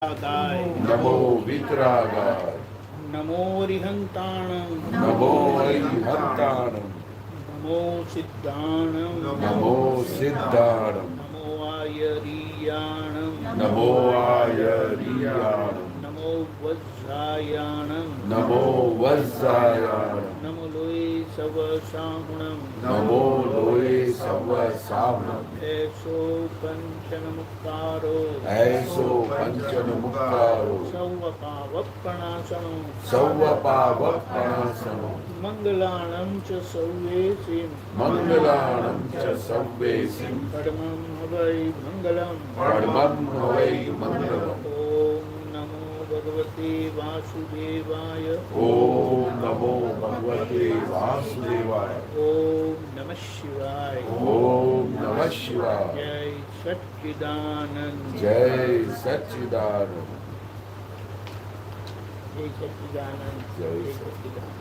गाय नमो वितरागाय नमो रिहंताणं नमो हरिहंताणं नमो सिद्धाणं नमो सिद्धाणं नमो आयरियाणं नमो आयरियाणं नमो वज्रायाणं नमो वज्रायाणं नमो लोये सवसाहुणं नमो लोये सवसावनं ऐसो पंचनमुक्तारो ऐसो पंचनमुक्तारो सर्वपावप्रणाशनो सर्वपावप्रणाशनो मंगलाणं च सर्वेषु मंगलाणं च सर्वेषु परमं हवै मंगलम् परमं हवै मंगलम् ॐ नमो भगवते वासुदेवाय ओम नमो भगवते वासुदेवाय ॐ नमः शिवाय ओम नमः शिवाय जय सच्चिदानंद जय सच्चिदानंद जय सच्चिदानंद जय जय सच्चिदानंद।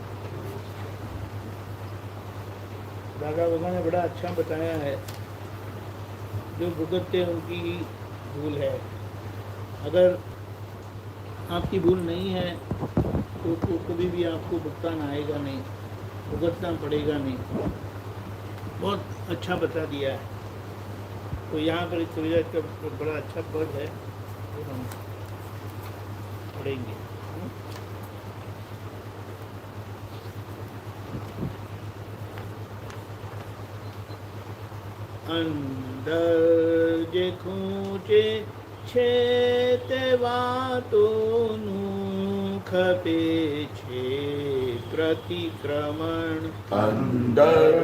दादा बाबा ने बड़ा अच्छा बताया है, जो भुगतते हैं उनकी ही भूल है। अगर आपकी भूल नहीं है तो कभी भी आपको भुगतान आएगा नहीं, भुगतना पड़ेगा नहीं। बहुत अच्छा बता दिया है। तो यहाँ पर एक कविता का बड़ा अच्छा पद है, वो हम पढ़ेंगे। अंदर जे खूंचे छे ते वातोનું ખપે છે પ્રતિક્રમણ અંદર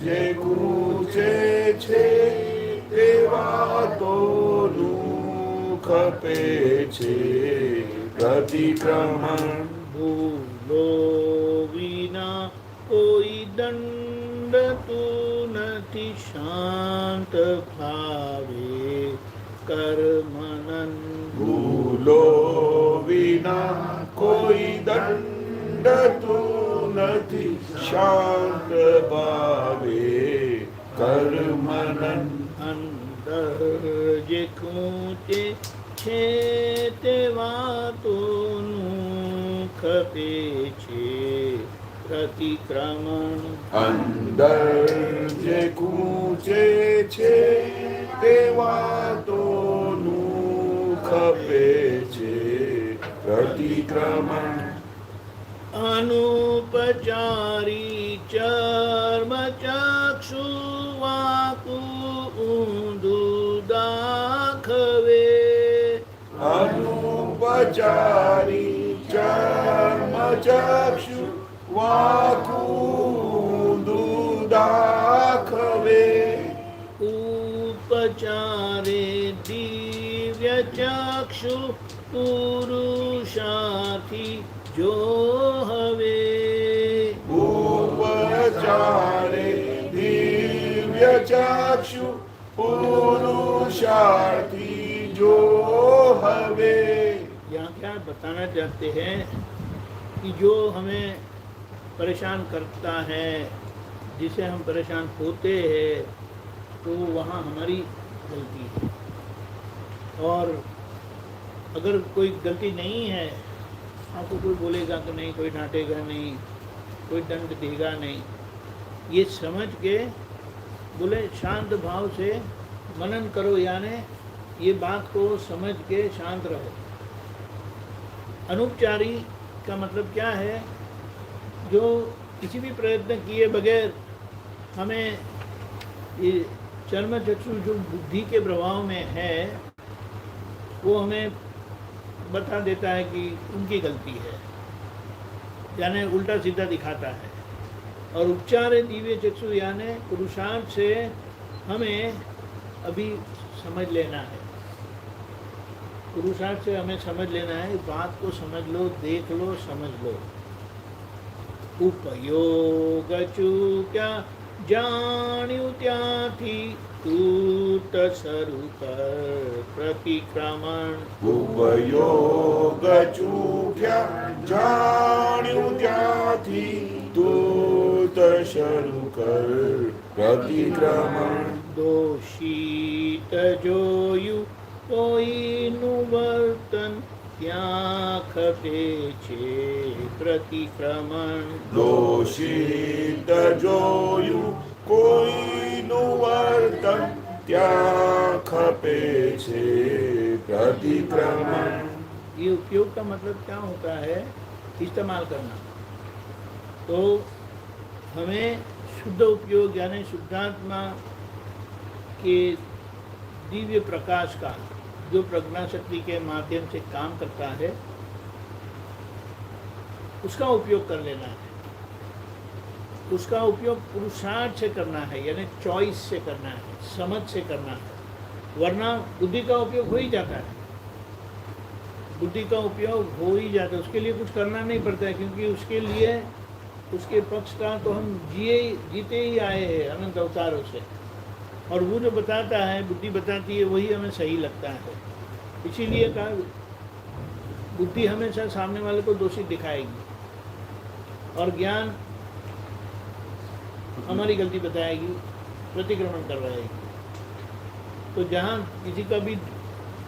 જે કૂચે છે તે વાતોનું ખપે છે પ્રતિક્રમણ ભૂલો વિના કોઈ દંડ તું નથી શાંત ભાવે કર્મનંદ ભૂલો વિના કોઈ દંડ તું નથી શાંત ભાવે કર્મનંદ અંદર જે ખૂંચે છે તે વાતોનું ખપે છે પ્રતિક્રમણ અંદર જે કૂચે છે તે વાતોનું ખપે છે પ્રતિક્રમણ અનુપચારી ચર્મ ચક્ષુ વાકુ ઊંધું દાખવે અનુપચારી ચર્મ ચક્ષુ વાકુંદુ દાખવે उपचारे दिव्य चक्षु पुरुषार्थी जो हवे उपचारे दिव्य चक्षु पुरुषार्थी जो हवे। यहाँ क्या बताना चाहते हैं कि जो हमें परेशान करता है, जिसे हम परेशान होते हैं, तो वहाँ हमारी गलती है। और अगर कोई गलती नहीं है, आपको कोई बोलेगा तो नहीं, कोई डांटेगा नहीं, कोई दंड देगा नहीं, ये समझ के बोले शांत भाव से मनन करो, यानी ये बात को समझ के शांत रहो। अनुपचारी का मतलब क्या है? जो किसी भी प्रयत्न किए बगैर हमें ये चर्म चक्षु जो बुद्धि के प्रभाव में है, वो हमें बता देता है कि उनकी गलती है, यानी उल्टा सीधा दिखाता है। और उपचार दिव्य चक्षु यानी पुरुषार्थ से हमें अभी समझ लेना है, पुरुषार्थ से हमें समझ लेना है, बात को समझ लो, देख लो, समझ लो। उपयोग चूक्या જાણ્યું ત્યાંથી તૂટ શરૂ કર પ્રતિક્રમણ उपयोग चूक्या જાણ્યું ત્યાંથી તૂટ શરૂ કર પ્રતિક્રમણ દોષિત જોયું કોઈનું વર્તન ત્યાં ખપે છે પ્રતિક્રમણ. દોષિત જોયું કોઈનું વર્તન ત્યાં ખપે છે પ્રતિક્રમણ. ये उपयोग का मतलब क्या होता है? इस्तेमाल करना. तो हमें शुद्ध उपयोग यानी शुद्धात्मा के दिव्य प्रकाश का जो प्रज्ञा शक्ति के माध्यम से काम करता है उसका उपयोग कर लेना है. उसका उपयोग पुरुषार्थ से करना है यानी चॉइस से करना है, समझ से करना है. वरना बुद्धि का उपयोग हो ही जाता है. बुद्धि का उपयोग हो ही जाता है, उसके लिए कुछ करना नहीं पड़ता है, क्योंकि उसके लिए उसके पक्ष का तो हम जीते ही आए हैं अनंत अवतारों से. और वो जो बताता है, बुद्धि बताती है, वही हमें सही लगता है. इसीलिए कहा बुद्धि हमेशा सामने वाले को दोषी दिखाएगी और ज्ञान हमारी गलती बताएगी, प्रतिक्रमण करवाएगी. तो जहाँ किसी का भी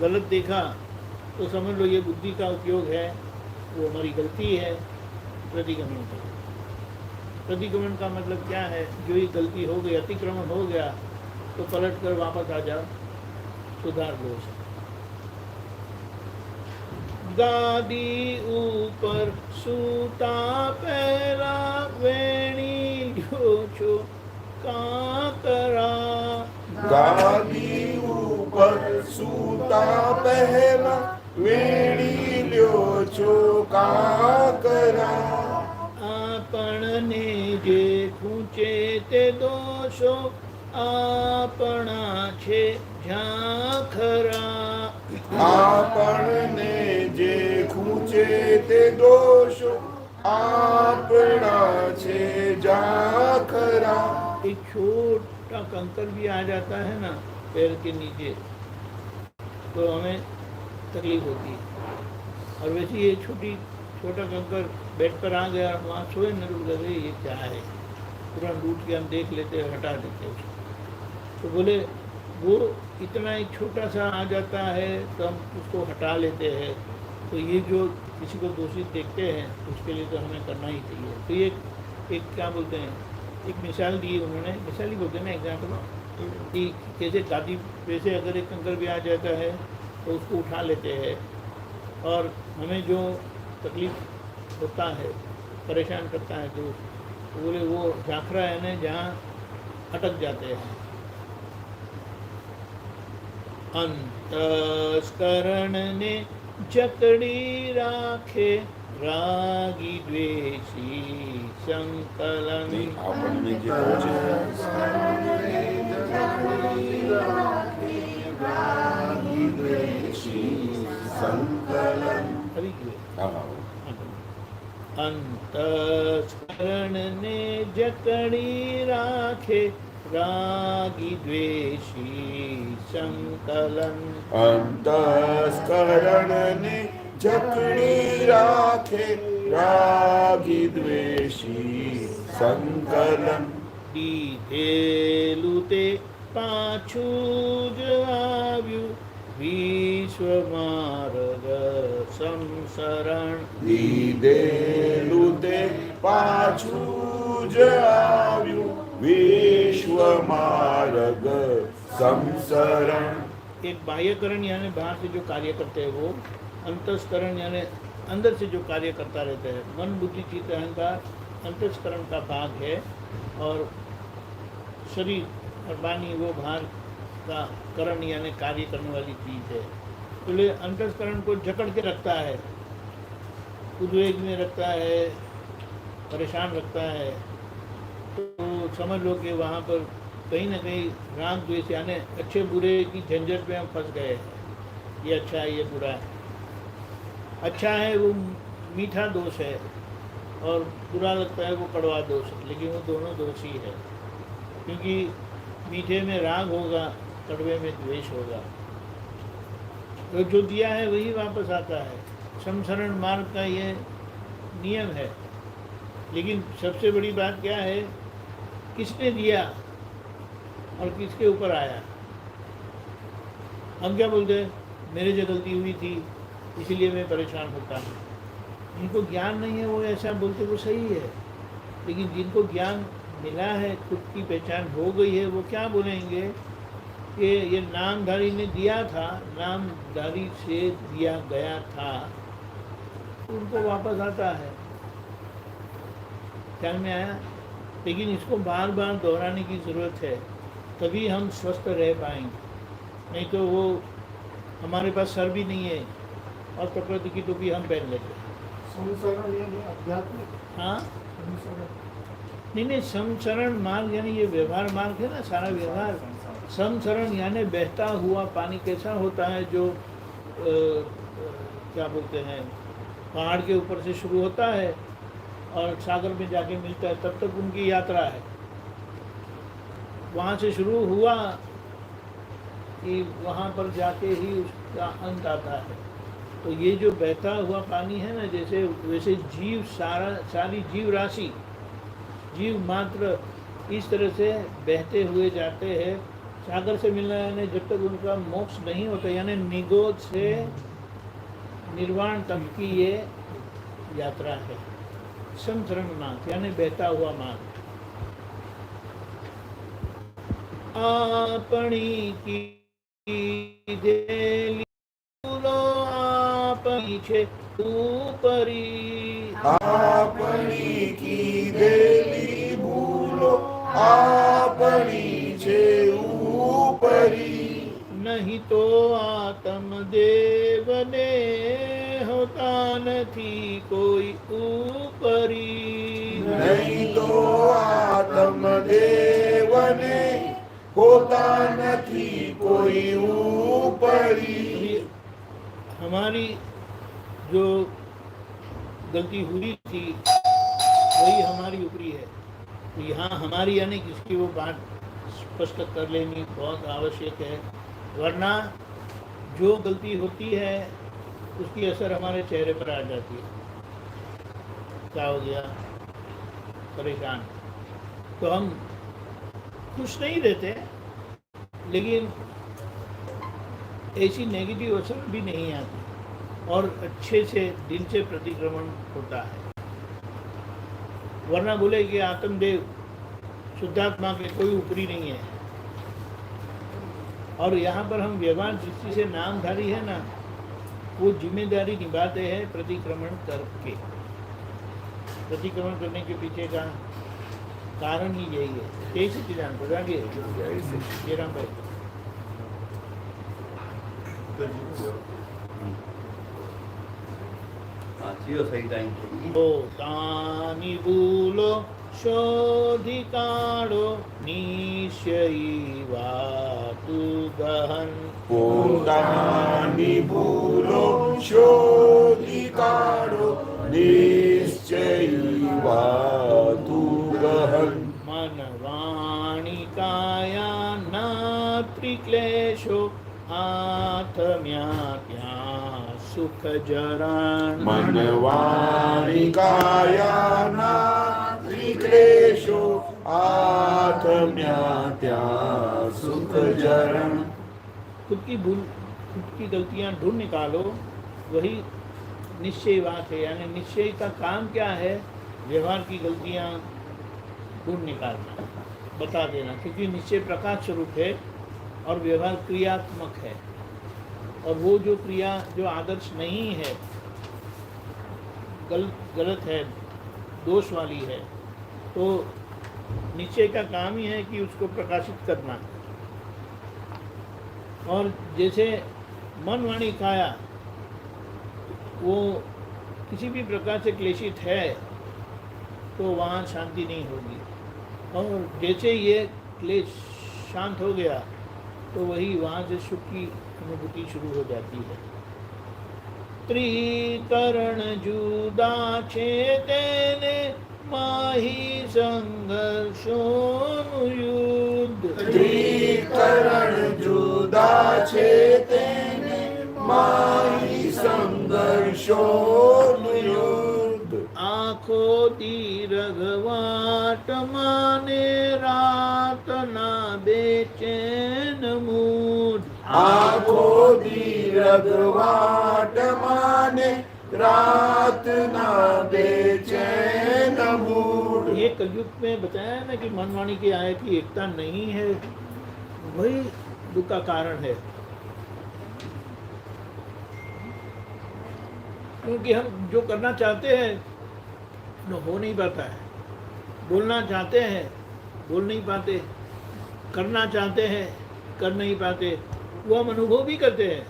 गलत देखा तो समझ लो ये बुद्धि का उपयोग है, वो हमारी गलती है, प्रतिक्रमण करो. प्रतिक्रमण का मतलब क्या है? जो ये गलती हो गई, अतिक्रमण हो गया, तो पलट कर वापस आ जाओ, सुधार लो उसे. गादी ऊपर सूता पहला वेणी ल्यो छो काकरा. ગાદી ઉપર સૂતા પહેલા વેણી લ્યો છો કાકરા. આપણને જે ખૂંચે તે દોષો આપણા છે જ્યાં ખરા. આપણને જે ખૂંચે તે દોષો આપણા છે જાખરા. एक छोटा कंकर भी आ जाता है ना पैर के नीचे तो हमें तकलीफ होती है. और वैसे ये छोटा कंकर बेड पर आ गया, वहाँ सोए न रुक गए, ये क्या है, तुरंत उठ के हम देख लेते हैं, हटा देते हैं उसको. तो बोले वो इतना एक छोटा सा आ जाता है तो हम उसको हटा लेते हैं. तो ये जो किसी को दोषी देखते हैं उसके लिए तो हमें करना ही चाहिए. तो ये एक क्या बोलते हैं, एक मिसाल दी उन्होंने, मिसाल ही बोलते हैं ना, एग्जाम्पल, कि कैसे गादी पे से अगर एक कंकर भी आ जाता है तो उसको उठा लेते हैं. और हमें जो तकलीफ होता है, परेशान करता है, तो बोले वो झाखरा है ना जहाँ अटक जाते हैं. अंतस्करण ने जकड़ी राखे रागी द्वेषी संकलन. આપણને જે પહોંચે સંકલન. अभी क्यों હા अंतस्करण ने जकड़ी राखे रागी द्वेषी संकलन. અંતસ્કરણને જકડી રાખે રાગી દ્વેષી સંકલન. દીધેલું તે પાછું જ આવ્યું વિશ્વમાર્ગ સંસરણ. દીધેલું તે પાછું જ આવ્યું વિશ્વમાર્ગ સંસરણ. एक बाह्यकरण यानी बाहर से जो कार्य करते हैं वो, अंतस्करण यानी अंदर से जो कार्य करता रहता है. मन बुद्धि चित्त अहंकार अंतस्करण का भाग है और शरीर और वाणी वो बाहर का करण यानी कार्य करने वाली चीज़ है. तो ले अंतस्करण को जकड़ के रखता है, उद्वेग में रखता है, परेशान रखता है. तो समझ लो कि वहाँ पर कहीं ना कहीं राग द्वेष यानी अच्छे बुरे की झंझट में हम फंस गए हैं. ये अच्छा है, ये बुरा है. अच्छा है वो मीठा दोष है और बुरा लगता है वो कड़वा दोष है, लेकिन वो दोनों दोष ही है. क्योंकि मीठे में राग होगा, कड़वे में द्वेष होगा. तो जो दिया है वही वापस आता है. संसरण मार्ग का ये नियम है. लेकिन सबसे बड़ी बात क्या है, किसने दिया और किसके ऊपर आया. हम क्या बोलते हैं, मेरे जो गलती हुई थी इसीलिए मैं परेशान होता हूँ। जिनको ज्ञान नहीं है वो ऐसा बोलते वो सही है, लेकिन जिनको ज्ञान मिला है, खुद की पहचान हो गई है, वो क्या बोलेंगे कि ये नामधारी ने दिया था, नामधारी से दिया गया था, उनको वापस आता है। ख्याल में आया? लेकिन इसको बार बार दोहराने की ज़रूरत है, तभी हम स्वस्थ रह पाएंगे। नहीं तो वो हमारे पास सर भी नहीं है और प्रकृति की टोपी हम पहन लेते हैं। संसरण यानी आध्यात्मिक हाँ, संसरण। नहीं, समचरण मार्ग यानी ये व्यवहार मार्ग है ना, सारा व्यवहार। समचरण यानी बहता हुआ पानी कैसा होता है, जो क्या बोलते हैं, पहाड़ के ऊपर से शुरू होता है और सागर में जाके मिलता है, तब तक उनकी यात्रा है। वहाँ से शुरू हुआ कि वहाँ पर जाके ही उसका अंत आता है। तो ये जो बहता हुआ पानी है ना, जैसे वैसे जीव, सारी जीव राशि, जीव मात्र इस तरह से बहते हुए जाते हैं सागर से मिलना, यानी जब तक उनका मोक्ष नहीं होता, यानी निगोद से निर्वाण तक की ये यात्रा है। समचरण मार्ग यानी बहता हुआ मार्ग। आपणी की देली फूलो आपणी छे ऊपरी, આપણી કીધેલી ભૂલો આપણી છે ઉપરી. नहीं तो आत्म देव ने होता નથી कोई ऊपरी, નહીં તો આત્મદેવને હોતા નથી કોઈ ઉપરી. हमारी जो गलती हुई थी वही हमारी ऊपरी है। तो यहाँ हमारी यानी किसकी वो बात स्पष्ट कर लेनी बहुत आवश्यक है, वरना जो गलती होती है उसकी असर हमारे चेहरे पर आ जाती है। क्या हो गया? परेशान। तो हम खुश नहीं रहते, लेकिन ऐसी नेगेटिव असर भी नहीं आती और अच्छे से दिल से प्रतिक्रमण होता है। वरना बोले कि आत्मदेव शुद्धात्मा के कोई ऊपरी नहीं है। और यहाँ पर हम व्यवहार दृष्टि से नामधारी है ना, वो जिम्मेदारी निभाते हैं प्रतिक्रमण करके। प्रतिक्रमण करने के पीछे का कारण ही यही है। यही से जान पड़ा ये राम भाई। પોતાની ભૂલો શોધી કાઢો નિશ્ચયી વાતુ ગહન, પોતાની ભૂલો શોધી કાઢો નિશ્ચયી વાતુ ગહન. મન વાણી કાયા ના ત્રિક્લેશો આત્મ્યા ત્યાં સુખ જરણ. મનવાણી કાયાના ત્રિક્લેશો આત્મ્યા ત્યાં સુખ જરણ. खुद की भूल, खुद की गलतियां ढूंढ निकालो, वही निश्चय बात है। यानी निश्चय का काम क्या है? व्यवहार की गलतियां ढूंढ निकालना, बता देना, क्योंकि निश्चय प्रकाश स्वरूप है और व्यवहार क्रियात्मक है। और वो जो क्रिया जो आदर्श नहीं है, गलत है, दोष वाली है, तो निश्चय का काम ही है कि उसको प्रकाशित करना। और जैसे मन वाणी काया वो किसी भी प्रकार से क्लेशित है तो वहाँ शांति नहीं होगी। और जैसे ये क्लेश शांत हो गया तो वही वहाँ से सुख की अनुभूति शुरू हो जाती है। त्रिकरण जुदा छे तेने माही संघर्षोनु युद्ध, ત્રિકરણ જુદા છે તેને મારી સંઘર્ષોનું યુદ્ધ. आँखो दीर्घवाट माने रातना बेचैन मूड, આંખો ધીર रघवाट माने रात ना बेचैन मूड। ये कलयुग में बताया ना कि मन वाणी की आय की एकता नहीं है, वही दुख का कारण है। क्योंकि हम जो करना चाहते हैं वो हो नहीं पाता है, बोलना चाहते हैं बोल नहीं पाते, करना चाहते हैं कर नहीं पाते, वो हम अनुभव भी करते हैं।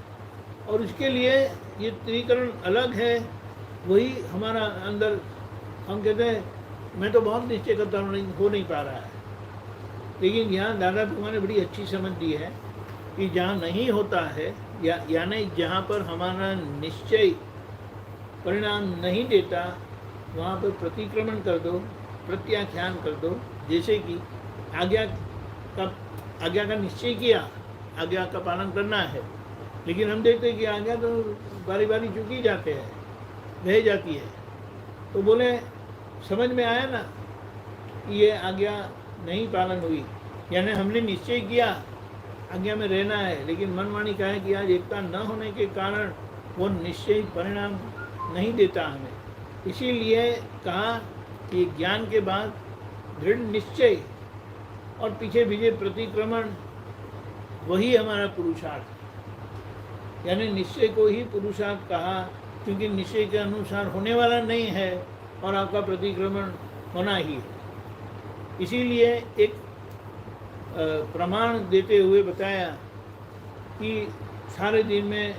और उसके लिए ये त्रिकरण अलग है, वही हमारा अंदर हम कहते हैं मैं तो बहुत निश्चय करता हूँ, नहीं हो नहीं पा रहा है। लेकिन यहाँ दादा भगवान ने बड़ी अच्छी समझ दी है कि जहाँ नहीं होता है यानी जहाँ पर हमारा निश्चय परिणाम नहीं देता, वहाँ पर प्रतिक्रमण कर दो, प्रत्याख्यान कर दो। जैसे कि आज्ञा का निश्चय किया, आज्ञा का पालन करना है, लेकिन हम देखते हैं कि आज्ञा तो बारी बारी चुकी जाते हैं, रह जाती है। तो बोले समझ में आया ना कि ये आज्ञा नहीं पालन हुई, यानी हमने निश्चय किया आज्ञा में रहना है, लेकिन मनमानी का है कि आज एकता न होने के कारण वो निश्चय परिणाम नहीं देता हमें। इसीलिए कहा कि ज्ञान के बाद दृढ़ निश्चय और पीछे भीजे प्रतिक्रमण वही हमारा पुरुषार्थ, यानी निश्चय को ही पुरुषार्थ कहा, क्योंकि निश्चय के अनुसार होने वाला नहीं है और आपका प्रतिक्रमण होना ही है। इसीलिए एक प्रमाण देते हुए बताया कि सारे दिन में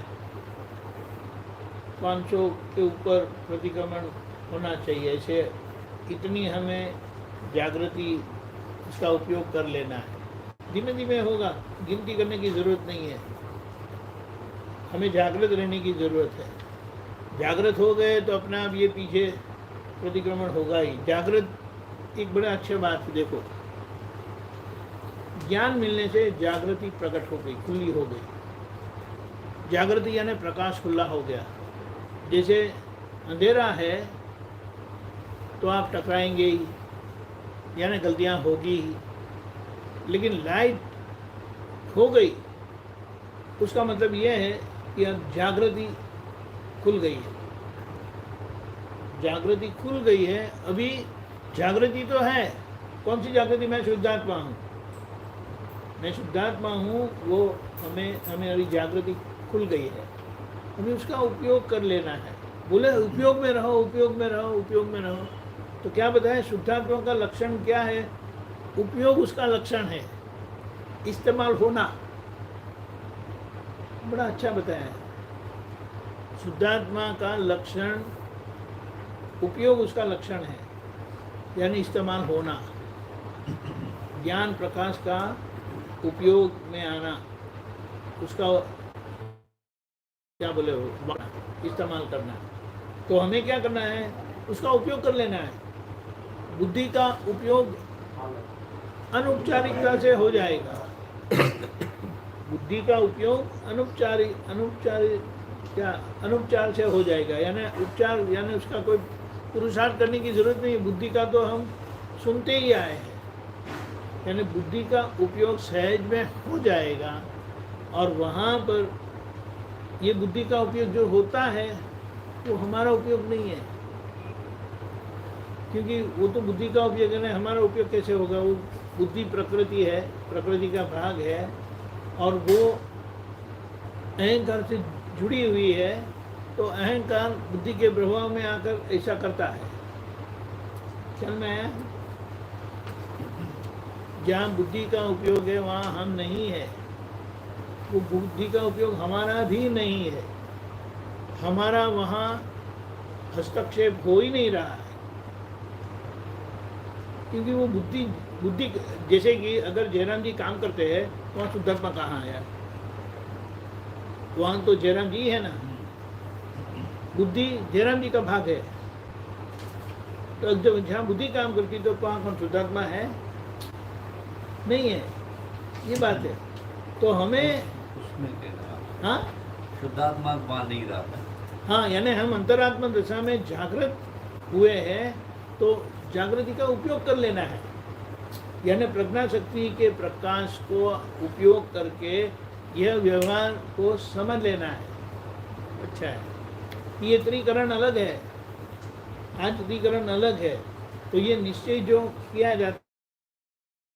500 के ऊपर प्रतिक्रमण होना चाहिए, ऐसे इतनी हमें जागृति उसका उपयोग कर लेना है। धीमे धीमे होगा, गिनती करने की ज़रूरत नहीं है, हमें जागृत रहने की ज़रूरत है। जागृत हो गए तो अपना आप ये पीछे प्रतिक्रमण होगा ही। जागृत एक बड़ा अच्छा बात है, देखो ज्ञान मिलने से जागृति प्रकट हो गई, खुली हो गई। जागृति यानी प्रकाश खुला हो गया। जैसे अंधेरा है तो आप टकराएंगे ही, यानी गलतियां होगी ही, लेकिन लाइट हो गई उसका मतलब यह है कि अब जागृति खुल गई है। जागृति खुल गई है। अभी जागृति तो है, कौन सी जागृति? मैं शुद्धात्मा हूँ, मैं शुद्धात्मा हूँ, वो हमें जागृति खुल गई है। अभी उसका उपयोग कर लेना है। बोले उपयोग में रहो, उपयोग में रहो, उपयोग में रहो। तो क्या बताएं शुद्धात्मा का लक्षण क्या है? उपयोग उसका लक्षण है, इस्तेमाल होना। बड़ा अच्छा बताया। शुद्धात्मा का लक्षण उपयोग उसका लक्षण है, यानी इस्तेमाल होना। ज्ञान प्रकाश का उपयोग में आना, उसका क्या बोले हो, इस्तेमाल करना। तो हमें क्या करना है? उसका उपयोग कर लेना है। बुद्धि का उपयोग अनौपचारिकता से हो जाएगा। बुद्धि का उपयोग अनुपचार से हो जाएगा, यानी उपचार यानी उसका कोई पुरुषार्थ करने की जरूरत नहीं है। बुद्धि का तो हम सुनते ही आए हैं, यानी बुद्धि का उपयोग सहज में हो जाएगा। और वहाँ पर ये बुद्धि का उपयोग जो होता है वो हमारा उपयोग नहीं है, क्योंकि वो तो बुद्धि का उपयोग है। हमारा उपयोग कैसे होगा? वो बुद्धि प्रकृति है, प्रकृति का भाग है, और वो अहंकार से जुड़ी हुई है। तो अहंकार बुद्धि के प्रभाव में आकर ऐसा करता है। चल में आया? जहाँ बुद्धि का उपयोग है वहाँ हम नहीं है। वो बुद्धि का उपयोग हमारा भी नहीं है, हमारा वहाँ हस्तक्षेप हो ही नहीं रहा है। क्योंकि वो बुद्धि जैसे कि अगर जयराम जी काम करते हैं तो वहाँ शुद्धात्मा कहाँ है? वहाँ तो जयराम जी है ना, बुद्धि जयराम जी का भाग है। तो जब जहाँ बुद्धि काम करती तो वहाँ कौन शुद्धात्मा है? नहीं है। ये बात है। तो हमें हाँ शुद्धात्मा वहाँ नहीं रहा। हाँ, यानी हम अंतरात्मा दशा में जागृत हुए हैं, तो जागृति का उपयोग कर लेना है। यानी प्रज्ञा शक्ति के प्रकाश को उपयोग करके यह व्यवहार को समझ लेना है। अच्छा है। ये त्रिकरण अलग है, आज त्रिकरण अलग है। तो ये निश्चय जो किया जाता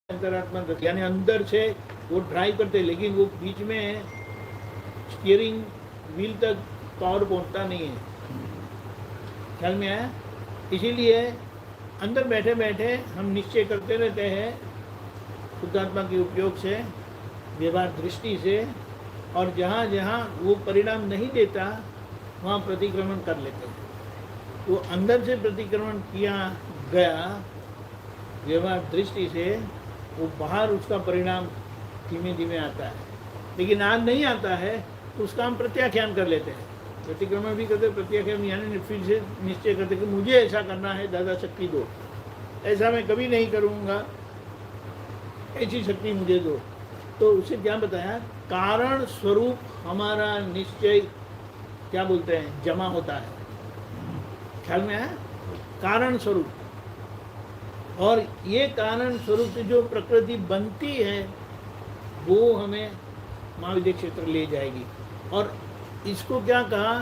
है अंतरात्मा तक, यानी अंदर से वो ड्राइव करते हैं, लेकिन वो बीच में स्टीयरिंग व्हील तक पावर पहुंचता नहीं है। ख्याल में आया? इसीलिए अंदर बैठे बैठे हम निश्चय करते रहते हैं शुद्धात्मा के उपयोग से, व्यवहार दृष्टि से, और जहाँ जहाँ वो परिणाम नहीं देता वहाँ प्रतिक्रमण कर लेते हैं। तो अंदर से प्रतिक्रमण किया गया व्यवहार दृष्टि से, वो बाहर उसका परिणाम धीमे धीमे आता है। लेकिन आज नहीं आता है तो उसका हम प्रत्याख्यान कर लेते हैं। प्रतिक्रमण भी करते, प्रत्याख्यान यानी फिर से निश्चय करते कि मुझे ऐसा करना है, दादा शक्ति दो, ऐसा मैं कभी नहीं करूँगा, ऐसी शक्ति मुझे दो। तो उसे क्या बताया? कारण स्वरूप हमारा निश्चय क्या बोलते हैं, जमा होता है। ख्याल में है? कारण स्वरूप। और ये कारण स्वरूप से जो प्रकृति बनती है वो हमें महाविद्य क्षेत्र ले जाएगी। और इसको क्या कहा,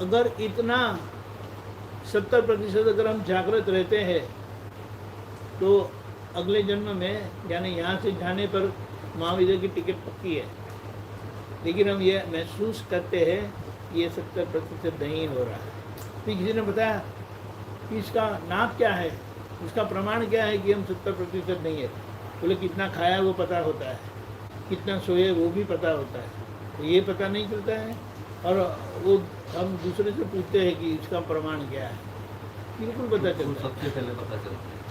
अगर इतना 70% अगर हम जागृत रहते हैं तो अगले जन्म में, यानी यहाँ से जाने पर महाविद्या की टिकट पक्की है। लेकिन हम ये महसूस करते हैं ये 70% नहीं हो रहा है। फिर किसी ने बताया कि इसका नाप क्या है, उसका प्रमाण क्या है कि हम 70% नहीं है। बोले कितना खाया वो पता होता है, कितना सोए वो भी पता होता है, तो ये पता नहीं चलता है। और वो हम दूसरे से पूछते हैं कि इसका प्रमाण क्या है, बिल्कुल पता वो चलता है। सबसे पहले पता चलता है।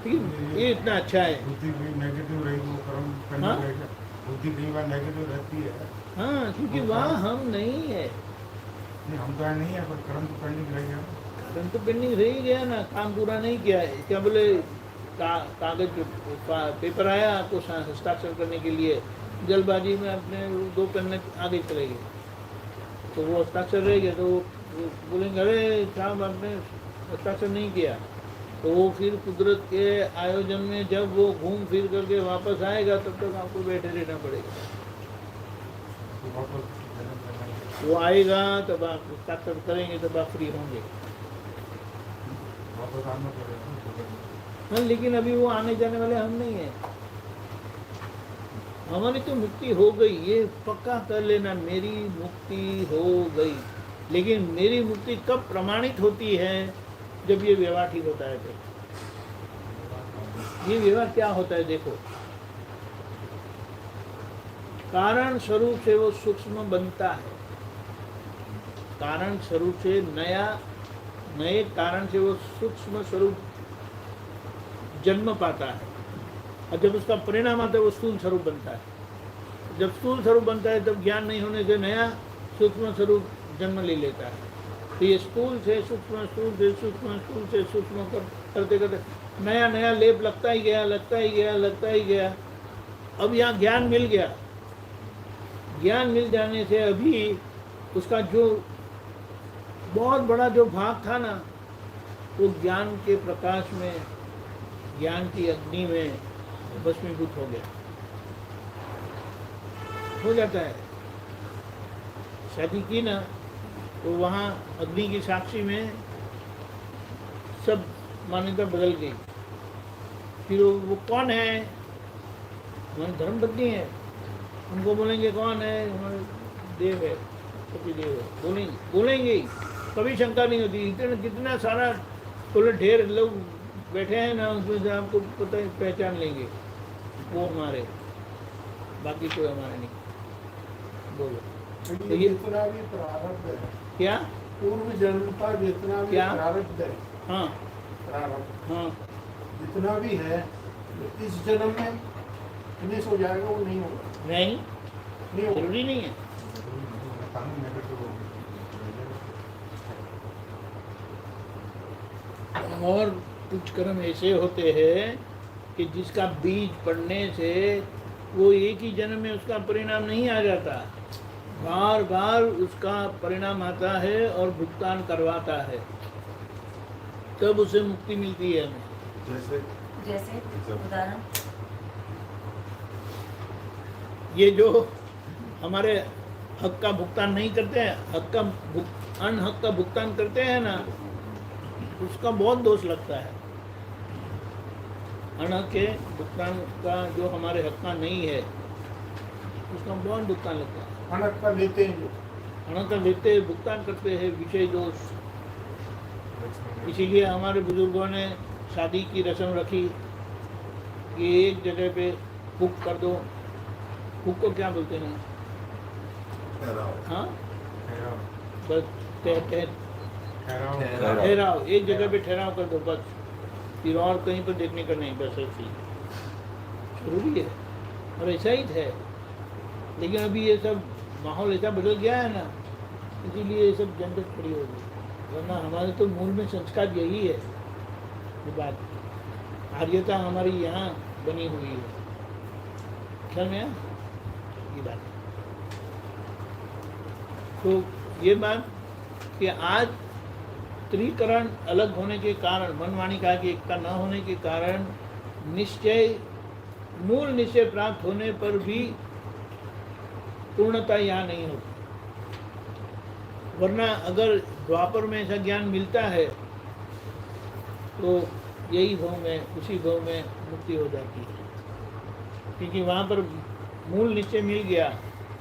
लेकिन ये इतना अच्छा है। बुद्धि भी नेगेटिव रहेगी, वो कर्म करने हाँ? रहेगा। बुद्धि कई बार नेगेटिव रहती है। हाँ, क्योंकि वहाँ हम नहीं है, नहीं, हम तो यहाँ नहीं है, पर कर्म तो करने की रहेगा। कारण तो पेंडिंग रह ही गया ना, काम पूरा नहीं किया है। क्या बोले कागज पेपर आया आपको हस्ताक्षर करने के लिए, जल्दबाजी में अपने 2 पेन आगे चले गए, तो वो हस्ताक्षर रह गया। तो वो बोलेंगे अरे साहब आपने हस्ताक्षर नहीं किया। तो वो फिर कुदरत के आयोजन में जब वो घूम फिर करके वापस आएगा तब तक आपको बैठे रहना पड़ेगा। तो वापस जन्म लेना है। वो आएगा तब आप हस्ताक्षर करेंगे, तब आप फ्री होंगे। वापस आना पड़ेगा। हाँ, लेकिन अभी वो आने जाने वाले हम नहीं है। हमारी तो मुक्ति हो गई, ये पक्का कर लेना, मेरी मुक्ति हो गई। लेकिन मेरी मुक्ति कब प्रमाणित होती है? जब ये व्यवहार ठीक होता है। तो ये व्यवहार क्या होता है देखो, कारण स्वरूप से वो सूक्ष्म बनता है। कारण स्वरूप से नए कारण से वो सूक्ष्म स्वरूप जन्म पाता है, और जब उसका परिणाम आता है वो स्थूल स्वरूप बनता है। जब स्थूल स्वरूप बनता है तब ज्ञान नहीं होने से नया सूक्ष्म स्वरूप जन्म ले लेता है। तो ये स्थूल से सूक्ष्म, स्थूल से सूक्ष्म, स्थूल से सूक्ष्म करते करते नया नया लेप लगता ही गया, लगता ही गया, लगता ही गया। अब यहाँ ज्ञान मिल गया। ज्ञान मिल जाने से अभी उसका जो बहुत बड़ा जो भाग था ना, वो ज्ञान के प्रकाश में, ज्ञान की अग्नि में भस्मीभूत हो गया, हो जाता है। शादी की ना तो वहाँ अग्नि की साक्षी में सब मान्यता बदल गई। फिर वो कौन है? हमारी धर्मपत्नी है। उनको बोलेंगे कौन है? हमारे देव है, पति देव है। बोलेंगे ही, कभी शंका नहीं होती। इतना कितना सारा बोले ढेर लोग बैठे हैं ना, उसमें से आपको पता है, पहचान लेंगे वो हमारे, बाकी कोई हमारे नहीं। बोलो लेकिन तो ये जितना भी प्रारब्ध है, क्या? पूर्व जन्म का जितना भी क्या? प्रारब्ध है, हाँ प्रारब्ध हाँ, जितना भी है, इस जन्म में फिनिश हो जाएगा, वो नहीं होगा, नहीं नहीं होगा। जरूरी नहीं है। कानून नेगेटिव होगी। और कुछ कर्म ऐसे होते हैं कि जिसका बीज पड़ने से वो एक ही जन्म में उसका परिणाम नहीं आ जाता, बार बार उसका परिणाम आता है और भुगतान करवाता है, तब उसे मुक्ति मिलती है हमें। जैसे जैसे उदाहरण, ये जो हमारे हक का भुगतान नहीं करते हैं, अनहक का भुगतान करते हैं ना, उसका बहुत दोष लगता है। अनहक के भुगतान का जो हमारे हक का नहीं है उसका बहुत भुगतान लगता है। अनक का लेते हैं जो, अनहक का लेते भुगतान करते हैं विषय दोष। इसीलिए हमारे बुजुर्गों ने शादी की रस्म रखी कि एक जगह पे हुक कर दो। हुक को क्या बोलते हैं? हाँ, बस ठहराव, एक जगह पे ठहराव कर दो बस, फिर और कहीं पर देखने का नहीं, बस ऐसे ही जरूरी है। और ऐसा ही है, लेकिन अभी ये सब माहौल ऐसा बदल गया है ना, इसीलिए ये सब झंझट खड़ी हो गई। वरना हमारे तो मूल में संस्कार यही है। ये बात आर्यता हमारी यहाँ बनी हुई है, ख्याल में आया ये बात। तो ये बात कि आज त्रिकरण अलग होने के कारण, मनवाणी का कि एकता न होने के कारण निश्चय, मूल निश्चय प्राप्त होने पर भी पूर्णता यहाँ नहीं होती। वरना अगर द्वापर में ऐसा ज्ञान मिलता है तो यही भाव में, उसी भाव में मुक्ति हो जाती है, क्योंकि वहाँ पर मूल निश्चय मिल गया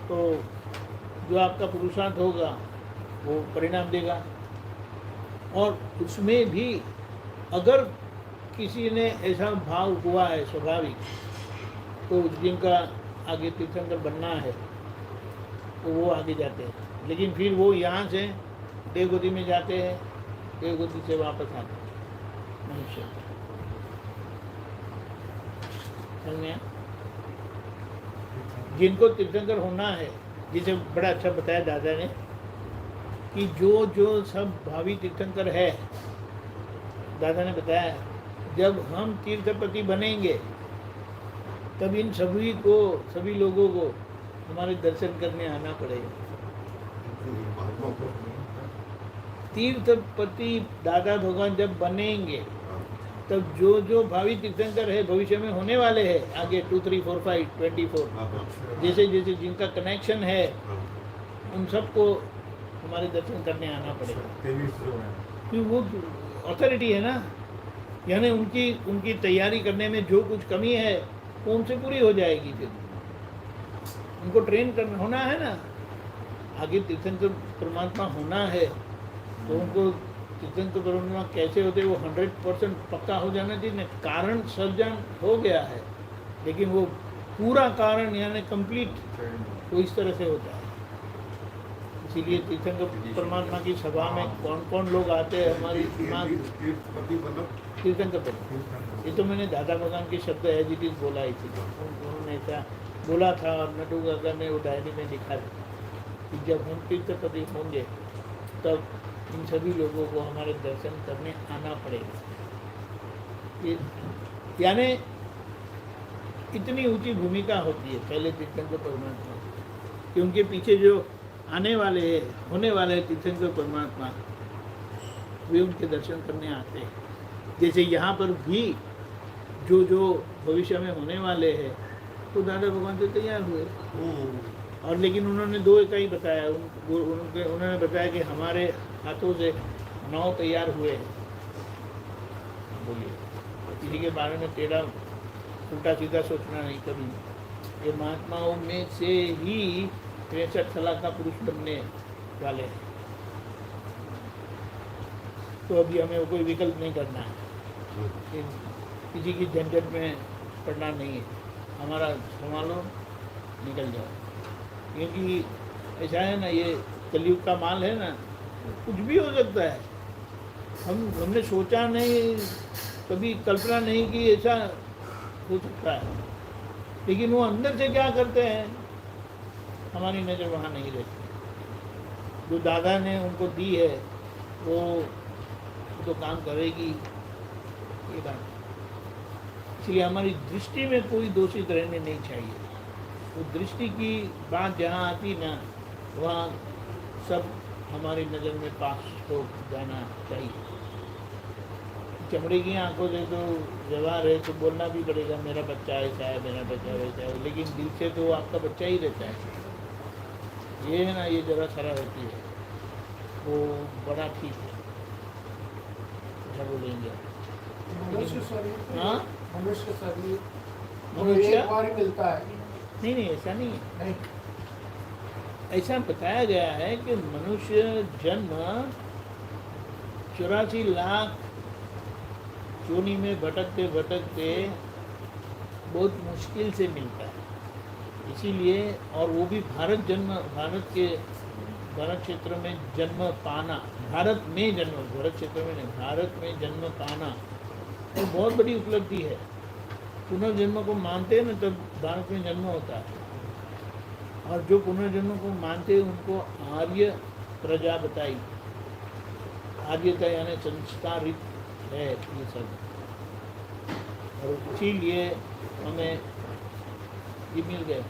तो जो आपका पुरुषार्थ होगा वो परिणाम देगा। और उसमें भी अगर किसी ने ऐसा भाव हुआ है स्वाभाविक, तो जिनका आगे तीर्थंकर बनना है तो वो आगे जाते हैं। लेकिन फिर वो यहाँ से देवगति में जाते हैं, देवगति से वापस आते हैं मनुष्य। समझ में आया? जिनको तीर्थंकर होना है, जिसे बड़ा अच्छा बताया दादा ने कि जो जो सब भावी तीर्थंकर है, दादा ने बताया जब हम तीर्थपति बनेंगे तब इन सभी लोगों को हमारे दर्शन करने आना पड़ेगा। तीर्थपति दादा भगवान जब बनेंगे तब जो जो भावी तीर्थंकर है, भविष्य में होने वाले हैं आगे 2, 3, 4, 5, 24, जैसे जैसे जिनका कनेक्शन है उन सबको हमारे दर्शन करने आना पड़ेगा। क्योंकि वो अथॉरिटी है ना, यानी उनकी तैयारी करने में जो कुछ कमी है वो उनसे पूरी हो जाएगी। फिर उनको ट्रेन करना होना है ना, आगे तीर्थंकर परमात्मा होना है तो उनको तीर्थंकर परमात्मा कैसे होते वो 100% पक्का हो जाना चाहिए ना। कारण सर्जन हो गया है, लेकिन वो पूरा कारण यानी कंप्लीट तो इस तरह से होता है। इसीलिए तीर्थंकर परमात्मा की सभा में कौन कौन लोग आते हैं, हमारी दिमाग तीर्थंकर परमात्मा। ये तो मैंने दादा भगवान के शब्द है जी बोला ही थी, उन्होंने ऐसा बोला था और नटू काका ने वो डायरी में लिखा कि जब हम तीर्थपति होंगे तब इन सभी लोगों को हमारे दर्शन करने आना पड़ेगा। यानी इतनी ऊंची भूमिका होती है पहले तीर्थंकर परमात्मा कि उनके पीछे जो आने वाले हैं, होने वाले हैं तीर्थंकर परमात्मा, वे उनके दर्शन करने आते हैं। जैसे यहाँ पर भी जो जो भविष्य में होने वाले हैं तो दादा भगवान से तैयार हुए। और लेकिन उन्होंने 2 इकाई बताया, उन्होंने बताया कि हमारे हाथों से 9 तैयार हुए हैं। बोलिए, किसी के बारे में टेढ़ा उल्टा सीधा सोचना नहीं कभी। ये महात्माओं में से ही 63 साल का पुरुष बनने वाले हैं। तो अभी हमें वो कोई विकल्प नहीं करना है, किसी की झंझट में पड़ना नहीं है। हमारा संभालो, निकल जाओ, क्योंकि ऐसा है ना, ये कलयुग का माल है ना, कुछ भी हो सकता है। हमने सोचा नहीं, कभी कल्पना नहीं कि ऐसा हो सकता है, लेकिन वो अंदर से क्या करते हैं हमारी नज़र वहाँ नहीं रहती। जो दादा ने उनको दी है वो तो काम करेगी, ये बात। इसलिए हमारी दृष्टि में कोई दोषित रहने नहीं चाहिए। वो दृष्टि की बात जहाँ आती ना, वहाँ सब हमारी नज़र में पास हो जाना चाहिए। चमड़े की आंखों से तो व्यवहार है तो बोलना भी पड़ेगा, मेरा बच्चा ऐसा है, मेरा बच्चा वैसा है, लेकिन दिल से तो आपका बच्चा ही रहता है। ये है ना, ये जरा सारा होती है, वो बड़ा ठीक है, क्या बोलेंगे आप? मनुष्य शरीर हाँ? मनुष्य शरीर वो मनुष्य? एक बार ही मिलता है। नहीं नहीं, ऐसा नहीं है। नहीं, ऐसा बताया गया है कि मनुष्य जन्म 84 लाख योनि में भटकते भटकते बहुत मुश्किल से मिलता है, इसीलिए। और वो भी भारत क्षेत्र में जन्म पाना, भारत में जन्म, भारत क्षेत्र में नहीं, भारत में जन्म पाना वो बहुत बड़ी उपलब्धि है। पुनर्जन्म को मानते हैं ना, तब भारत में जन्म होता है। और जो पुनर्जन्म को मानते हैं उनको आर्य प्रजा बताई। आर्यता यानी संस्कारित है ये सब, और इसीलिए हमें ये मिल गए,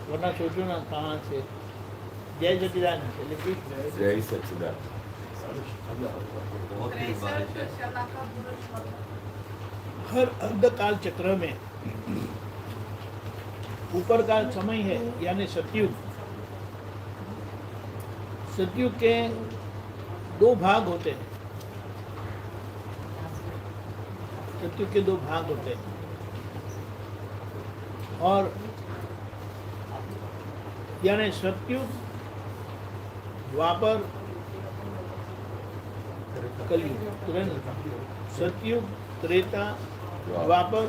वरना सोचो ना कहाँ से। जय सच्चिदानंद, चलिए प्लीज। जय सच्चिदानंद। बहुत ही बारिश है। हर अर्धकाल चक्र में ऊपर का समय है यानी सतयुग। सतयुग के 2 भाग होते हैं, सतयुग के 2 भाग होते हैं। और यानी सतयुग, द्वापर, कलयुग। सतयुग, त्रेता, द्वापर,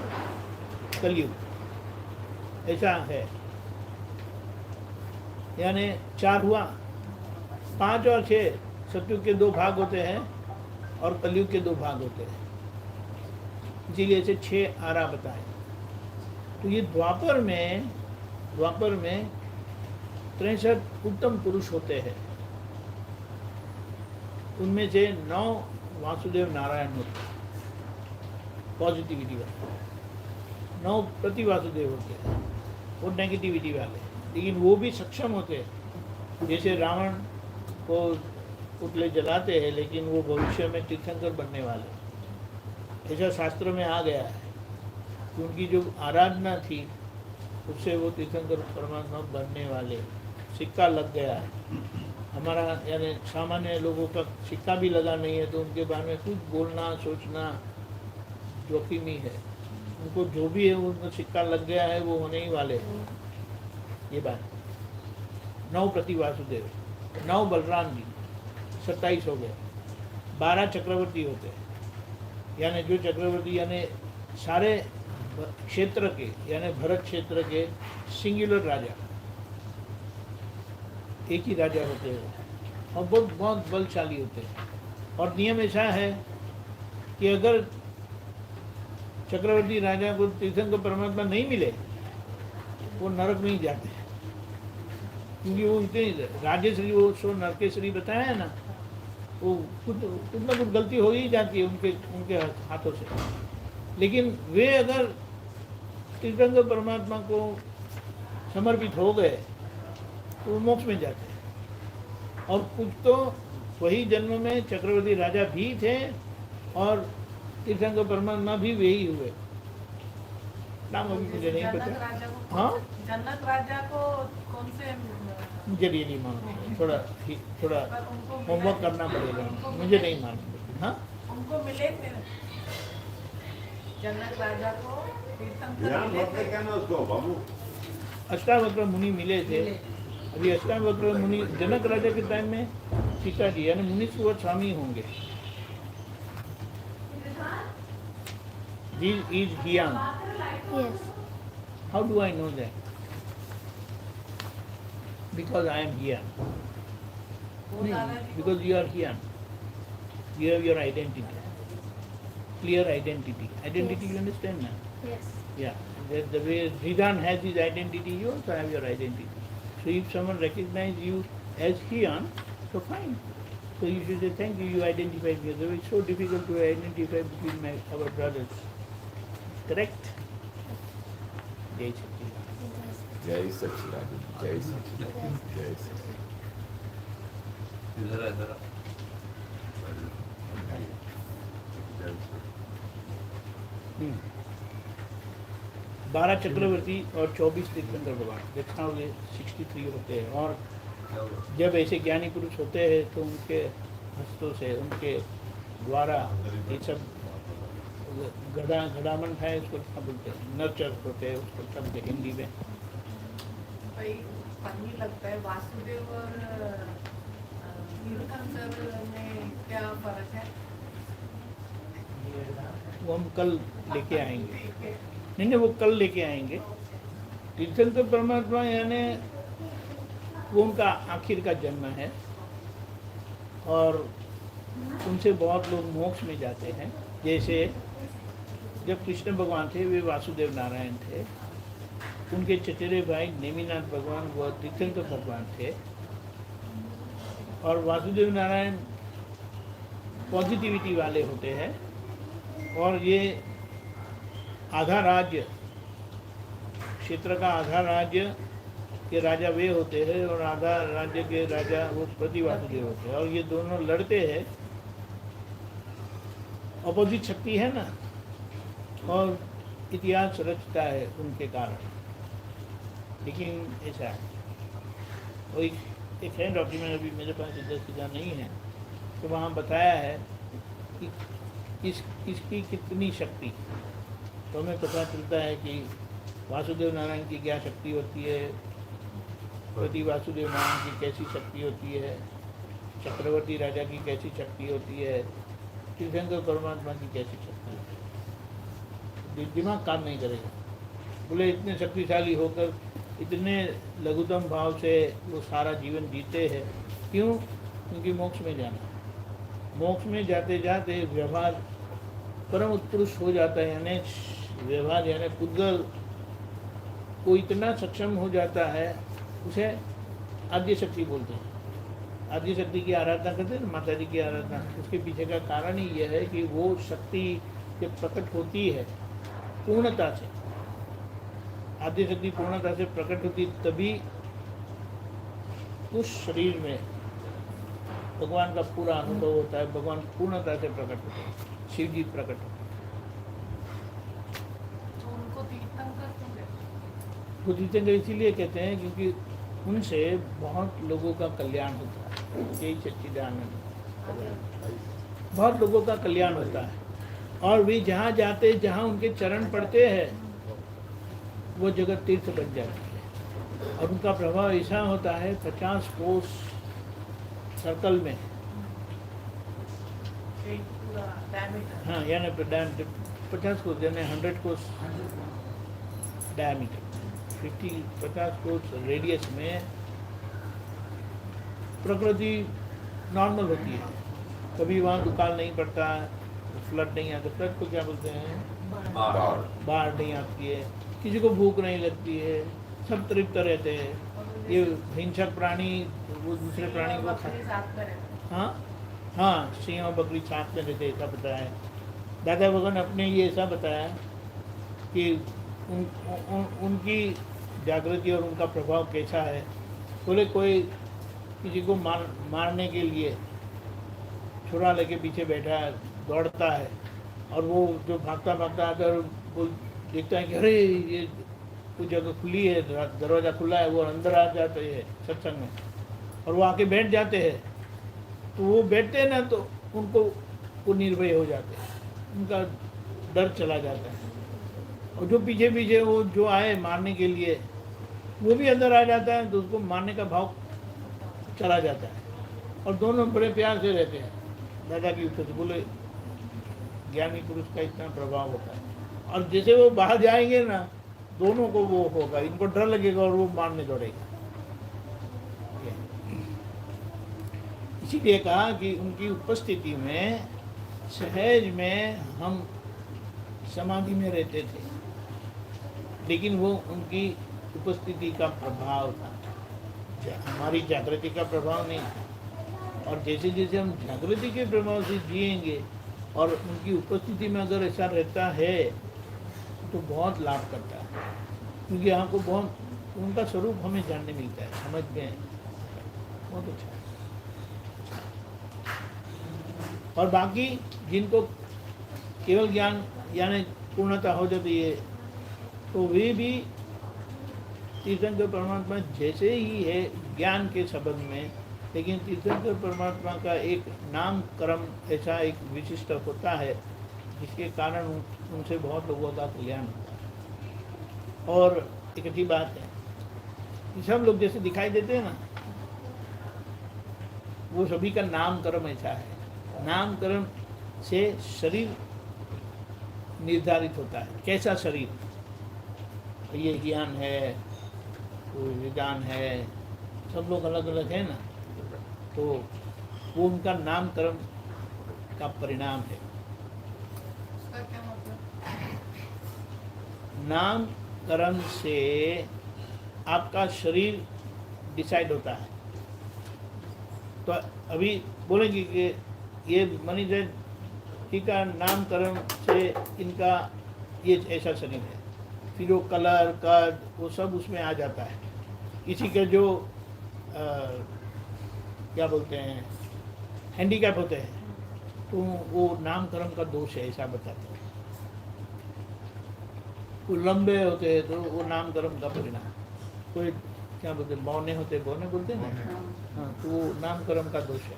कलयुग, ऐसा है। यानी 4 हुआ, 5 और 6 सतयुग के 2 भाग होते हैं और कलयुग के 2 भाग होते हैं, इसीलिए इसे 6 आरा बताए। तो ये द्वापर में 63 उत्तम पुरुष होते हैं, उनमें से 9 वासुदेव नारायण होते हैं, पॉजिटिविटी वाले। 9 प्रति वासुदेव होते हैं, वो नेगेटिविटी वाले, लेकिन वो भी सक्षम होते हैं। जैसे रावण को पुतले जलाते हैं, लेकिन वो भविष्य में तीर्थंकर बनने वाले, ऐसा शास्त्र में आ गया है कि उनकी जो आराधना थी उससे वो तीर्थंकर परमात्मा बनने वाले। सिक्का लग गया है हमारा, यानी सामान्य लोगों का सिक्का भी लगा नहीं है, तो उनके बारे में कुछ बोलना सोचना जोखिमी है। उनको जो भी है उनको सिक्का लग गया है, वो होने ही वाले हैं। ये बात 9 प्रति वासुदेव, 9 बलराम जी, 27 हो गए। 12 चक्रवर्ती होते हैं, यानी जो चक्रवर्ती यानी सारे क्षेत्र के, यानी भरत क्षेत्र के सिंगुलर राजा, एक ही राजा होते हैं और बहुत बहुत बलशाली होते हैं। और नियम ऐसा है कि अगर चक्रवर्ती राजा को तीर्थंकर परमात्मा नहीं मिले, वो नरक में ही जाते हैं, क्योंकि वो इतने राजेश्वरी, वो सो नरकेश्वरी बताया है ना, वो कुछ ना कुछ गलती हो ही जाती है उनके हाथों से। लेकिन वे अगर तीर्थंकर परमात्मा को समर्पित हो गए तो वो मोक्ष में जाते हैं। और कुछ तो वही जन्म में चक्रवर्ती राजा भी थे और तीर्थंकर परमात्मा भी वे ही हुए। नाम अभी मुझे नहीं पता। हाँ, जनक राजा को कौन से मुझे ये नहीं मालूम, थोड़ा होमवर्क करना पड़ेगा, मुझे नहीं मालूम। हाँ, उनको मिले थे जनक राजा को तीर्थंकर मिले थे। क्या ना उसको बाबू, अष्टावक्र मुनि मिले थे। अभी अष्टावक्र मुनि जनक राजा के टाइम में सीता जी यानी मुनीश्वर स्वामी होंगे। This is Hyam. Yes. How do I know that? Because I am here. वो दादाजी Because you are here. You have your identity. Clear identity. Identity, you understand now? Yes. Yeah. The way Ridhan has his identity, you also have your identity. So if someone recognizes you as Hyam, so fine. So you should say, thank you, you identified me. Otherwise it's so difficult to identify between our brothers. Correct? Jai Sachchidanand. जय सच्चिदानंद। जय सच्चिदानंद। जय सच्चिदानंद। इधर इधर 12 चक्रवर्ती और 24 तीर्थंकर भगवान, that's how ये 63 होते हैं। और जब ऐसे ज्ञानी पुरुष होते हैं तो उनके हस्तों से, उनके द्वारा ये सब घड़ामन है, उसको क्या बोलते हैं, नर्चर होते हैं, उसको शब्द हिंदी में। भाई फनी लगता है वासुदेव और तीर्थंकर में क्या फर्क है? वो हम कल लेके आएंगे। ठीक है। नहीं, वो कल लेके आएंगे। तीर्थंकर परमात्मा यानी वो उनका आखिर का जन्म है, और उनसे बहुत लोग मोक्ष में जाते हैं। जैसे जब कृष्ण भगवान थे, वे वासुदेव नारायण थे, उनके चचेरे भाई नेमिनाथ भगवान व तीर्थंकर भगवान थे। और वासुदेव नारायण पॉजिटिविटी वाले होते हैं, और ये आधा राज्य, क्षेत्र का आधा राज्य के राजा वे होते हैं, और आधा राज्य के राजा वो प्रति वासुदेव होते हैं। और ये दोनों लड़ते हैं, अपोजिट शक्ति है ना, और इतिहास रचता है उनके कारण। लेकिन ऐसा है, वो एक है डॉक्यूमेंट, अभी मेरे पास इधर सीधा नहीं है, तो वहाँ बताया है कि इसकी कितनी शक्ति, तो हमें पता चलता है कि वासुदेव नारायण की क्या शक्ति होती है, प्रति वासुदेव नारायण की कैसी शक्ति होती है, चक्रवर्ती राजा की कैसी शक्ति होती है, तीर्थंकर परमात्मा की कैसी शक्ति होती है। दिमाग काम नहीं करेगा। बोले इतने शक्तिशाली होकर इतने लघुतम भाव से वो सारा जीवन जीते हैं, क्यों? क्योंकि मोक्ष में जाना, मोक्ष में जाते जाते व्यवहार परम उत्कृष्ट हो जाता है। यानी व्यवहार यानी पुद्गल को इतना सक्षम हो जाता है, उसे आद्य शक्ति बोलते हैं। आद्य शक्ति की आराधना करते हैं, माता जी की आराधना। उसके पीछे का कारण ही यह है कि वो शक्ति जब प्रकट होती है पूर्णता से, आद्य शक्ति पूर्णता से प्रकट होती, तभी उस शरीर में भगवान का पूरा अनुभव होता है, भगवान पूर्णता से प्रकट होते हैं, शिव जी प्रकट होते हैं। तो उनको तीर्थंकर क्यों कहते हैं? वो तीर्थंकर इसीलिए कहते हैं क्योंकि उनसे बहुत लोगों का कल्याण होता है। यही सच्चिदानंद, बहुत लोगों का कल्याण होता है। और वे जहाँ जाते, जहाँ उनके चरण पड़ते हैं, वो जगत तीर्थ बन जाती है। और उनका प्रभाव ऐसा होता है 50 कोस सर्कल में, एक पूरा डायमीटर। हाँ, यानी 50 कोस यानी 100 कोस डायमीटर, 50 कोस रेडियस में प्रकृति नॉर्मल होती है। कभी वहाँ दुकान नहीं पड़ता, फ्लड नहीं आता। फ्लड को क्या बोलते हैं? बाढ़ नहीं आती है, किसी को भूख नहीं लगती है, सब तृप्त रहते हैं। ये हिंसक प्राणी वो दूसरे प्राणी को बकरी साथ में रहते हैं। हाँ हाँ, सिंह और बकरी साथ में रहते, ऐसा बताया है दादा भगवान अपने लिए। ऐसा बताया कि उनकी जागृति और उनका प्रभाव कैसा है। बोले कोई किसी को मारने के लिए छुरा लेके पीछे बैठा है, दौड़ता है, और वो जो भागता भागता आकर वो देखता है कि अरे ये कुछ जगह खुली है, दरवाज़ा खुला है, वो अंदर आ जाते हैं सत्संग में, और वो आके बैठ जाते हैं। तो वो बैठते हैं ना, तो उनको वो निर्भय हो जाते हैं, उनका डर चला जाता है। और जो पीछे पीछे वो जो आए मारने के लिए, वो भी अंदर आ जाता है, तो उसको मारने का भाव चला जाता है। और दोनों बड़े प्यार से रहते हैं। दादा की ऊपर से बोले ज्ञानी पुरुष का इतना प्रभाव होता है। और जैसे वो बाहर जाएंगे ना, दोनों को वो होगा, इनको डर लगेगा और वो मारने दौड़ेगा। इसीलिए कहा कि उनकी उपस्थिति में सहज में हम समाधि में रहते थे, लेकिन वो उनकी उपस्थिति का प्रभाव था, हमारी जागृति का प्रभाव नहीं। और जैसे जैसे हम जागृति के प्रभाव से जिएंगे और उनकी उपस्थिति में अगर ऐसा रहता है तो बहुत लाभ करता है, क्योंकि हमको बहुत उनका स्वरूप हमें जानने मिलता है, समझ में बहुत अच्छा है। और बाकी जिनको केवल ज्ञान यानी पूर्णता हो जाती है, तो वे भी तीर्थंकर परमात्मा जैसे ही है ज्ञान के संबंध में, लेकिन तीर्थंकर परमात्मा का एक नाम कर्म ऐसा एक विशिष्ट होता है जिसके कारण उनसे बहुत लोगों का कल्याण होता है। और एक अच्छी बात है कि सब लोग जैसे दिखाई देते हैं ना, वो सभी का नाम कर्म ऐसा है। नाम कर्म से शरीर निर्धारित होता है, कैसा शरीर, ये ज्ञान है, कोई विज्ञान है, सब लोग अलग अलग है ना, तो वो उनका नाम कर्म का परिणाम है। उसका क्या मतलब? नाम कर्म से आपका शरीर डिसाइड होता है। तो अभी बोलेंगे कि ये मनी जी का नाम कर्म से इनका ये ऐसा शरीर है, फिर वो कलर कद वो सब उसमें आ जाता है। किसी के जो क्या बोलते हैं हैंडीकैप होते हैं, तो वो नाम कर्म का दोष है ऐसा बताते हैं। वो लंबे होते हैं तो वो नाम कर्म का परिणाम। कोई क्या बोलते हैं, बौने होते, बौने बोलते हैं ना, हाँ, तो वो नाम कर्म का दोष है।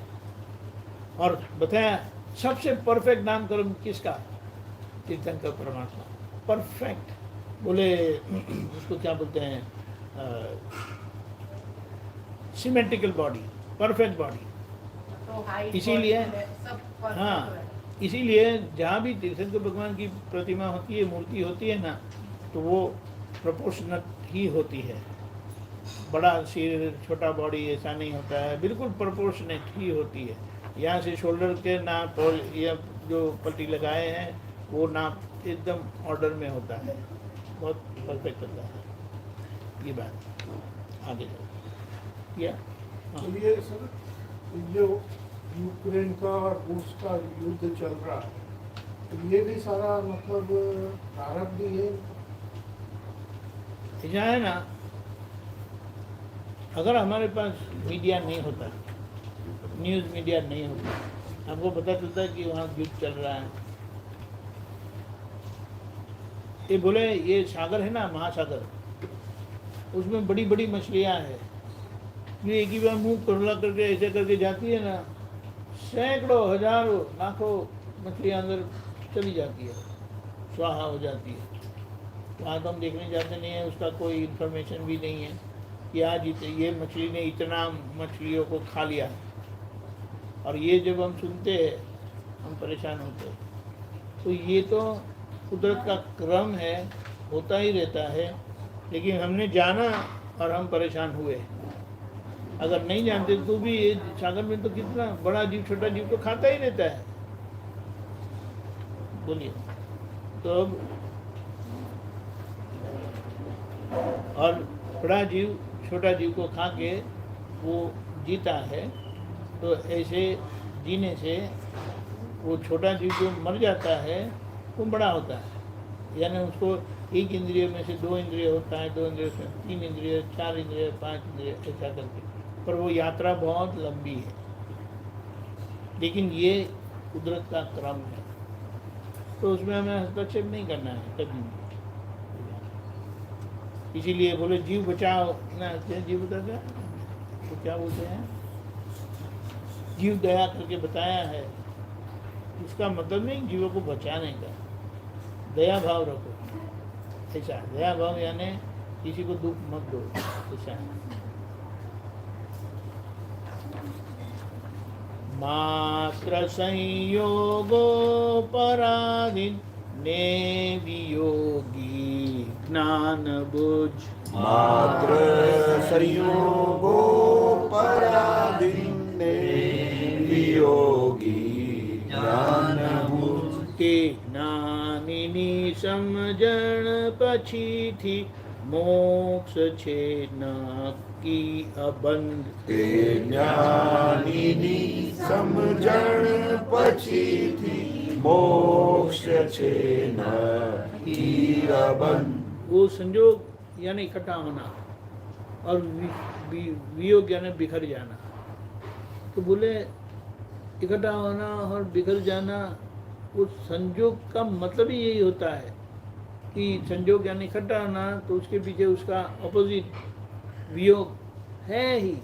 और बताया सबसे परफेक्ट नाम कर्म किसका? तीर्थंकर परमात्मा। परफेक्ट बोले उसको क्या बोलते हैं, सिमेट्रिकल बॉडी, परफेक्ट बॉडी। तो हाइट इसीलिए सब perfect हाँ, है। इसीलिए जहाँ भी तीर्थंकर भगवान की प्रतिमा होती है, मूर्ति होती है ना, तो वो प्रोपोर्शनल ही होती है। बड़ा सिर छोटा बॉडी ऐसा नहीं होता है, बिल्कुल प्रोपोर्शनेट ही होती है। यहाँ से शोल्डर के नाप और या जो पट्टी लगाए हैं वो नाप एकदम ऑर्डर में होता है, बहुत परफेक्ट होता है। ये बात आगे चलो या हाँ। चलिए सर, जो यूक्रेन का और रूस का युद्ध चल रहा है, तो ये भी सारा मतलब प्रारंभ भी है। ऐसा है ना, अगर हमारे पास मीडिया नहीं होता, न्यूज़ मीडिया नहीं होता, आपको पता चलता है कि वहाँ युद्ध चल रहा है। ये बोले ये सागर है ना, महासागर, उसमें बड़ी बड़ी मछलियाँ हैं। ये एक ही बार मुंह खुला करके ऐसे करके जाती है ना, सैकड़ों हजारों लाखों मछलियाँ अंदर चली जाती है, स्वाहा हो जाती है। वहाँ तो हम देखने जाते नहीं हैं, उसका कोई इन्फॉर्मेशन भी नहीं है कि आज ये मछली ने इतना मछलियों को खा लिया। और ये जब हम सुनते हैं हम परेशान होते हैं। तो ये तो कुदरत का क्रम है, होता ही रहता है, लेकिन हमने जाना और हम परेशान हुए। अगर नहीं जानते तो भी ये सागर में तो कितना बड़ा जीव छोटा जीव तो खाता ही रहता है। बोलिए तो अब और बड़ा जीव छोटा जीव को खा के वो जीता है, तो ऐसे जीने से वो छोटा जीव जो मर जाता है वो बड़ा होता है। यानी उसको एक इंद्रिय में से 2 इंद्रिय होता है, 2 इंद्रिय से 3 इंद्रिय, 4 इंद्रिय, 5 इंद्रिय, ऐसा करके। पर वो यात्रा बहुत लंबी है, लेकिन ये कुदरत का क्रम है, तो उसमें हमें हस्तक्षेप नहीं करना है कभी। इसीलिए बोले जीव बचाओ ना, जीव बचा क्या तो क्या बोलते हैं, जीव दया करके बताया है। उसका मतलब नहीं जीवों को बचाने का, दया भाव रखो, ऐसा दया भाव यानी किसी को दुख मत दो, ऐसा। मात्र संयोगो पराधीन ने वियोगी ज्ञान बुझ, मात्र संयोगो पराधीने वियोगी ज्ञान बुझ, के ज्ञानिनी समझण पछी थी मोक्ष छे न की अबंध। ते ज्ञानीनी समझण पछी थी मोक्ष छे न की अबंध। वो संयोग यानी इकट्ठा होना और वियोग यानी बिखर जाना। तो बोले इकट्ठा होना और बिखर जाना, उस संयोग का मतलब ही यही होता है कि संयोग यानी इकट्ठा होना, तो उसके पीछे उसका ऑपोजिट वियोग है ही,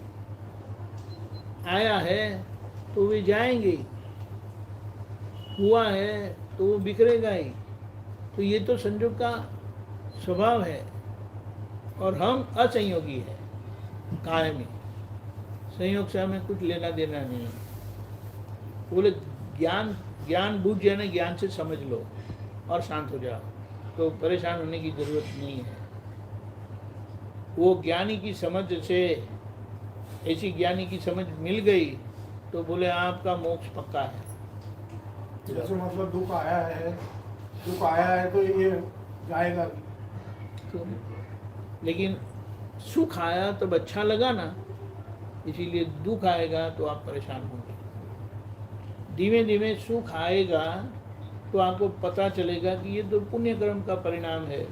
आया है तो वे जाएंगे ही, हुआ है तो वो बिखरेगा ही। तो ये तो संयोग का स्वभाव है, और हम असंयोगी है, कायमी। संयोग से हमें कुछ लेना देना नहीं है। बोले ज्ञान बुझ जाए, ज्ञान से समझ लो और शांत हो जाओ, तो परेशान होने की जरूरत नहीं है। वो ज्ञानी की समझ से, ऐसी ज्ञानी की समझ मिल गई तो बोले आपका मोक्ष पक्का है। जैसे मतलब दुख आया है तो ये जाएगा भी। तो लेकिन सुख आया तब अच्छा लगा ना, इसीलिए दुख आएगा तो आप परेशान होंगे। धीमे धीमे सुख आएगा तो आपको पता चलेगा कि ये तो पुण्य कर्म का परिणाम है,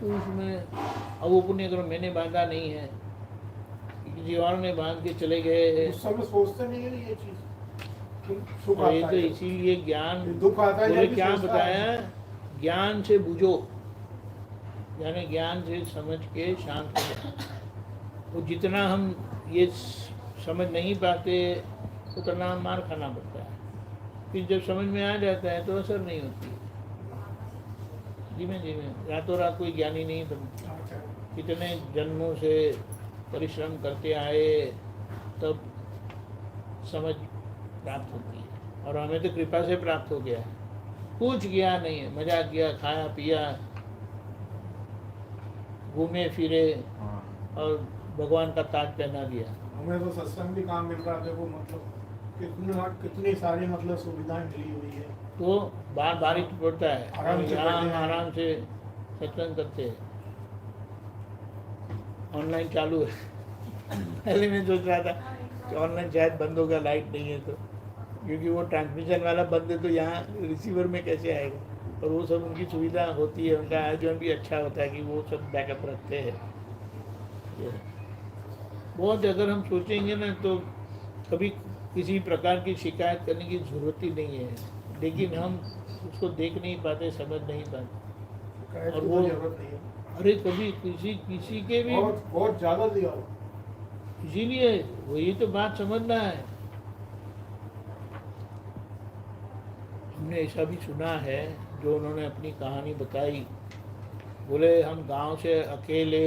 तो उसमें अब वो पुण्य कर्म मैंने बांधा नहीं है, किसी और ने बांध के चले गए। उस समय सोचते नहीं है ये चीज, सुख और ये आता तो है, इसीलिए ज्ञान, दुख आता है, बोले जब भी क्या सोचता बताया, है। ज्ञान से बुझो, यानी ज्ञान से समझ के शांत हो जाओ। वो जितना हम ये समझ नहीं पाते उतना मार खाना पड़ता है, फिर जब समझ में आ जाता है तो असर नहीं होती है। धीमे धीमे, रातों रात कोई ज्ञानी नहीं बनता, कितने जन्मों से परिश्रम करते आए तब समझ प्राप्त होती है। और हमें तो कृपा से प्राप्त हो गया है, कुछ किया नहीं है, मजा किया, खाया पिया, घूमे फिरे और भगवान का ताज पहना दिया। हमें तो सत्संग भी काम मिल रहा है, देखो मतलब कितनी सारी मतलब सुविधाएं मिली हुई है। तो बार बारिश पड़ता है, आराम से बैठे हैं। आराम से सत्संग करते हैं। ऑनलाइन चालू है। पहले मैं सोच रहा था कि ऑनलाइन शायद बंद होगा, लाइट नहीं है तो, क्योंकि वो ट्रांसमिशन वाला बंद है तो यहाँ रिसीवर में कैसे आएगा। और वो सब उनकी सुविधा होती है, उनका आयोजन भी अच्छा होता है कि वो सब बैकअप रखते हैं। बहुत, अगर हम सोचेंगे ना तो कभी किसी प्रकार की शिकायत करने की जरूरत ही नहीं है, लेकिन हम उसको देख नहीं पाते, समझ नहीं पाते। और वो जरूरत नहीं है, अरे कभी किसी के भी बहुत ज्यादा दिया हो। इसीलिए वही तो बात समझना है। हमने ऐसा भी सुना है, जो उन्होंने अपनी कहानी बताई, बोले हम गांव से अकेले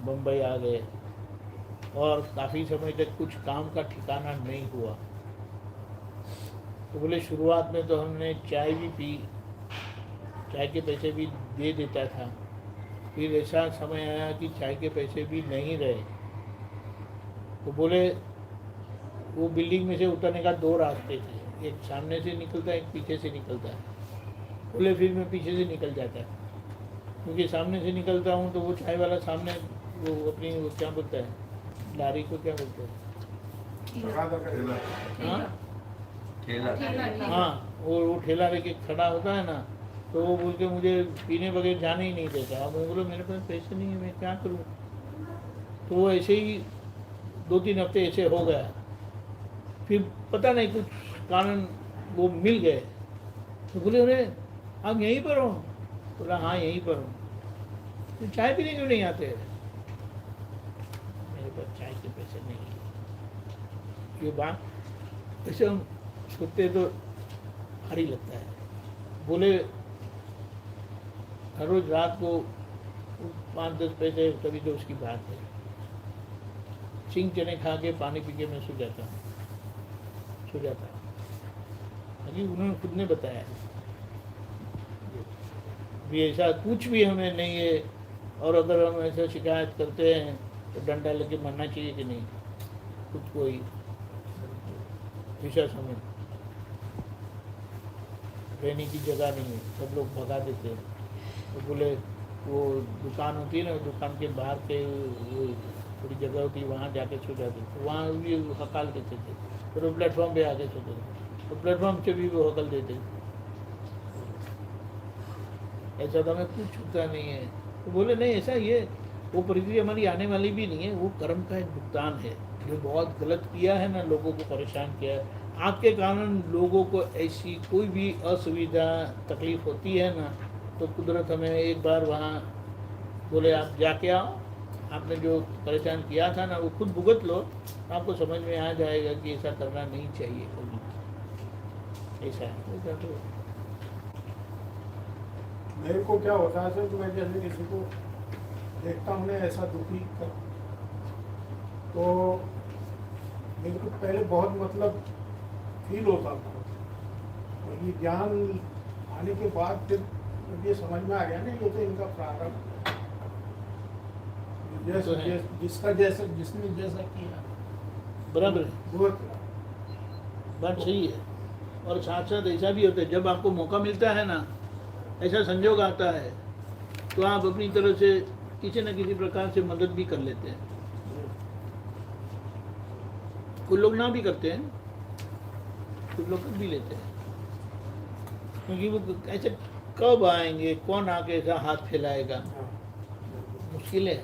बम्बई आ गए और काफ़ी समय तक कुछ काम का ठिकाना नहीं हुआ। तो बोले शुरुआत में तो हमने चाय भी पी, चाय के पैसे भी दे देता था, फिर ऐसा समय आया कि चाय के पैसे भी नहीं रहे। तो बोले वो बिल्डिंग में से उतरने का 2 रास्ते थे, एक सामने से निकलता है, एक पीछे से निकलता है। बोले फिर मैं पीछे से निकल जाता है, क्योंकि सामने से निकलता हूँ तो वो चाय वाला सामने वो अपनी वो क्या बोलता है, लारी को क्या बोलते हैं, हाँ हाँ, वो ठेला लेके खड़ा होता है ना, तो वो बोल के मुझे पीने बगैर जाने ही नहीं देता। अब मैं बोला मेरे पास पैसे नहीं है, मैं क्या करूँ। तो वो ऐसे ही 2-3 हफ्ते ऐसे हो गया, फिर पता नहीं कुछ कारण वो मिल गए। तो बोले अरे आप यहीं पर हो? बोला हाँ यहीं पर हूँ। तो चाय पीने क्यों नहीं आते? मेरे पास चाय के पैसे नहीं है। ये बात ऐसे हम सुनते तो भारी लगता है। बोले हर रोज रात को 5-10 पैसे कभी तो उसकी बात है, चिंग चने खा के पानी पी के मैं सो जाता अभी उन्होंने खुद ने बताया भी ऐसा कुछ भी हमें नहीं है। और अगर हम ऐसा शिकायत करते हैं तो डंडा लेके मरना चाहिए कि नहीं, खुद को ही ऐसा समय रहने की जगह नहीं है, सब लोग भगा देते हैं। तो बोले वो दुकान होती है ना, दुकान के बाहर के वो थोड़ी जगह होती है, वहाँ जाके सो जाते थे, वहाँ भी हकाल देते थे। फिर वो प्लेटफॉर्म पे आके सोते थे, तो प्लेटफॉर्म से भी वो हकल देते। ऐसा तो हमें कुछ होता नहीं है। तो बोले नहीं ऐसा, ये वो परिस्थिति हमारी आने वाली भी नहीं है, वो कर्म का एक भुगतान है। जो बहुत गलत किया है ना, लोगों को परेशान किया है, आपके कारण लोगों को ऐसी कोई भी असुविधा तकलीफ होती है ना, तो कुदरत हमें एक बार वहाँ बोले आप जाके आओ, आपने जो परेशान किया था ना वो खुद भुगत लो, आपको समझ में आ जाएगा कि ऐसा करना नहीं चाहिए कभी। ऐसा है तो मेरे को क्या होता है सर कि मैं जैसे किसी को देखता हूँ ना ऐसा दुखी कर, तो मेरे को पहले बहुत मतलब फील होता था, और ये ज्ञान आने के बाद फिर जब ये समझ में आ गया ना ये तो इनका प्रारंभ, तो है। जिसका जैसा जिसने जैसा किया बराबर है, वो बात सही है। और साथ साथ ऐसा भी होता है जब आपको मौका मिलता है ना, ऐसा संजोग आता है तो आप अपनी तरफ से किसी न किसी प्रकार से मदद भी कर लेते हैं। कुछ लोग ना भी करते हैं, कुछ लोग कर भी लेते हैं, क्योंकि वो ऐसे कब आएंगे, कौन आके ऐसा हाथ फैलाएगा, मुश्किल है।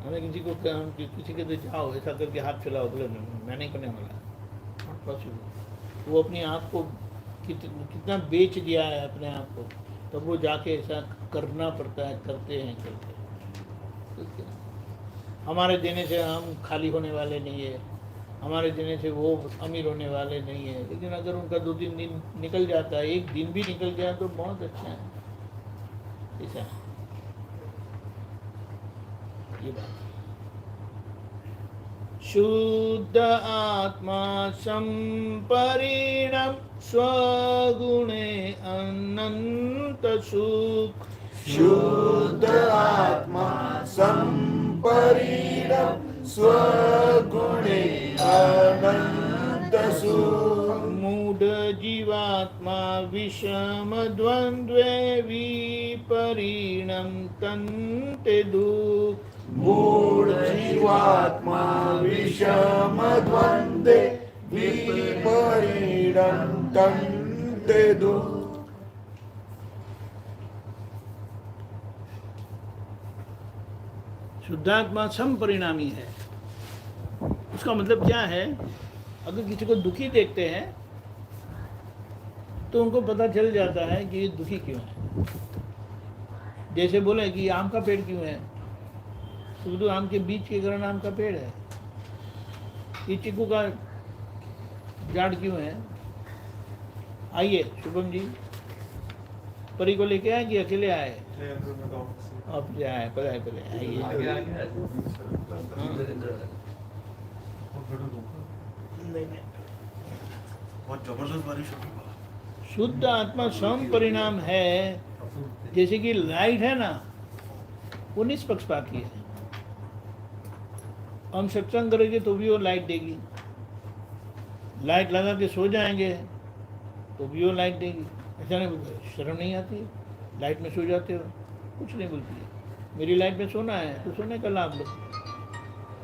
हमें किसी को हम किसी के तो जाओ ऐसा करके हाथ फैलाओ, बोले मैं नहीं करने वाला, नॉट पॉसिबल। वो अपने आप को कितना बेच दिया है अपने आप को, तब तो वो जाके ऐसा करना पड़ता है, करते हैं। तो क्या, हमारे देने से हम खाली होने वाले नहीं है, हमारे देने से वो अमीर होने वाले नहीं है, लेकिन अगर उनका 2-3 दिन निकल जाता है, एक दिन भी निकल गया तो बहुत अच्छा है। ऐसा है ये बात। शुद्ध आत्मा संपरिणम स्वगुणे अनंत सुख। शुद्ध आत्मा संपरिणम स्वगुणे अनंत सुख। मूढ़ जीवात्मा विषम द्वंद्वे विपरिणम तन्ते दुख। मूढ़ जीवात्मा विषम द्वंद्वे विपरिणम तन्ते दुख। शुद्धात्मा समपरिणामी है। उसका मतलब क्या है, अगर किसी को दुखी देखते हैं तो उनको पता चल जाता है कि ये दुखी क्यों है। जैसे बोले कि आम का पेड़ क्यों है, तो आम के बीज के कारण आम का पेड़ है। ये चीकू का झाड़ क्यों है। आइए शुभम जी, परी को लेके आए कि अकेले आए? अब जाए पहले आगे आइए। आगे बहुत जबरदस्त बारिश होगी। शुद्ध आत्मा सम परिणाम है। जैसे कि लाइट है ना, वो निष्पक्षपाती है। हम सत्संग करेंगे तो भी वो लाइट देगी, लाइट लगा के सो जाएंगे तो भी वो लाइट देगी। ऐसा नहीं, शर्म नहीं आती? लाइट में सो जाते हो, कुछ नहीं बोलती है। मेरी लाइट में सोना है तो सोने का लाभ लो।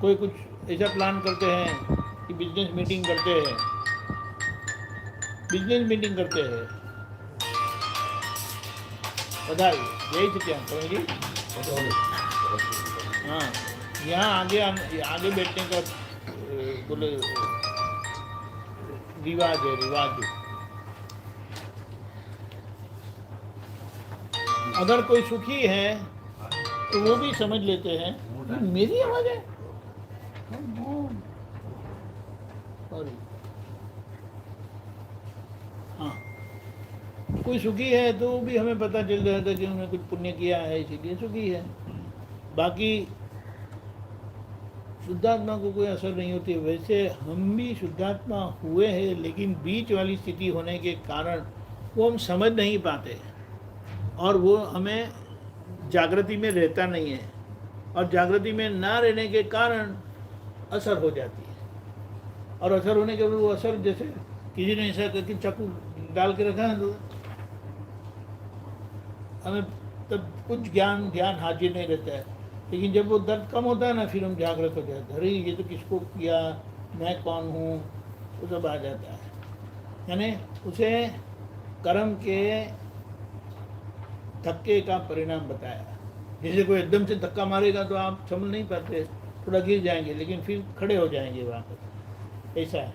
कोई कुछ ऐसा प्लान करते हैं कि बिजनेस मीटिंग करते हैं, बिजनेस मीटिंग करते हैं, बधाई यही से क्या करेंगे। हाँ, यहाँ आगे बैठने का बोले रिवाज है, रिवाज है। अगर कोई सुखी है तो वो भी समझ लेते हैं मेरी आवाज है। सॉरी, हाँ, कोई सुखी है तो भी हमें पता चल जाता है कि उन्होंने कुछ पुण्य किया है, इसीलिए सुखी है। बाकी शुद्धात्मा को कोई असर नहीं होती। वैसे हम भी शुद्धात्मा हुए हैं, लेकिन बीच वाली स्थिति होने के कारण वो हम समझ नहीं पाते और वो हमें जागृति में रहता नहीं है, और जागृति में ना रहने के कारण असर हो जाती है। और असर होने के बाद वो असर, जैसे किसी ने ऐसा करके चाकू डाल के रखा है तो हमें तब कुछ ध्यान हाजिर नहीं रहता है। लेकिन जब वो दर्द कम होता है ना, फिर हम जागृत हो जाते हैं, अरे ये तो किसको किया, मैं कौन हूँ, वो सब आ जाता है। यानी उसे कर्म के धक्के का परिणाम बताया। जैसे कोई एकदम से धक्का मारेगा तो आप समझ नहीं पाते, थोड़ा गिर जाएंगे, लेकिन फिर खड़े हो जाएंगे वापस। ऐसा है।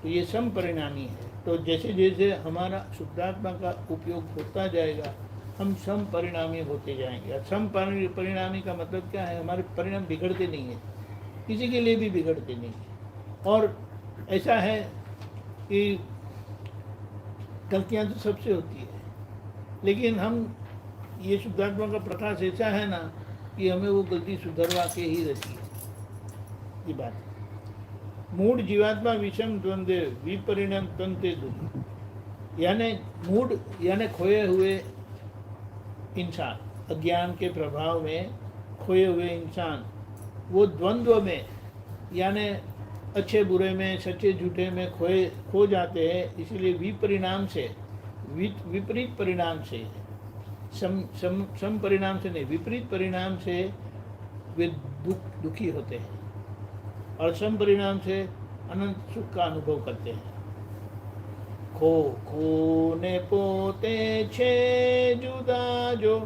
तो ये सम परिणामी है। तो जैसे जैसे हमारा शुद्धात्मा का उपयोग होता जाएगा, हम सम परिणामी होते जाएंगे। और सम परिणामी का मतलब क्या है? हमारे परिणाम बिगड़ते नहीं है, किसी के लिए भी बिगड़ते नहीं है। और ऐसा है कि गलतियां तो सबसे होती है, लेकिन हम ये शुद्धात्मा का प्रकाश ऐसा है ना कि हमें वो गलती सुधरवा के ही रहती है। ये बात है। मूड जीवात्मा विषम द्वंद्व विपरिणाम तंते दुख, यानी मूड यानी खोए हुए इंसान, अज्ञान के प्रभाव में खोए हुए इंसान, वो द्वंद्व में यानी अच्छे बुरे में, सच्चे झूठे में खो जाते हैं। इसलिए विपरिणाम से, विपरीत परिणाम से, सम परिणाम से नहीं, विपरीत परिणाम से वे दुखी होते हैं और सम परिणाम से अनंत सुख का अनुभव करते हैं। खो ने पोते छे जुदा जो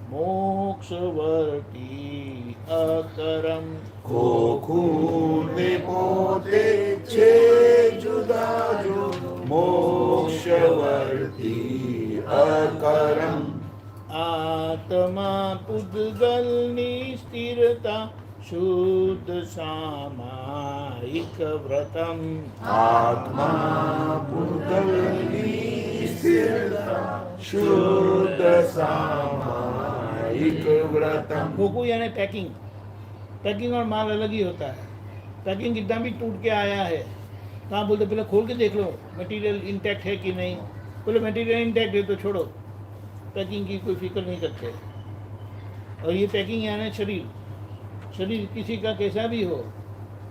मोक्ष वर्ती अकरम, खूने पोते छे जुदा जो मोक्षवर्ती अकरम, आत्मा पुद्गलनी स्थिरता शुद्ध सामायिक व्रतम, आत्मा पुद्गलनी स्थिरता शुद्ध सामायिक व्रतम। खोकू यानी पैकिंग, पैकिंग और माल अलग ही होता है। पैकिंग कितना भी टूट के आया है, कहाँ बोलते पहले खोल के देख लो मटेरियल इंटैक्ट है कि नहीं। बोले मटेरियल इंटैक्ट है तो छोड़ो, पैकिंग की कोई फिक्र नहीं करते। और ये पैकिंग यानी शरीर, शरीर किसी का कैसा भी हो,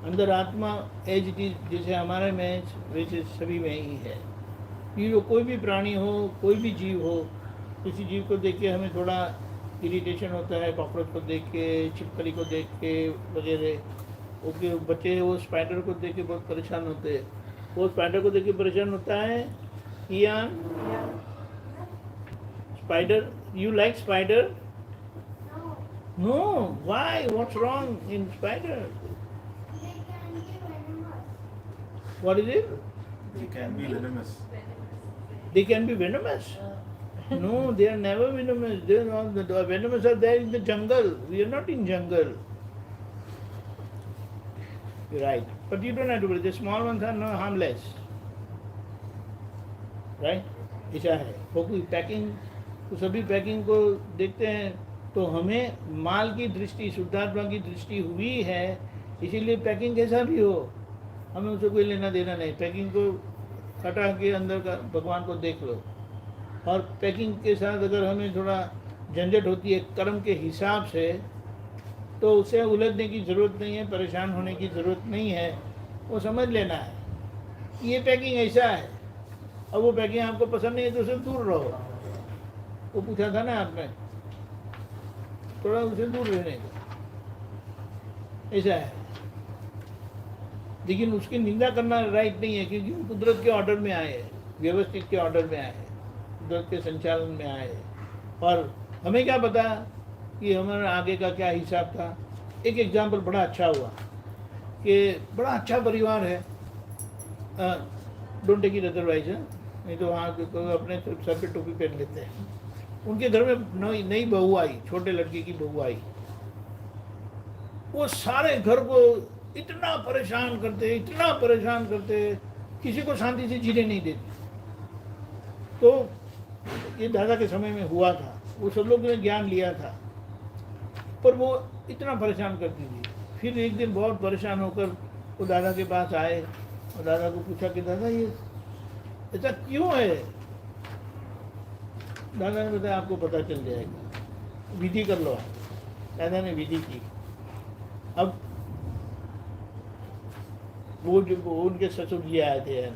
अंदर आत्मा एज इट इज, जैसे हमारे में वैसे सभी में ही है। ये जो कोई भी प्राणी हो, कोई भी जीव हो, किसी जीव को देख के हमें थोड़ा इरिटेशन होता है, कॉकरोच को देख के, छिपकली को देख के वगैरह। ओके, बच्चे वो स्पाइडर को देख के बहुत परेशान होते हैं। वो स्पाइडर को देख के परेशान होता है या spider? You like spider? No, why? What's wrong in spider? What is it? They can be venomous. They can be venomous. No, they are never venomous. They are not. The venomous are there in the jungle. We are not in jungle. You're right. But you don't have to worry. The small ones are no harmless. Right? ऐसा है। वो कोई packing, तो सभी packing को देखते हैं तो हमें माल की दृष्टि, शुद्धात्मा की दृष्टि हुई है। इसीलिए पैकिंग कैसा भी हो, हमें उससे कोई लेना देना नहीं। पैकिंग को हटा के अंदर का भगवान को देख लो। और पैकिंग के साथ अगर हमें थोड़ा झंझट होती है कर्म के हिसाब से, तो उसे उलझने की ज़रूरत नहीं है, परेशान होने की ज़रूरत नहीं है। वो समझ लेना है कि ये पैकिंग ऐसा है। अब वो पैकिंग आपको पसंद नहीं है तो उससे दूर रहो। वो पूछा था ना आपने, थोड़ा उससे दूर रहने का, ऐसा है। लेकिन उसकी निंदा करना राइट नहीं है, क्योंकि वो कुदरत के ऑर्डर में आए हैं, व्यवस्थित के ऑर्डर में आए हैं, कुदरत के संचालन में आए हैं। और हमें क्या पता कि हमारा आगे का क्या हिसाब था। एक एग्जाम्पल बड़ा अच्छा हुआ कि बड़ा अच्छा परिवार है, डोंट टेक इट अदरवाइज, नहीं तो वहाँ तो अपने सर पे टोपी पहन लेते हैं। उनके घर में नई बहू आई, छोटे लड़के की बहू आई। वो सारे घर को इतना परेशान करते, इतना परेशान करते, किसी को शांति से जीने नहीं देती। तो ये दादा के समय में हुआ था, वो सब लोग ने ज्ञान लिया था, पर वो इतना परेशान करती थी। फिर एक दिन बहुत परेशान होकर वो दादा के पास आए और दादा को पूछा कि दादा ये ऐसा क्यों है? दादा ने बताया आपको पता चल जाएगा, विधि कर लो। दादा ने विधि की। अब वो जो उनके ससुर जी आए थे,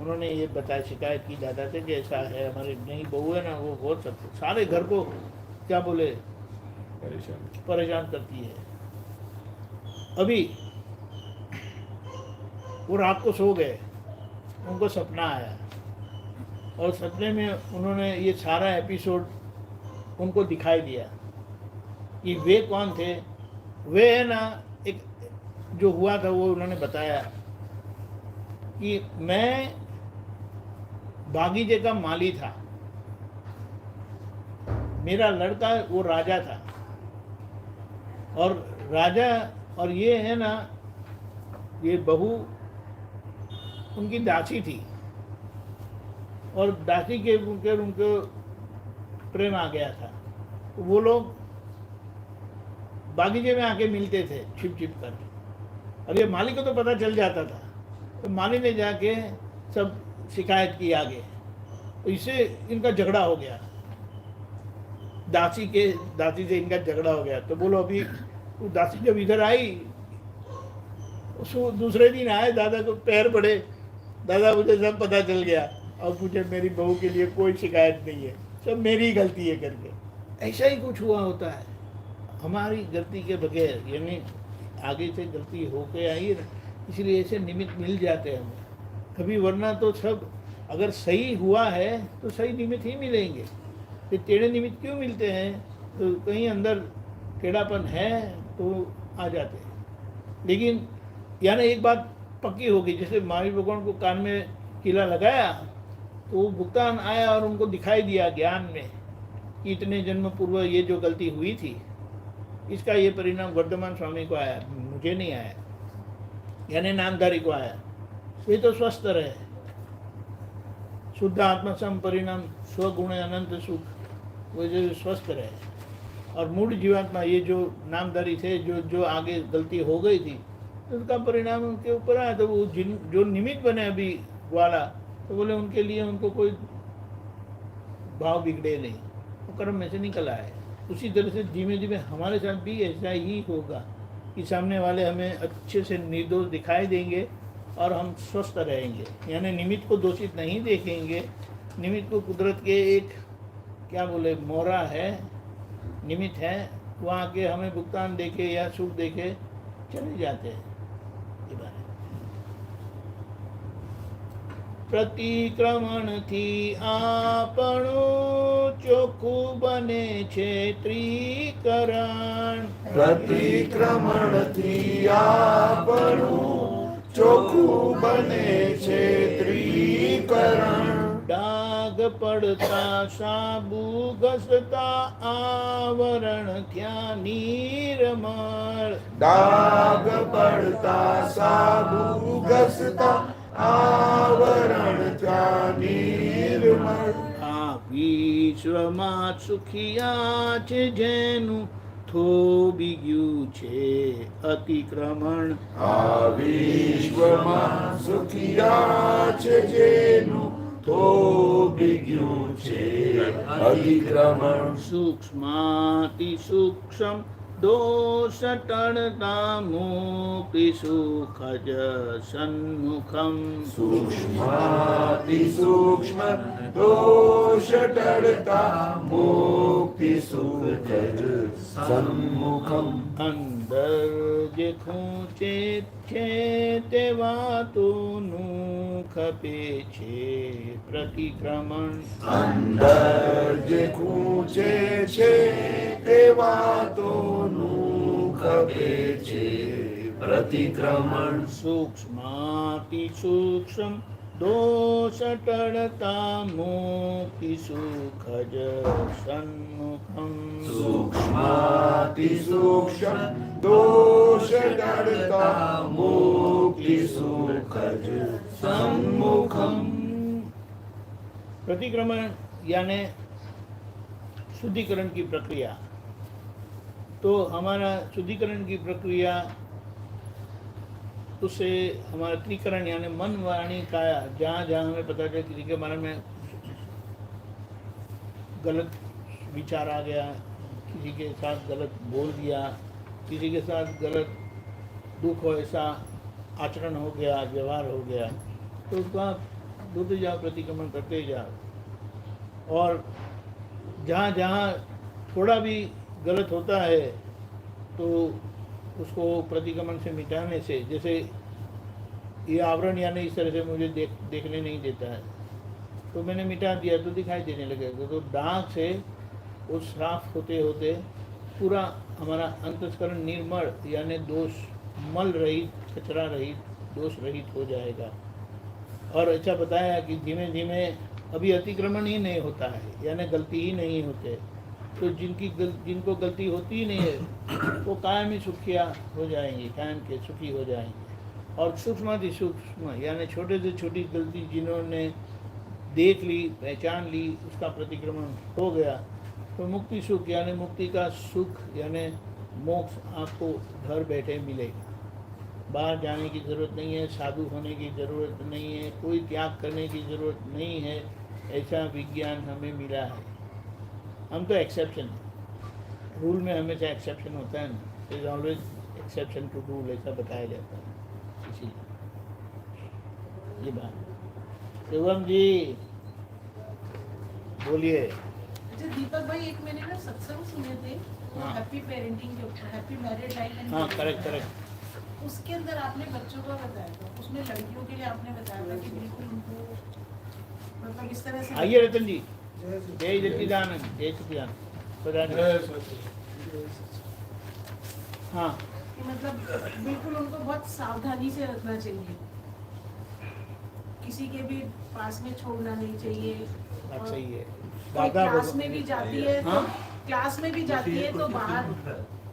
उन्होंने ये बताया, शिकायत की दादा से कि ऐसा है, हमारी नई बहू है ना, वो बहुत सारे घर को क्या बोले परेशान करती है। अभी वो रात को सो गए, उनको सपना आया और सपने में उन्होंने ये सारा एपिसोड उनको दिखाई दिया कि वे कौन थे। वे है ना, एक जो हुआ था वो उन्होंने बताया कि मैं बागीचे का माली था, मेरा लड़का वो राजा था, और राजा और ये है ना, ये बहू उनकी दासी थी, और दासी के उनको प्रेम आ गया था। तो वो लोग बागीचे में आके मिलते थे छिप छिप कर। अब ये मालिक को तो पता चल जाता था, तो मालिक ने जाके सब शिकायत की आगे, तो इससे इनका झगड़ा हो गया, दासी से इनका झगड़ा हो गया। तो बोलो अभी वो दासी जब इधर आई, उसको दूसरे दिन आए, दादा को पैर पड़े, दादा मुझे सब पता चल गया, अब मुझे मेरी बहू के लिए कोई शिकायत नहीं है, सब मेरी ही गलती है करके। ऐसा ही कुछ हुआ होता है हमारी गलती के बगैर, यानी आगे से गलती होके आई है ना, इसलिए ऐसे निमित्त मिल जाते हैं हमें कभी, वरना तो सब अगर सही हुआ है तो सही निमित्त ही मिलेंगे। फिर टेढ़े निमित्त क्यों मिलते हैं? तो कहीं अंदर टेढ़ापन है तो आ जाते हैं। लेकिन यानी एक बात पक्की होगी, जैसे महावीर भगवान को कान में कीला लगाया तो वो भुगतान आया और उनको दिखाई दिया ज्ञान में कि इतने जन्म पूर्व ये जो गलती हुई थी इसका ये परिणाम वर्धमान स्वामी को आया, मुझे नहीं आया, यानी नामधारी को आया। ये तो स्वस्थ रहे, शुद्ध आत्मा सम परिणाम स्वगुण अनंत सुख, वो जो स्वस्थ रहे। और मूढ़ जीवात्मा ये जो नामधारी थे, जो आगे गलती हो गई थी, तो उसका परिणाम उनके ऊपर आया। तो वो जो निमित्त बने अभी वाला, तो बोले उनके लिए उनको कोई भाव बिगड़े नहीं, वो कर्म में से निकल आए। उसी तरह से धीमे धीमे हमारे साथ भी ऐसा ही होगा कि सामने वाले हमें अच्छे से निर्दोष दिखाई देंगे और हम स्वस्थ रहेंगे, यानी निमित्त को दोषित नहीं देखेंगे। निमित्त को कुदरत के एक क्या बोले मोहरा है, निमित्त है, वहाँ के हमें भुगतान देके या सुख देके चले जाते हैं। ये बात है। प्रतिक्रमण थी आपणो चोखू बने क्षेत्रीकरण, प्रतिक्रमण थी आपणुं ચોખ્ખું બને છે ત્રિકરણ. डाग पड़ता साबु घसता आवरण थया नीरमळ, ડાગ પડતા સાબુ ઘસતા આવરણ ત્યાં નિર્મળ. આ વિશ્વમાં સુખિયા છે જેનું થોભી ગયું છે અતિક્રમણ. આ વિશ્વમાં સુખિયા છે જેનું થોભી ગયું છે અતિક્રમણ. સૂક્ષ્માતિ સૂક્ષ્મ दोष टळता मुक्ति सुखज सन्मुखम. सूक्ष्माति सूक्ष्म दोष टळता मुक्ति सुखज सन्मुखम. अंदर जे खूंचे છે તે વાતોનું ખપે છે પ્રતિક્રમણ. અંદર જે ખૂંચે છે તે વાતોનું ખપે છે પ્રતિક્રમણ. સૂક્ષ્માતિ સૂક્ષ્મ દોષ ટળતા મુક્તિ સુખજ સન્મુખમ. सूक्ष्माति सूक्ष्म दोष टळता मुक्ति सुखज सन्मुखम. प्रतिक्रमण यानी शुद्धिकरण की प्रक्रिया. तो हमारा शुद्धिकरण की प्रक्रिया, उससे हमारा त्रिकरण यानी मन वाणी काया, जहाँ जहाँ हमें पता चले किसी के बारे में गलत विचार आ गया, किसी के साथ गलत बोल दिया, किसी के साथ गलत दुख हो ऐसा आचरण हो गया, व्यवहार हो गया, तो उसका धोते जाओ, प्रतिक्रमण करते जाओ। और जहाँ जहाँ थोड़ा भी गलत होता है तो उसको प्रतिक्रमण से मिटाने से, जैसे ये आवरण यानी इस तरह से मुझे देखने नहीं देता है, तो मैंने मिटा दिया तो दिखाई देने लगेगा। तो दाग से वो साफ होते होते पूरा हमारा अंतस्करण निर्मल यानी दोष मल रहित, कचरा रहित, दोष रहित हो जाएगा। और अच्छा बताया कि धीमे धीमे अभी अतिक्रमण ही नहीं होता है, यानी गलती ही नहीं होते, तो जिनको गलती होती ही नहीं है वो कायम ही सुखिया हो जाएंगे, कायम के सुखी हो जाएंगे। और सूक्ष्म यानी छोटे से छोटी गलती जिन्होंने देख ली, पहचान ली, उसका प्रतिक्रमण हो गया, तो मुक्ति सुख यानी मुक्ति का सुख यानी मोक्ष आपको घर बैठे मिलेगा। बाहर जाने की ज़रूरत नहीं है, साधु होने की ज़रूरत नहीं है, कोई त्याग करने की ज़रूरत नहीं है। ऐसा विज्ञान हमें मिला है। हम तो एक्सेप्शन है, रूल में हमेशा एक्सेप्शन होता है ना, is always exception to rule, ऐसा बताया जाता है। इसीलिए ये बात। शिवम जी बोलिए। अच्छा दीपक भाई, एक मैंने ना सत्संग सुने थे, हाँ। हैप्पी पेरेंटिंग के ऊपर, हैप्पी मैरिड लाइफ एंड हाँ, करेक्ट। उसके अंदर आपने बच्चों का बताया था, उसमें लड़कियों के लिए आपने बताया था कि बिल्कुल उनको मतलब इस तरह से आइए रतन जी, जय सच्चिदानंद, जय सच्चिदानंद। हाँ, कि मतलब बिल्कुल उनको बहुत सावधानी से रखना चाहिए, किसी के भी पास में छोड़ना नहीं चाहिए। बात और सही है। कोई दादा क्लास में भी जाती है तो हाँ? क्लास में भी जाती है तो बाहर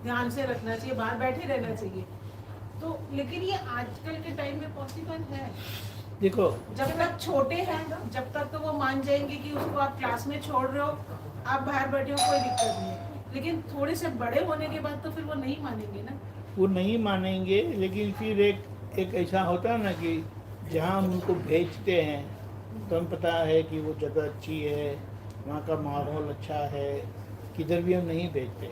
ध्यान से रखना चाहिए, बाहर बैठे रहना चाहिए। तो लेकिन ये आजकल के टाइम में पॉसिबल है? देखो, जब तक छोटे हैं, जब तक तो वो मान जाएंगे कि उसको आप क्लास में छोड़ रहे हो, आप बाहर बैठे हो, कोई दिक्कत नहीं है। लेकिन थोड़े से बड़े होने के बाद तो फिर वो नहीं मानेंगे ना। वो नहीं मानेंगे, लेकिन फिर एक ऐसा होता है ना कि जहाँ हम उनको भेजते हैं तो हम पता है कि वो जगह अच्छी है, वहाँ का माहौल अच्छा है, किधर भी हम नहीं भेजते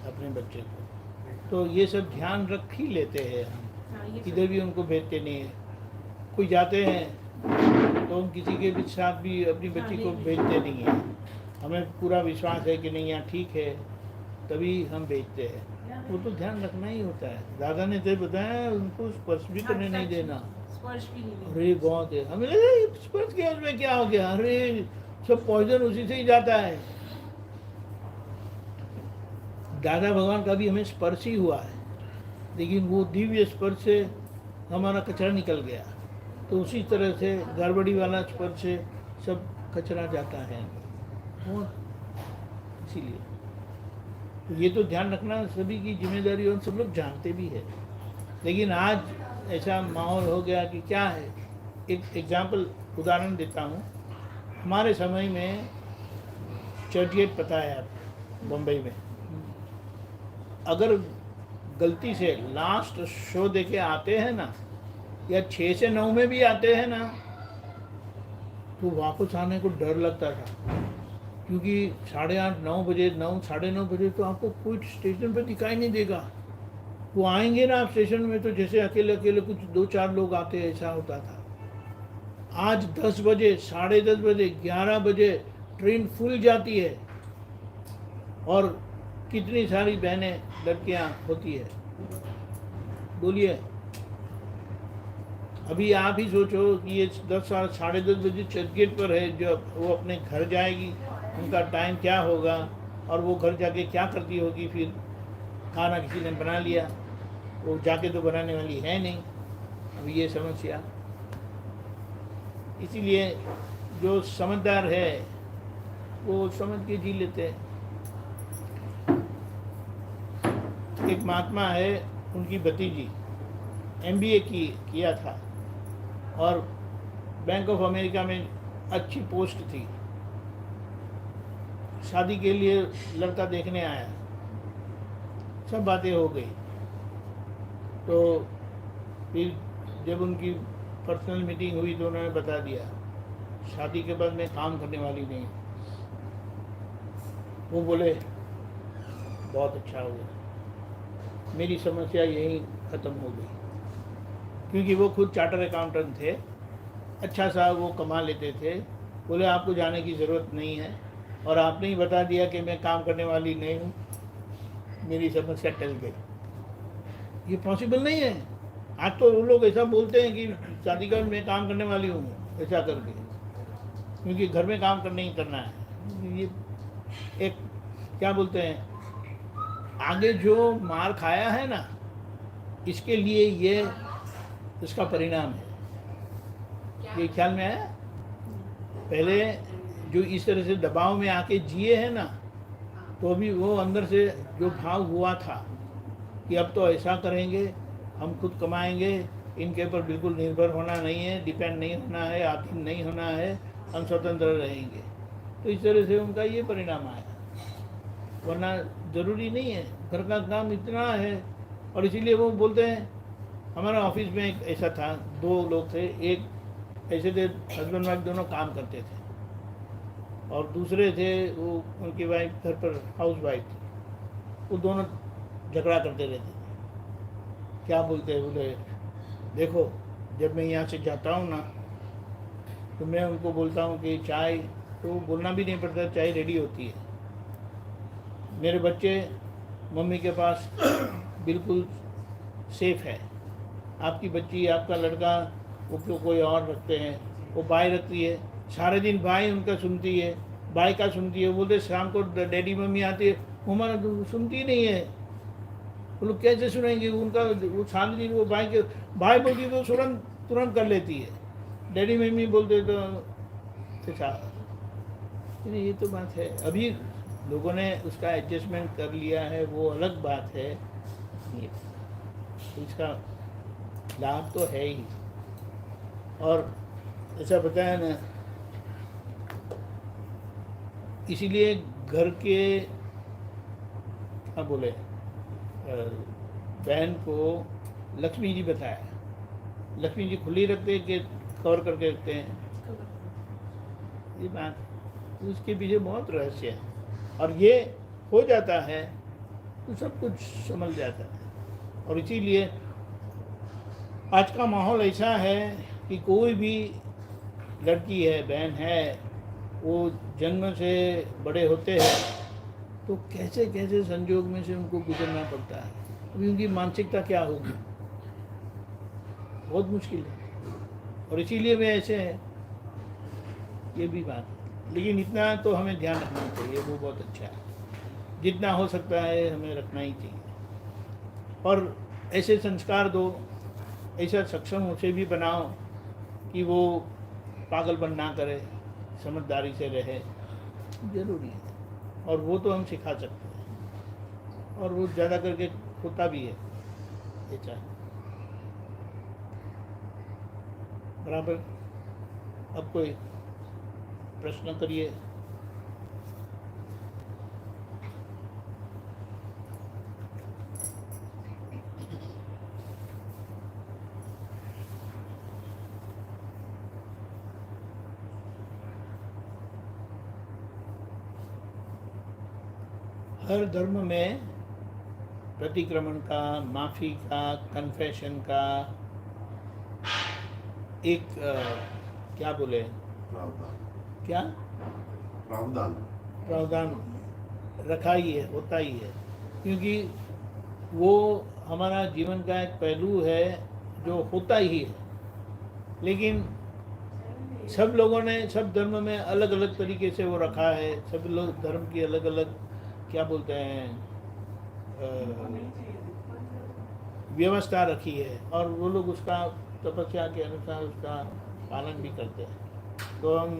अपने बच्चे को। तो ये सब ध्यान रख ही लेते हैं हम, हाँ, ये किधर भी उनको भेजते नहीं है। कोई जाते हैं तो हम किसी के भी साथ भी अपनी बच्ची को भेजते नहीं हैं। हमें पूरा विश्वास है कि नहीं यहाँ ठीक है, तभी हम भेजते हैं। वो तो ध्यान रखना ही होता है। दादा ने तो बताया उनको स्पर्श भी करने नहीं देना। स्पर्श भी नहीं देना। अरे बहुत है, हमें लगा ये स्पर्श किया उसमें क्या हो गया, अरे सब पॉइजन उसी से ही जाता है। दादा भगवान का भी हमें स्पर्श ही हुआ है, लेकिन वो दिव्य स्पर्श से हमारा कचरा निकल गया। तो उसी तरह से गड़बड़ी वाला स्पर्श से सब कचरा जाता है। और इसीलिए तो ये तो ध्यान रखना सभी की जिम्मेदारी, और सब लोग जानते भी है। लेकिन आज ऐसा माहौल हो गया कि क्या है, एक एग्जाम्पल उदाहरण देता हूँ। हमारे समय में चर्च गेट पता है आप, बम्बई में, अगर गलती से लास्ट शो देके आते हैं ना, या 6 से 9 में भी आते हैं ना, तो वापस आने को डर लगता था। क्योंकि 8:30 9 बजे, 9 साढ़े 9 बजे तो आपको कोई स्टेशन पर दिखाई नहीं देगा। वो आएंगे ना आप स्टेशन में तो जैसे अकेले अकेले कुछ 2-4 लोग आते, ऐसा होता था। आज 10 बजे, 10:30 बजे, 11 बजे ट्रेन फुल जाती है, और कितनी सारी बहनें लड़कियां होती है। बोलिए, अभी आप ही सोचो कि ये 10-10:30 बजे चर्च गेट पर है, जब वो अपने घर जाएगी उनका टाइम क्या होगा, और वो घर जाके क्या करती होगी। फिर खाना किसी ने बना लिया, वो जाके तो बनाने वाली है नहीं। अभी ये समस्या, इसीलिए जो समझदार है वो समझ के जी लेते हैं। एक महात्मा है, उनकी भतीजी MBA किया था, और बैंक ऑफ अमेरिका में अच्छी पोस्ट थी। शादी के लिए लड़का देखने आया, सब बातें हो गई। तो फिर जब उनकी पर्सनल मीटिंग हुई तो उन्होंने बता दिया, शादी के बाद मैं काम करने वाली नहीं। वो बोले बहुत अच्छा हो गया, मेरी समस्या यही ख़त्म हो गई। क्योंकि वो खुद चार्टर अकाउंटेंट थे, अच्छा सा वो कमा लेते थे। बोले आपको जाने की ज़रूरत नहीं है, और आपने ही बता दिया कि मैं काम करने वाली नहीं हूँ, मेरी समस्या टल गई। ये पॉसिबल नहीं है। आज तो वो लोग ऐसा बोलते हैं कि शादी का मैं काम करने वाली हूँ, ऐसा करके, क्योंकि घर में काम करना ही करना है। ये एक क्या बोलते हैं, आगे जो मार खाया है ना, इसके लिए ये इसका परिणाम है। ये ख्याल में आया? पहले जो इस तरह से दबाव में आके जिए हैं ना, तो भी वो अंदर से जो भाव हुआ था कि अब तो ऐसा करेंगे, हम खुद कमाएंगे, इनके ऊपर बिल्कुल निर्भर होना नहीं है, डिपेंड नहीं होना है, आधीन नहीं होना है, हम स्वतंत्र रहेंगे। तो इस तरह से उनका ये परिणाम आया, वरना ज़रूरी नहीं है, घर का काम इतना है। और इसीलिए वो बोलते हैं, हमारा ऑफिस में एक ऐसा था, 2 लोग थे, एक ऐसे थे हस्बैंड वाइफ दोनों काम करते थे, और दूसरे थे वो उनकी वाइफ घर पर हाउस वाइफ थी, वो दोनों झगड़ा करते रहते थे। क्या बोलते हैं, बोले देखो जब मैं यहाँ से जाता हूँ ना, तो मैं उनको बोलता हूँ कि चाय, तो बोलना भी नहीं पड़ता, चाय रेडी होती है। मेरे बच्चे मम्मी के पास बिल्कुल सेफ है, आपकी बच्ची, आपका लड़का वो क्यों कोई और रखते हैं, वो बाई रखती है, सारे दिन भाई उनका सुनती है, भाई का सुनती है। बोलते शाम को डैडी मम्मी आती है, हमारा तो सुनती नहीं है। वो लोग कैसे सुनेंगे, उनका वो सारे दिन वो भाई के, भाई बोलती तो तुरंत तुरंत कर लेती है, डैडी मम्मी बोलते तो ये तो बात है। अभी लोगों ने उसका एडजस्टमेंट कर लिया है, वो अलग बात है, इसका लाभ तो है ही। और ऐसा बताया ना, इसीलिए घर के क्या बोले, बहन को लक्ष्मी जी बताया। लक्ष्मी जी खुली रखते हैं कि कवर करके रखते हैं, ये बात, उसके पीछे बहुत रहस्य है। और ये हो जाता है तो सब कुछ समझ जाता है। और इसीलिए आज का माहौल ऐसा है कि कोई भी लड़की है, बहन है, वो जन्म से बड़े होते हैं तो कैसे कैसे संजोग में से उनको गुजरना पड़ता है। अभी उनकी मानसिकता क्या होगी, बहुत मुश्किल है। और इसीलिए वे ऐसे हैं, ये भी बात है। लेकिन इतना तो हमें ध्यान रखना चाहिए, वो बहुत अच्छा है, जितना हो सकता है हमें रखना ही चाहिए। और ऐसे संस्कार दो, ऐसा सक्षम उसे भी बनाओ कि वो पागलपन ना करे, समझदारी से रहे, जरूरी है। और वो तो हम सिखा सकते हैं, और वो ज़्यादा करके होता भी है ऐसा बराबर। अब कोई प्रश्न करिए। हर धर्म में प्रतिक्रमण का, माफ़ी का, कन्फेशन का एक क्या बोले, क्या प्रावधान रखा ही है, होता ही है। क्योंकि वो हमारा जीवन का एक पहलू है जो होता ही है। लेकिन सब लोगों ने, सब धर्म में अलग अलग तरीके से वो रखा है। सब लोग धर्म की अलग अलग क्या बोलते हैं व्यवस्था रखी है, और वो लोग उसका तपस्या के अनुसार उसका पालन भी करते हैं। तो हम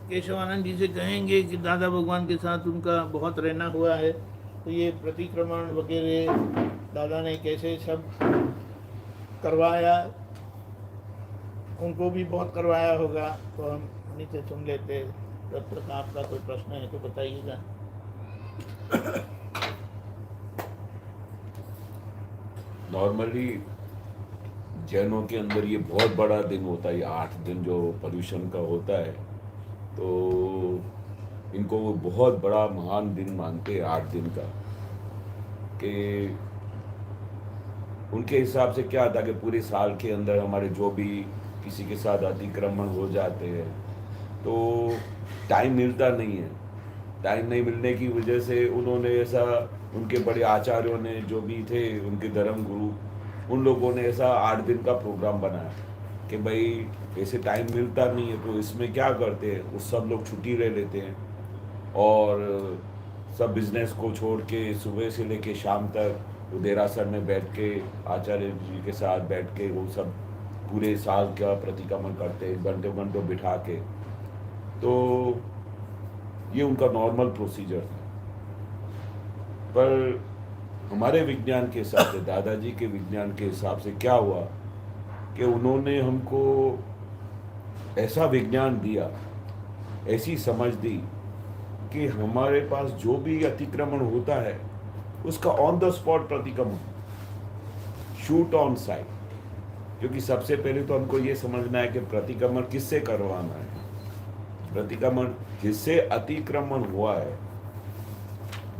केशवानंद जी से कहेंगे कि दादा भगवान के साथ उनका बहुत रहना हुआ है, तो ये प्रतिक्रमण वगैरह दादा ने कैसे सब करवाया, उनको भी बहुत करवाया होगा। तो हम उन्हीं से सुन लेते। तब तक आपका कोई प्रश्न है तो बताइएगा। नॉर्मली जैनों के अंदर ये बहुत बड़ा दिन होता है, ये 8 दिन जो पर्यूषण का होता है, तो इनको वो बहुत बड़ा महान दिन मानते हैं 8 दिन का। कि उनके हिसाब से क्या था कि पूरे साल के अंदर हमारे जो भी किसी के साथ अतिक्रमण हो जाते हैं तो टाइम मिलता नहीं है। टाइम नहीं मिलने की वजह से उन्होंने ऐसा, उनके बड़े आचार्यों ने जो भी थे, उनके धर्म गुरु, उन लोगों ने ऐसा 8 दिन का प्रोग्राम बनाया कि भाई ऐसे टाइम मिलता नहीं है तो इसमें क्या करते हैं, वो सब लोग छुट्टी ले लेते हैं और सब बिजनेस को छोड़ के सुबह से लेके शाम तक वो देरासर में बैठ के आचार्य जी के साथ बैठ के वो सब पूरे साल का प्रतिक्रमण करते हैं, घंटों घंटों बिठा के। तो ये उनका नॉर्मल प्रोसीजर था। पर हमारे विज्ञान के हिसाब से, दादाजी के विज्ञान के हिसाब से क्या हुआ कि उन्होंने हमको ऐसा विज्ञान दिया, ऐसी समझ दी कि हमारे पास जो भी अतिक्रमण होता है उसका ऑन द स्पॉट प्रतिक्रमण, शूट ऑन साइट। क्योंकि सबसे पहले तो हमको ये समझना है कि प्रतिक्रमण किससे करवाना है। प्रतिक्रमण जिससे अतिक्रमण हुआ है,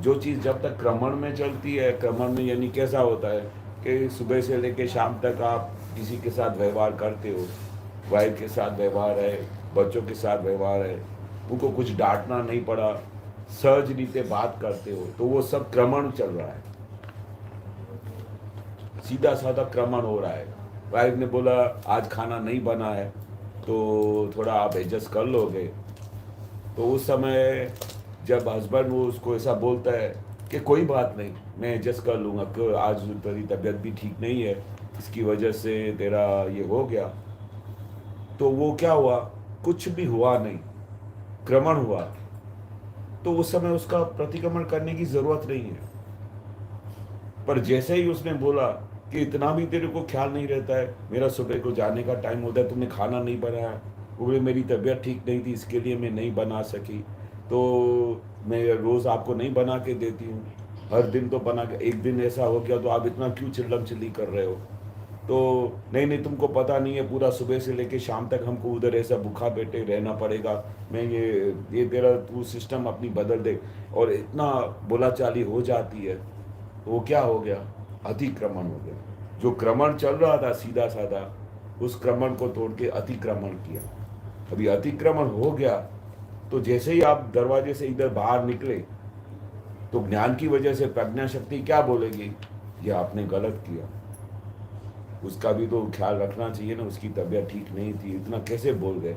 जो चीज़ जब तक क्रमण में चलती है, क्रमण में यानी कैसा होता है कि सुबह से लेकर शाम तक आप किसी के साथ व्यवहार करते हो, वाइफ के साथ व्यवहार है, बच्चों के साथ व्यवहार है, उनको कुछ डांटना नहीं पड़ा, सहज रीते बात करते हो, तो वो सब क्रमण चल रहा है, सीधा साधा क्रमण हो रहा है। वाइफ ने बोला आज खाना नहीं बना है तो थोड़ा आप एडजस्ट कर लोगे, तो उस समय जब हस्बैंड वो उसको ऐसा बोलता है कि कोई बात नहीं, मैं एडजस्ट कर लूँगा, कि आज तेरी तबीयत भी ठीक नहीं है, इसकी वजह से तेरा ये हो गया, तो वो क्या हुआ, कुछ भी हुआ नहीं, क्रमण हुआ, तो उस समय उसका प्रतिक्रमण करने की ज़रूरत नहीं है। पर जैसे ही उसने बोला कि इतना भी तेरे को ख्याल नहीं रहता है, मेरा सुबह को जाने का टाइम होता है, तुमने खाना नहीं बनाया, बोले मेरी तबीयत ठीक नहीं थी इसके लिए मैं नहीं बना सकी, तो मैं रोज़ आपको नहीं बना के देती हूँ, हर दिन तो बना के, एक दिन ऐसा हो गया तो आप इतना क्यों चिल्लम चिल्ली कर रहे हो, तो नहीं तुमको पता नहीं है, पूरा सुबह से लेके शाम तक हमको उधर ऐसा भूखा पेटे रहना पड़ेगा, मैं ये तेरा तू सिस्टम अपनी बदल दे, और इतना बोलाचाली हो जाती है, तो वो क्या हो गया, अतिक्रमण हो गया। जो क्रमण चल रहा था सीधा साधा, उस क्रमण को तोड़ के अतिक्रमण किया। अभी अतिक्रमण हो गया तो जैसे ही आप दरवाजे से इधर बाहर निकले तो ज्ञान की वजह से प्रज्ञा शक्ति क्या बोलेगी, ये आपने गलत किया, उसका भी तो ख्याल रखना चाहिए ना, उसकी तबीयत ठीक नहीं थी, इतना कैसे बोल गए,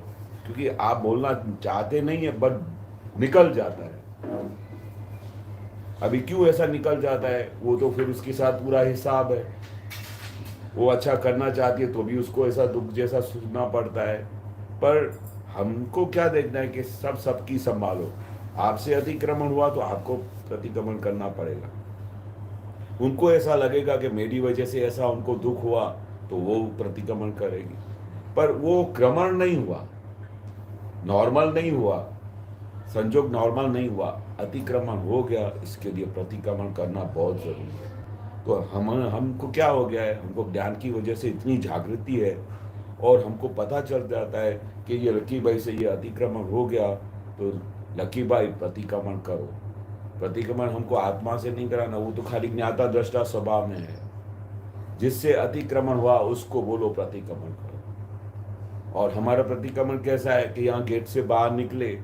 क्योंकि आप बोलना चाहते नहीं है बट निकल जाता है। अभी क्यों ऐसा निकल जाता है, वो तो फिर उसके साथ पूरा हिसाब है, वो अच्छा करना चाहती है तो भी उसको ऐसा दुख जैसा सुनना पड़ता है। पर हमको क्या देखना है कि सब सबकी संभालो, आपसे अतिक्रमण हुआ तो आपको प्रतिक्रमण करना पड़ेगा। उनको ऐसा लगेगा कि मेरी वजह से ऐसा उनको दुख हुआ तो वो प्रतिक्रमण करेगी, पर वो क्रमण नहीं हुआ, नॉर्मल नहीं हुआ, संजोग नॉर्मल नहीं हुआ, अतिक्रमण हो गया, इसके लिए प्रतिक्रमण करना बहुत ज़रूरी है। तो हमको क्या हो गया है, हमको ज्ञान की वजह से इतनी जागृति है और हमको पता चल जाता है कि ये लकी भाई से ये अतिक्रमण हो गया, तो लकी भाई प्रतिक्रमण करो। प्रतिक्रमण हमको आत्मा से नहीं कराना, वो तो खाली ज्ञाता दृष्टा स्वभाव में है। जिससे अतिक्रमण हुआ उसको बोलो प्रतिक्रमण करो। और हमारा प्रतिक्रमण कैसा है कि यहाँ गेट से बाहर निकले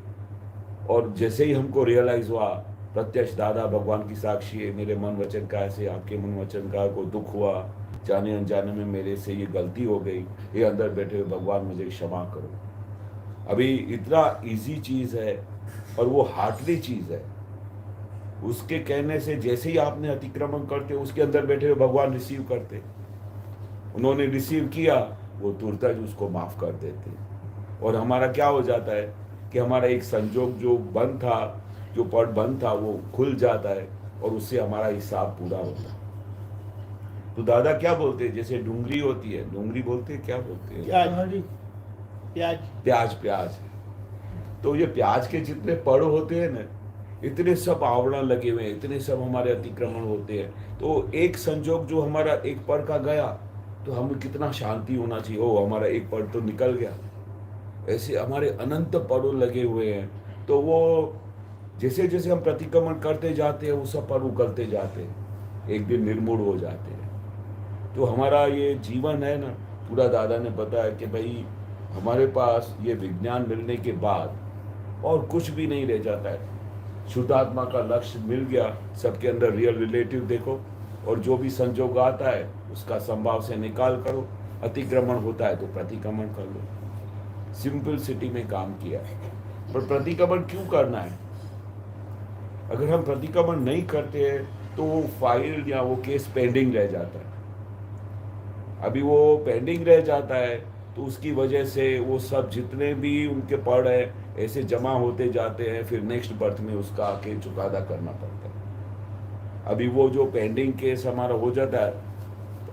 और जैसे ही हमको रियलाइज हुआ, प्रत्यक्ष दादा भगवान की साक्षी है, मेरे मन वचन का ऐसे आपके मन वचन का को दुख हुआ, जाने अनजाने में मेरे से ये गलती हो गई, ये अंदर बैठे हुए भगवान मुझे क्षमा करो। अभी इतना इजी चीज़ है और वो हार्डली चीज़ है, उसके कहने से जैसे ही आपने अतिक्रमण करते उसके अंदर बैठे हुए भगवान रिसीव करते, उन्होंने रिसीव किया, वो तुरंत ही उसको माफ़ कर देते। और हमारा क्या हो जाता है कि हमारा एक संजोग जो बंद था, जो पट बंद था, वो खुल जाता है और उससे हमारा हिसाब पूरा होता है। तो दादा क्या बोलते हैं, जैसे डूंगरी होती है, डूंगरी बोलते हैं, क्या बोलते हैं, प्याज प्याज प्याज। तो ये प्याज के जितने पड़ होते हैं ना, इतने सब आवरण लगे हुए हैं, इतने सब हमारे अतिक्रमण होते हैं। तो एक संजोग जो हमारा एक पड़ का गया तो हमें कितना शांति होना चाहिए, ओ हमारा एक पड़ तो निकल गया। ऐसे हमारे अनंत पड़ों लगे हुए हैं, तो वो जैसे जैसे हम प्रतिक्रमण करते जाते हैं वो सब पड़ उगलते जाते हैं, एक दिन निर्मूल हो जाते हैं। तो हमारा ये जीवन है ना, पूरा दादा ने बताया कि भाई हमारे पास ये विज्ञान मिलने के बाद और कुछ भी नहीं रह जाता है। शुद्ध आत्मा का लक्ष्य मिल गया, सबके अंदर रियल रिलेटिव देखो, और जो भी संजोग आता है उसका संभाव से निकाल करो। अतिक्रमण होता है तो प्रतिक्रमण कर लो। सिंपल सिटी में काम किया है। पर प्रतिक्रमण क्यों करना है? अगर हम प्रतिक्रमण नहीं करते हैं तो वो फाइल या वो केस पेंडिंग रह जाता है। अभी वो पेंडिंग रह जाता है तो उसकी वजह से वो सब जितने भी उनके पड़ है ऐसे जमा होते जाते हैं, फिर नेक्स्ट बर्थ में उसका आके चुकादा करना पड़ता है। अभी वो जो पेंडिंग केस हमारा हो जाता है,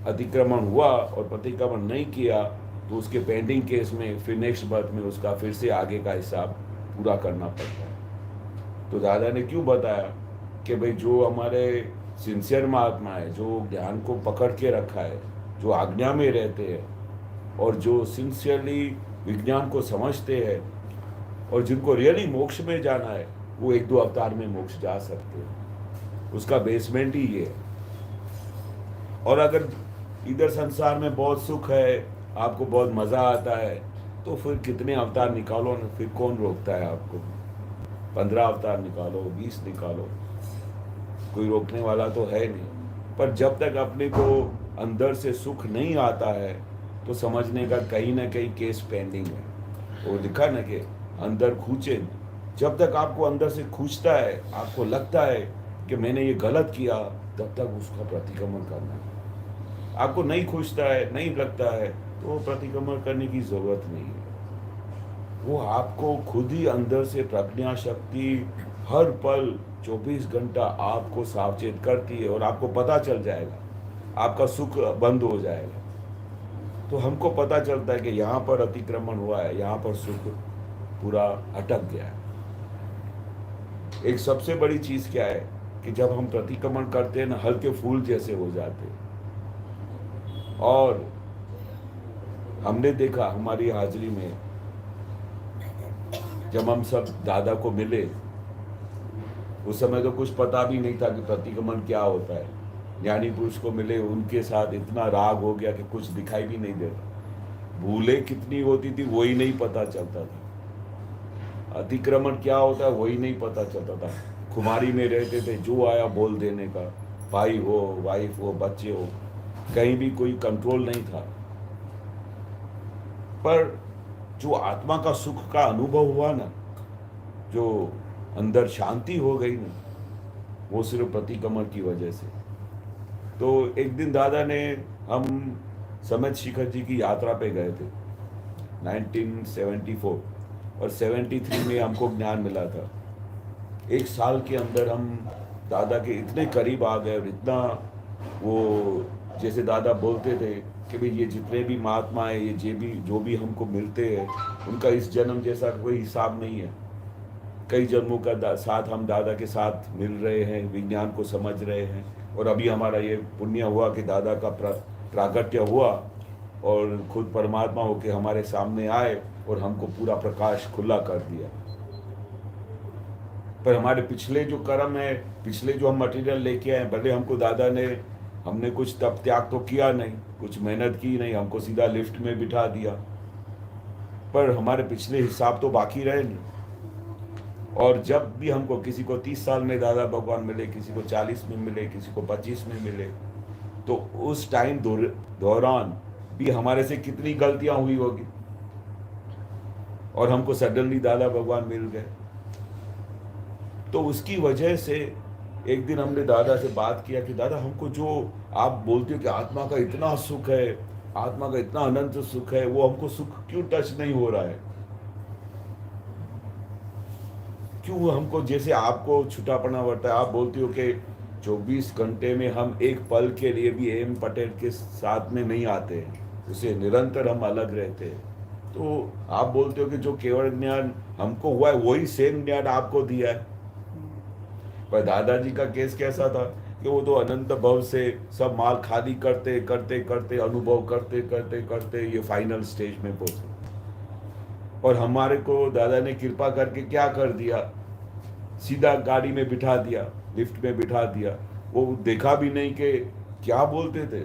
अतिक्रमण हुआ और प्रतिक्रमण नहीं किया तो उसके पेंडिंग केस में फिर नेक्स्ट बर्थ में उसका फिर से आगे का हिसाब पूरा करना पड़ता है। तो दादा ने क्यों बताया कि भाई जो हमारे सिंसियर महात्मा है, जो ज्ञान को पकड़ के रखा है, जो आज्ञा में रहते हैं और जो सिंसियरली विज्ञान को समझते हैं और जिनको रियली मोक्ष में जाना है, वो 1-2 अवतार में मोक्ष जा सकते हैं। उसका बेसमेंट ही ये है। और अगर इधर संसार में बहुत सुख है, आपको बहुत मज़ा आता है, तो फिर कितने अवतार निकालो ना, फिर कौन रोकता है आपको? 15 अवतार निकालो, 20 निकालो, कोई रोकने वाला तो है नहीं। पर जब तक अपने को अंदर से सुख नहीं आता है तो समझने का कहीं ना कहीं केस पेंडिंग है। वो लिखा ना कि अंदर खूंचे, जब तक आपको अंदर से खूंचता है, आपको लगता है कि मैंने ये गलत किया, तब तक उसका प्रतिक्रमण करना है। आपको नहीं खूंचता है, नहीं लगता है, तो प्रतिक्रमण करने की ज़रूरत नहीं है। वो आपको खुद ही अंदर से प्रज्ञा शक्ति हर पल 24 घंटा आपको सावचेत करती है और आपको पता चल जाएगा, आपका सुख बंद हो जाएगा। तो हमको पता चलता है कि यहाँ पर अतिक्रमण हुआ है, यहाँ पर सुख पूरा अटक गया है। एक सबसे बड़ी चीज़ क्या है कि जब हम प्रतिक्रमण करते हैं ना, हल्के फूल जैसे हो जाते हैं। और हमने देखा हमारी हाजिरी में जब हम सब दादा को मिले, उस समय तो कुछ पता भी नहीं था कि प्रतिक्रमण क्या होता है। ज्ञानी पुरुष को मिले, उनके साथ इतना राग हो गया कि कुछ दिखाई भी नहीं देता। भूलें कितनी होती थी वही नहीं पता चलता था। अतिक्रमण क्या होता है वही नहीं पता चलता था। खुमारी में रहते थे, जो आया बोल देने का, भाई हो, वाइफ हो, बच्चे हो, कहीं भी कोई कंट्रोल नहीं था। पर जो आत्मा का सुख का अनुभव हुआ ना, जो अंदर शांति हो गई ना, वो सिर्फ प्रतिक्रमण की वजह से। तो एक दिन दादा ने, हम समेत शिखर जी की यात्रा पे गए थे 1974 और 73 में हमको ज्ञान मिला था। 1 साल के अंदर हम दादा के इतने करीब आ गए और इतना वो, जैसे दादा बोलते थे कि भाई ये जितने भी महात्मा है, ये जो भी हमको मिलते हैं, उनका इस जन्म जैसा कोई हिसाब नहीं है। कई जन्मों का साथ हम दादा के साथ मिल रहे हैं, विज्ञान को समझ रहे हैं। और अभी हमारा ये पुण्य हुआ कि दादा का प्रागट्य हुआ और खुद परमात्मा होके हमारे सामने आए और हमको पूरा प्रकाश खुला कर दिया। पर हमारे पिछले जो कर्म है, पिछले जो हम मटेरियल लेके आए, भले हमने कुछ तप त्याग तो किया नहीं, कुछ मेहनत की नहीं, हमको सीधा लिफ्ट में बिठा दिया, पर हमारे पिछले हिसाब तो बाकी रहे नहीं। और जब भी हमको किसी को 30 साल में दादा भगवान मिले, किसी को 40 में मिले, किसी को 25 में मिले, तो उस टाइम दौरान भी हमारे से कितनी गलतियां हुई होगी और हमको सडनली दादा भगवान मिल गए। तो उसकी वजह से एक दिन हमने दादा से बात किया कि दादा, हमको जो आप बोलते हो कि आत्मा का इतना सुख है, आत्मा का इतना अनंत सुख है, वो हमको सुख क्यों टच नहीं हो रहा है? क्यों हमको, जैसे आपको छुटापना बढ़ता है, आप बोलते हो कि 24 घंटे में हम एक पल के लिए भी एम पटेल के साथ में नहीं आते हैं, उसे निरंतर हम अलग रहते हैं। तो आप बोलते हो कि जो केवल ज्ञान हमको हुआ है वही सेम ज्ञान आपको दिया है। पर दादाजी का केस कैसा था कि वो तो अनंत भव से सब माल खाली करते करते करते, अनुभव करते करते करते ये फाइनल स्टेज में पहुंचे। और हमारे को दादा ने कृपा करके क्या कर दिया, सीधा गाड़ी में बिठा दिया, लिफ्ट में बिठा दिया। वो देखा भी नहीं कि क्या बोलते थे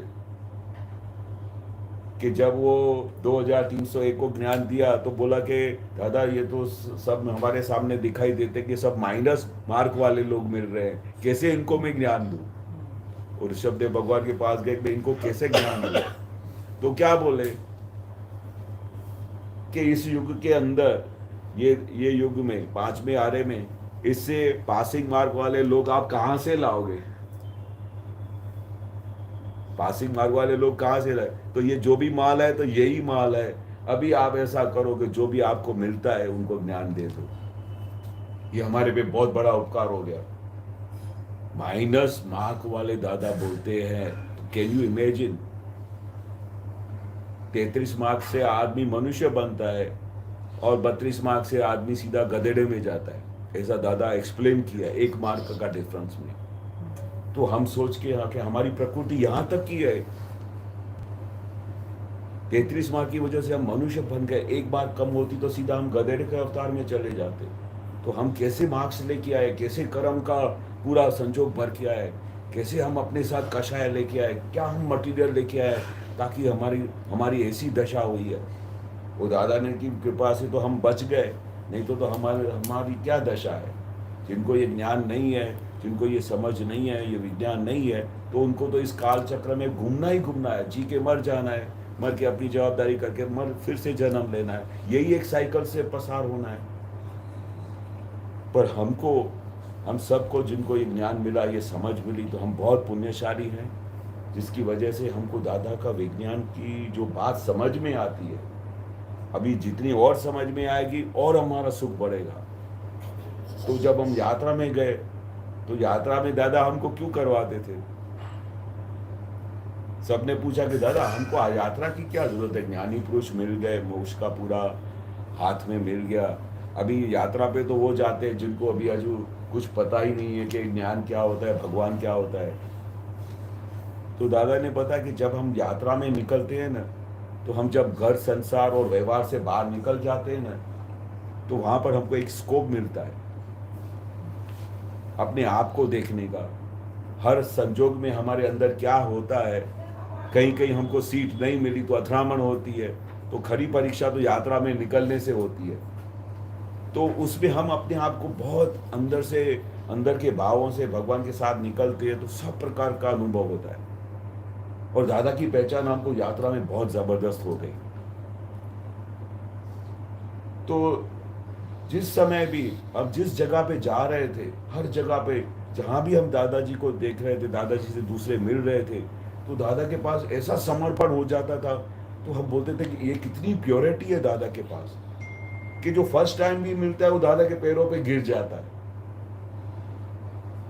कि जब वो 2301 को ज्ञान दिया तो बोला कि दादा ये तो सब हमारे सामने दिखाई देते कि सब माइनस मार्क वाले लोग मिल रहे हैं, कैसे इनको मैं ज्ञान दूं। और ऋषभदेव भगवान के पास गए कि इनको कैसे ज्ञान दूं। तो क्या बोले कि इस युग के अंदर, ये युग में 5वें आरे में, इससे पासिंग मार्क वाले लोग आप कहाँ से लाओगे? पासिंग मार्क वाले लोग कहाँ से लाए? तो ये जो भी माल है तो यही माल है। अभी आप ऐसा करो कि जो भी आपको मिलता है उनको ज्ञान दे दो। ये हमारे पे बहुत बड़ा उपकार हो गया। माइनस मार्क वाले दादा बोलते हैं। कैन यू इमेजिन, 33 मार्क से आदमी मनुष्य बनता है और 32 मार्क से आदमी सीधा गधेड़े में जाता है। ऐसा दादा एक्सप्लेन किया 1 मार्क का डिफरेंस में। तो हम सोच के कि हमारी प्रकृति यहां तक की है, 33 मार्क की वजह से हम मनुष्य बन गए। 1 बार कम होती तो सीधा हम गधेड़े के अवतार में चले जाते। तो हम कैसे मार्क्स लेके आए, कैसे कर्म का पूरा संजोग भर के आए, कैसे हम अपने साथ कषाय लेके आए, क्या हम मटेरियल लेके आए ताकि हमारी ऐसी दशा हुई है। वो दादा ने की कृपा से तो हम बच गए, नहीं तो हमारी क्या दशा है। जिनको ये ज्ञान नहीं है, जिनको ये समझ नहीं है, ये विज्ञान नहीं है, तो उनको तो इस काल चक्र में घूमना ही घूमना है, जी के मर जाना है, मर के अपनी जवाबदारी करके मर फिर से जन्म लेना है, यही एक साइकिल से पसार होना है। पर हम सबको जिनको ये ज्ञान मिला, ये समझ मिली, तो हम बहुत पुण्यशाली हैं, जिसकी वजह से हमको दादा का विज्ञान की जो बात समझ में आती है, अभी जितनी और समझ में आएगी और हमारा सुख बढ़ेगा। तो जब हम यात्रा में गए, तो यात्रा में दादा हमको क्यों करवाते थे? सबने पूछा कि दादा हमको यात्रा की क्या जरूरत है, ज्ञानी पुरुष मिल गए, मोक्ष का पूरा हाथ में मिल गया। अभी यात्रा पे तो वो जाते हैं जिनको अभी अजू कुछ पता ही नहीं है कि ज्ञान क्या होता है, भगवान क्या होता है। तो दादा ने पता कि जब हम यात्रा में निकलते हैं ना, तो हम जब घर संसार और व्यवहार से बाहर निकल जाते हैं ना, तो वहां पर हमको एक स्कोप मिलता है अपने आप को देखने का। हर संजोग में हमारे अंदर क्या होता है, कहीं कहीं हमको सीट नहीं मिली तो अथरामण होती है, तो खरी परीक्षा तो यात्रा में निकलने से होती है। तो उसमें हम अपने आप को बहुत अंदर के भावों से भगवान के साथ निकलते हैं, तो सब प्रकार का अनुभव होता है। और दादा की पहचान हमको यात्रा में बहुत जबरदस्त हो गई। तो जिस समय भी अब जिस जगह पे जा रहे थे, हर जगह पे जहां भी हम दादाजी को देख रहे थे, दादाजी से दूसरे मिल रहे थे, तो दादा के पास ऐसा समर्पण हो जाता था। तो हम बोलते थे कि ये कितनी प्योरिटी है दादा के पास, कि जो फर्स्ट टाइम भी मिलता है वो दादा के पैरों पे गिर जाता है।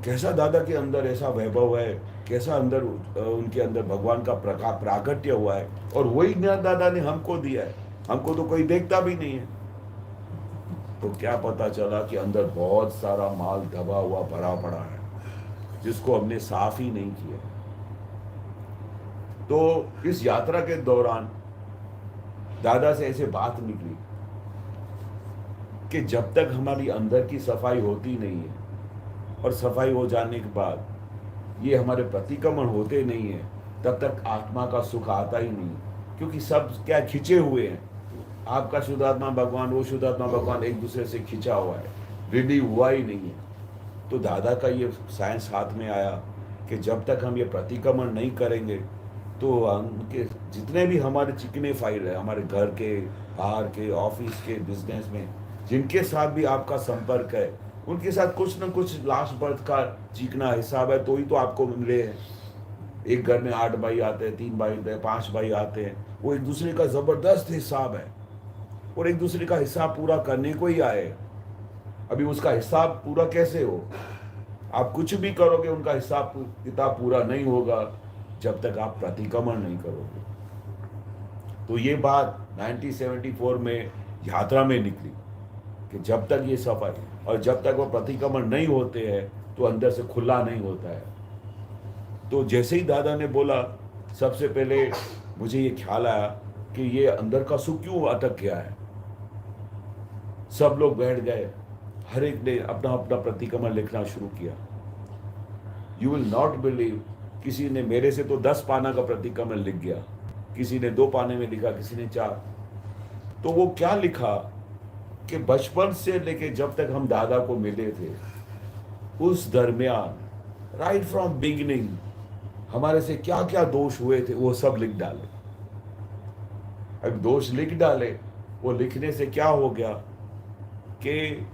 कैसा दादा के अंदर ऐसा वैभव है, कैसा अंदर उनके अंदर भगवान का प्राकट्य हुआ है। और वही ज्ञान दादा ने हमको दिया है, हमको तो कोई देखता भी नहीं है। तो क्या पता चला कि अंदर बहुत सारा माल दबा हुआ भरा पड़ा है, जिसको हमने साफ ही नहीं किया। तो इस यात्रा के दौरान दादा से ऐसे बात निकली कि जब तक हमारी अंदर की सफाई होती नहीं है, और सफाई हो जाने के बाद ये हमारे प्रतिक्रमण होते नहीं है, तब तक आत्मा का सुख आता ही नहीं। क्योंकि सब क्या खिंचे हुए हैं, आपका शुद्धात्मा भगवान, वो शुद्धात्मा भगवान एक दूसरे से खिंचा हुआ है, रेडी हुआ ही नहीं है। तो दादा का ये साइंस हाथ में आया कि जब तक हम ये प्रतिक्रमण नहीं करेंगे, तो उनके जितने भी हमारे चिकने फाइल है, हमारे घर के, बाहर के, ऑफिस के, बिजनेस में जिनके साथ भी आपका संपर्क है, उनके साथ कुछ न कुछ लास्ट बर्थ का चिकना हिसाब है, तो ही तो आपको मिले हैं। एक घर में 8 भाई आते हैं, 3 भाई आते हैं, 5 भाई आते हैं, वो एक दूसरे का जबरदस्त हिसाब है, और एक दूसरे का हिसाब पूरा करने को ही आए। अभी उसका हिसाब पूरा कैसे हो? आप कुछ भी करोगे, उनका हिसाब किताब पूरा नहीं होगा जब तक आप प्रतिक्रमण नहीं करोगे। तो ये बात 1974 में यात्रा में निकली कि जब तक ये सफर और जब तक वो प्रतिक्रमण नहीं होते हैं, तो अंदर से खुला नहीं होता है। तो जैसे ही दादा ने बोला, सबसे पहले मुझे ये ख्याल आया कि ये अंदर का सुख क्यों अटक गया है। सब लोग बैठ गए, हर एक ने अपना अपना प्रतिक्रमण लिखना शुरू किया। यू विल नॉट बिलीव, किसी ने मेरे से तो 10 पाना का प्रतिक्रमण लिख गया, किसी ने 2 पाने में लिखा, किसी ने 4। तो वो क्या लिखा कि बचपन से लेके जब तक हम दादा को मिले थे, उस दरमियान राइट फ्रॉम बिगिनिंग हमारे से क्या क्या दोष हुए थे, वो सब लिख डाले। अब दोष लिख डाले, वो लिखने से क्या हो गया कि,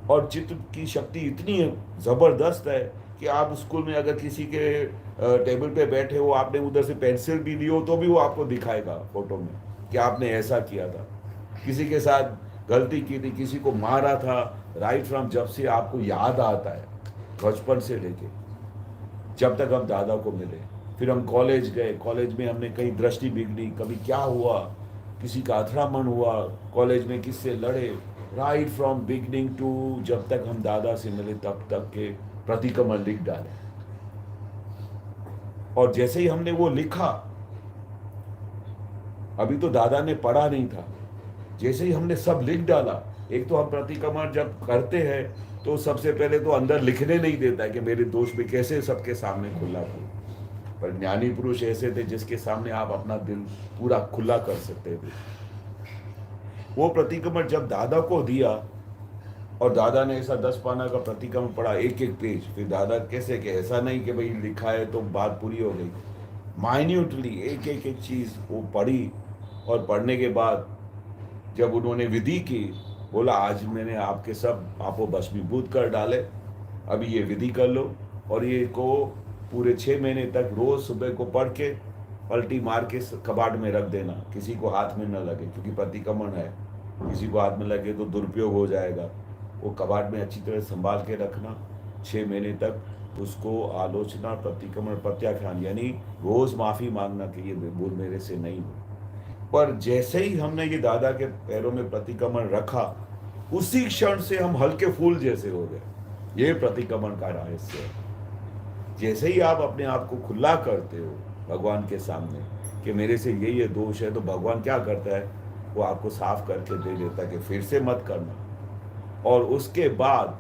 और चित्त की शक्ति इतनी जबरदस्त है कि आप स्कूल में अगर किसी के टेबल पे बैठे हो, आपने उधर से पेंसिल भी ली हो, तो भी वो आपको दिखाएगा फोटो में कि आपने ऐसा किया था, किसी के साथ गलती की थी, किसी को मारा था, राइट फ्रॉम जब से आपको याद आता है, बचपन से लेके जब तक हम दादा को मिले। फिर हम कॉलेज गए, कॉलेज में हमने कहीं दृष्टि बिगड़ी, कभी क्या हुआ, किसी का अथरामन हुआ, कॉलेज में किससे लड़े, राइट फ्रॉम बिगनिंग टू जब तक हम दादा से मिले तब तक के प्रतिक्रमण लिख डाले। और जैसे ही हमने वो लिखा, अभी तो दादा ने पढ़ा नहीं था, जैसे ही हमने सब लिख डाला, एक तो हम प्रतिक्रमण जब करते हैं तो सबसे पहले तो अंदर लिखने नहीं देता है कि मेरे दोष में कैसे सबके सामने खुला था। पर ज्ञानी पुरुष ऐसे थे जिसके सामने आप अपना दिल पूरा खुला कर सकते थे। वो प्रतिक्रमण जब दादा को दिया और दादा ने ऐसा 10 पाना का प्रतिक्रमण पढ़ा, एक एक पेज, फिर दादा कैसे कि ऐसा नहीं कि भाई लिखा है तो बात पूरी हो गई, माइन्यूटली एक एक एक चीज वो पढ़ी। और पढ़ने के बाद जब उन्होंने विधि की, बोला आज मैंने आपके सब आपको भस्मीभूत कर डाले, अभी ये विधि कर लो और ये को पूरे 6 महीने तक रोज सुबह को पढ़ के पलटी मार के कबाड़ में रख देना, किसी को हाथ में न लगे, क्योंकि प्रतिक्रमण है, किसी को हाथ में लगे तो दुरुपयोग हो जाएगा। वो कबाड़ में अच्छी तरह संभाल के रखना, 6 महीने तक उसको आलोचना, प्रतिक्रमण, प्रत्याख्यान, यानी रोज माफी मांगना कि ये भूल मेरे से नहीं हुई। पर जैसे ही हमने ये दादा के पैरों में प्रतिक्रमण रखा, उसी क्षण से हम हल्के फूल जैसे हो गए। ये प्रतिक्रमण का रहस्य है। जैसे ही आप अपने आप को खुला करते हो भगवान के सामने कि मेरे से ये दोष है, तो भगवान क्या करता है, वो आपको साफ करके दे देता है कि फिर से मत करना। और उसके बाद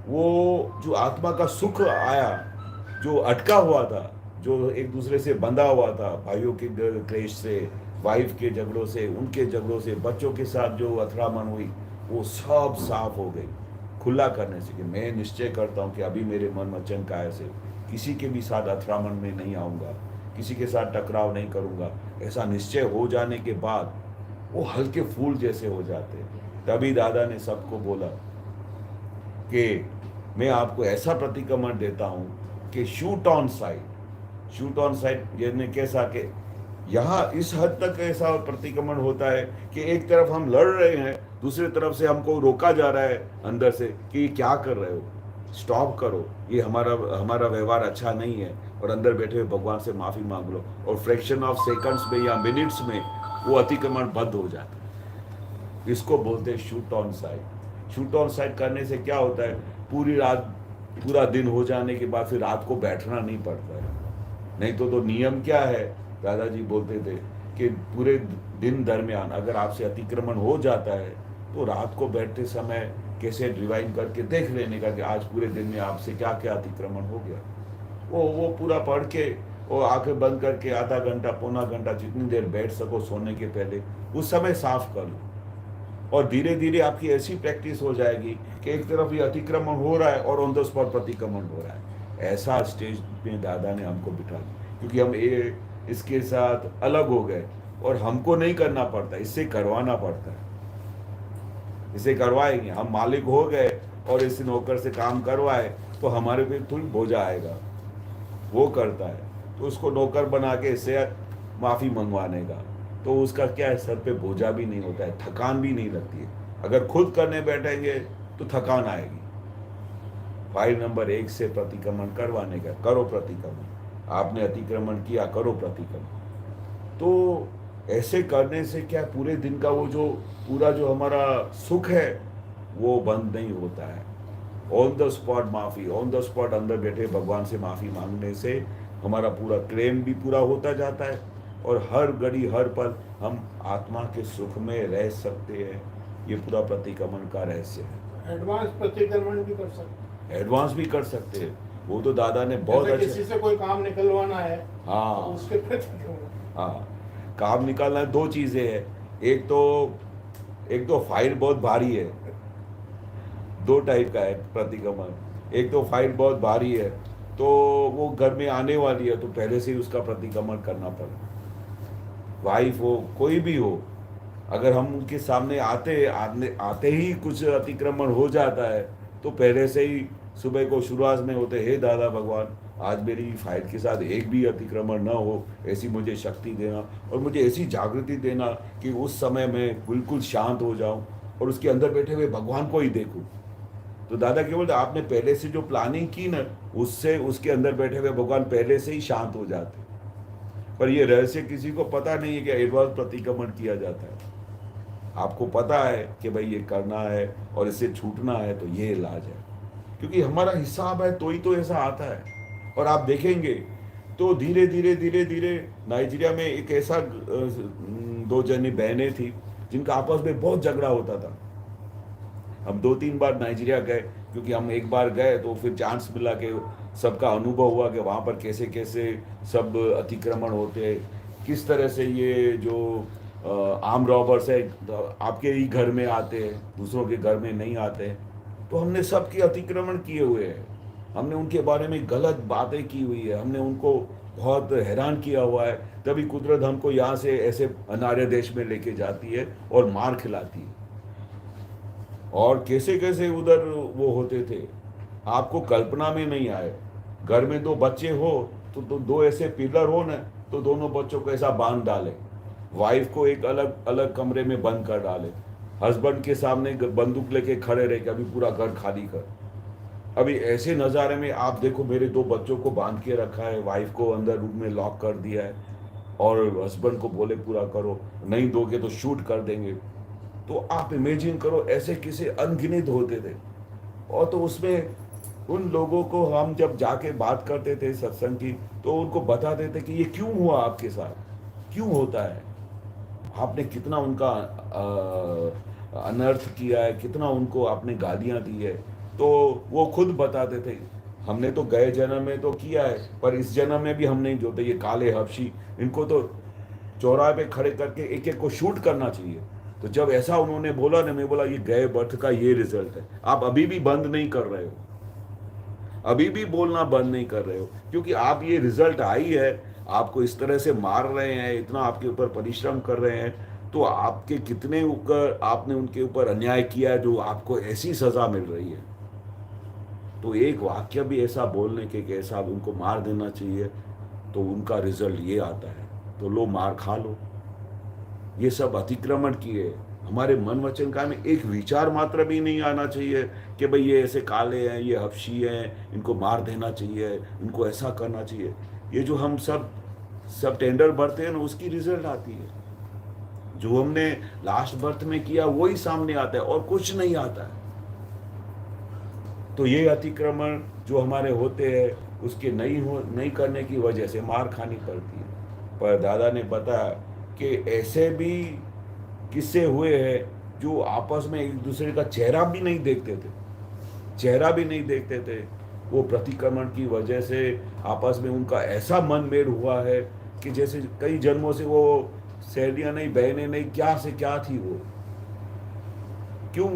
वो जो आत्मा का सुख आया, जो अटका हुआ था, जो एक दूसरे से बंधा हुआ था, भाइयों के क्लेश से, वाइफ के झगड़ों से, उनके झगड़ों से, बच्चों के साथ जो अथरामन हुई, वो सब साफ हो गई खुला करने से। कि मैं निश्चय करता हूँ कि अभी मेरे मन वचन काया से किसी के भी साथ अथरामन में नहीं आऊँगा, किसी के साथ टकराव नहीं करूँगा। ऐसा निश्चय हो जाने के बाद वो हल्के फूल जैसे हो जाते हैं। तभी दादा ने सबको बोला कि मैं आपको ऐसा प्रतिक्रमण देता हूँ कि shoot on side. Shoot on side यानी कैसा कि यहाँ इस हद तक ऐसा प्रतिक्रमण होता है कि एक तरफ हम लड़ रहे हैं, दूसरी तरफ से हमको रोका जा रहा है अंदर से कि क्या कर रहे हो, स्टॉप करो, ये हमारा व्यवहार अच्छा नहीं है, और अंदर बैठे हुए भगवान से माफ़ी मांग लो। और फ्रैक्शन ऑफ सेकंड्स में या मिनट्स में वो अतिक्रमण बंद हो जाता है। इसको बोलते हैं shoot on side. Shoot on side करने से क्या होता है, पूरी रात, पूरा दिन हो जाने के बाद फिर रात को बैठना नहीं पड़ता है। नहीं तो नियम क्या है, दादाजी बोलते थे कि पूरे दिन दरमियान अगर आपसे अतिक्रमण हो जाता है तो रात को बैठते समय कैसे रिवाइंड करके देख लेने का कि आज पूरे दिन में आपसे क्या क्या अतिक्रमण हो गया। वो पूरा पढ़ के और आंखें बंद करके आधा घंटा, पौना घंटा, जितनी देर बैठ सको सोने के पहले, उस समय साफ कर लो। और धीरे धीरे आपकी ऐसी प्रैक्टिस हो जाएगी कि एक तरफ ये अतिक्रमण हो रहा है और ऑन द स्पॉट प्रतिक्रमण हो रहा है। ऐसा स्टेज में दादा ने हमको बिठा दिया, क्योंकि हम इसके साथ अलग हो गए और हमको नहीं करना पड़ता, इससे करवाना पड़ता है। इसे करवाएंगे, हम मालिक हो गए और इस नौकर से काम करवाए तो हमारे पे थोड़ी बोझा आएगा। वो करता है तो उसको नौकर बना के इससे माफ़ी मंगवाने का, तो उसका क्या है, सर पे बोझा भी नहीं होता है, थकान भी नहीं लगती है। अगर खुद करने बैठेंगे तो थकान आएगी। फाइल नंबर 1 से प्रतिक्रमण करवाने का, करो प्रतिक्रमण। आपने अतिक्रमण किया, करो प्रतिक्रमण। तो ऐसे करने से क्या, पूरे दिन का वो जो पूरा जो हमारा सुख है वो बंद नहीं होता है। ऑन द स्पॉट माफ़ी, ऑन द स्पॉट अंदर बैठे भगवान से माफ़ी मांगने से हमारा पूरा क्लेम भी पूरा होता जाता है और हर घड़ी हर पल हम आत्मा के सुख में रह सकते हैं। ये पूरा प्रतिक्रमण का रहस्य है। एडवांस प्रतिक्रमण भी कर सकते हैं। एडवांस भी कर सकते हैं, वो तो दादा ने बहुत जैसे अच्छे। किसी से कोई काम निकलवाना है, हाँ, तो उसके प्रतिक्रमण। हाँ, काम निकालना 2 चीज़ें हैं। एक तो फाइल बहुत भारी है, 2 टाइप का है प्रतिक्रमण। एक तो फाइल बहुत भारी है तो वो घर में आने वाली है तो पहले से ही उसका प्रतिक्रमण करना पड़े। वाइफ हो, कोई भी हो, अगर हम उनके सामने आते ही कुछ अतिक्रमण हो जाता है तो पहले से ही सुबह को शुरुआत में होते, हे दादा भगवान, आज मेरी फाइल के साथ एक भी अतिक्रमण न हो, ऐसी मुझे शक्ति देना और मुझे ऐसी जागृति देना कि उस समय मैं बिल्कुल शांत हो जाऊं और उसके अंदर बैठे हुए भगवान को ही देखूं। तो दादा क्या बोलते, आपने पहले से जो प्लानिंग की ना, उससे उसके अंदर बैठे हुए भगवान पहले से ही शांत हो जाते। पर ये रहस्य किसी को पता नहीं है कि एडवांस प्रतिक्रमण किया जाता है। आपको पता है कि भाई ये करना है और इससे छूटना है, तो ये इलाज है, क्योंकि हमारा हिसाब है तो ही तो ऐसा आता है। और आप देखेंगे तो धीरे धीरे धीरे धीरे नाइजीरिया में एक ऐसा दो जनी बहनें थी जिनका आपस में बहुत झगड़ा होता था। हम 2-3 बार नाइजीरिया गए, क्योंकि हम एक बार गए तो फिर चांस मिला कि सबका अनुभव हुआ कि वहाँ पर कैसे कैसे सब अतिक्रमण होते, किस तरह से ये जो आर्म रॉबर्स है आपके ही घर में आते हैं, दूसरों के घर में नहीं आते। तो हमने सबके अतिक्रमण किए हुए हैं, हमने उनके बारे में गलत बातें की हुई है, हमने उनको बहुत हैरान किया हुआ है। तभी कुदरत हमको यहाँ से ऐसे अनार्य देश में लेके जाती है और मार खिलाती है। और कैसे कैसे उधर वो होते थे, आपको कल्पना में नहीं आए। घर में 2 बच्चे हो तो 2 ऐसे पिलर हो ना, तो दोनों बच्चों को ऐसा बांध डाले, वाइफ को एक अलग अलग कमरे में बंद कर डाले, हस्बैंड के सामने बंदूक लेके खड़े रहे कि अभी पूरा घर खाली कर। अभी ऐसे नज़ारे में आप देखो, मेरे 2 बच्चों को बांध के रखा है, वाइफ को अंदर रूम में लॉक कर दिया है, और हस्बैंड को बोले पूरा करो, नहीं दोगे तो शूट कर देंगे। तो आप इमेजिन करो, ऐसे किसी अनगिनत होते थे। और तो उसमें उन लोगों को हम जब जाके बात करते थे सत्संग की, तो उनको बताते थे कि ये क्यों हुआ आपके साथ, क्यों होता है, आपने कितना उनका अनर्थ किया है, कितना उनको आपने गालियां दी है। तो वो खुद बताते थे, हमने तो गए जन्म में तो किया है, पर इस जन्म में भी हम नहीं जोते। ये काले हबशी, इनको तो चौराहे पे खड़े करके एक एक को शूट करना चाहिए। तो जब ऐसा उन्होंने बोला ना, मैं बोला ये गए बर्थ का ये रिजल्ट है। आप अभी भी बंद नहीं कर रहे हो, अभी भी बोलना बंद नहीं कर रहे हो, क्योंकि आप ये रिजल्ट आई है, आपको इस तरह से मार रहे हैं, इतना आपके ऊपर परिश्रम कर रहे हैं, तो आपके कितने ऊपर आपने उनके ऊपर अन्याय किया है जो आपको ऐसी सजा मिल रही है। तो एक वाक्य भी ऐसा बोलने के कि ऐसा उनको मार देना चाहिए, तो उनका रिजल्ट ये आता है, तो लो मार खा लो। ये सब अतिक्रमण किए। हमारे मन वचन काया में एक विचार मात्र भी नहीं आना चाहिए कि भाई ये ऐसे काले हैं, ये हफ्शी हैं, इनको मार देना चाहिए, इनको ऐसा करना चाहिए। ये जो हम सब टेंडर भरते हैं ना, उसकी रिजल्ट आती है। जो हमने लास्ट बर्थ में किया वही सामने आता है, और कुछ नहीं आता है। तो ये अतिक्रमण जो हमारे होते हैं, उसके नहीं करने की वजह से मार खानी पड़ती है। पर दादा ने बताया कि ऐसे भी किस्से हुए हैं जो आपस में एक दूसरे का चेहरा भी नहीं देखते थे, वो प्रतिक्रमण की वजह से आपस में उनका ऐसा मनमेल हुआ है कि जैसे कई जन्मों से वो सहेलियां नहीं, बहनें नहीं, क्या से क्या थी वो। क्यों?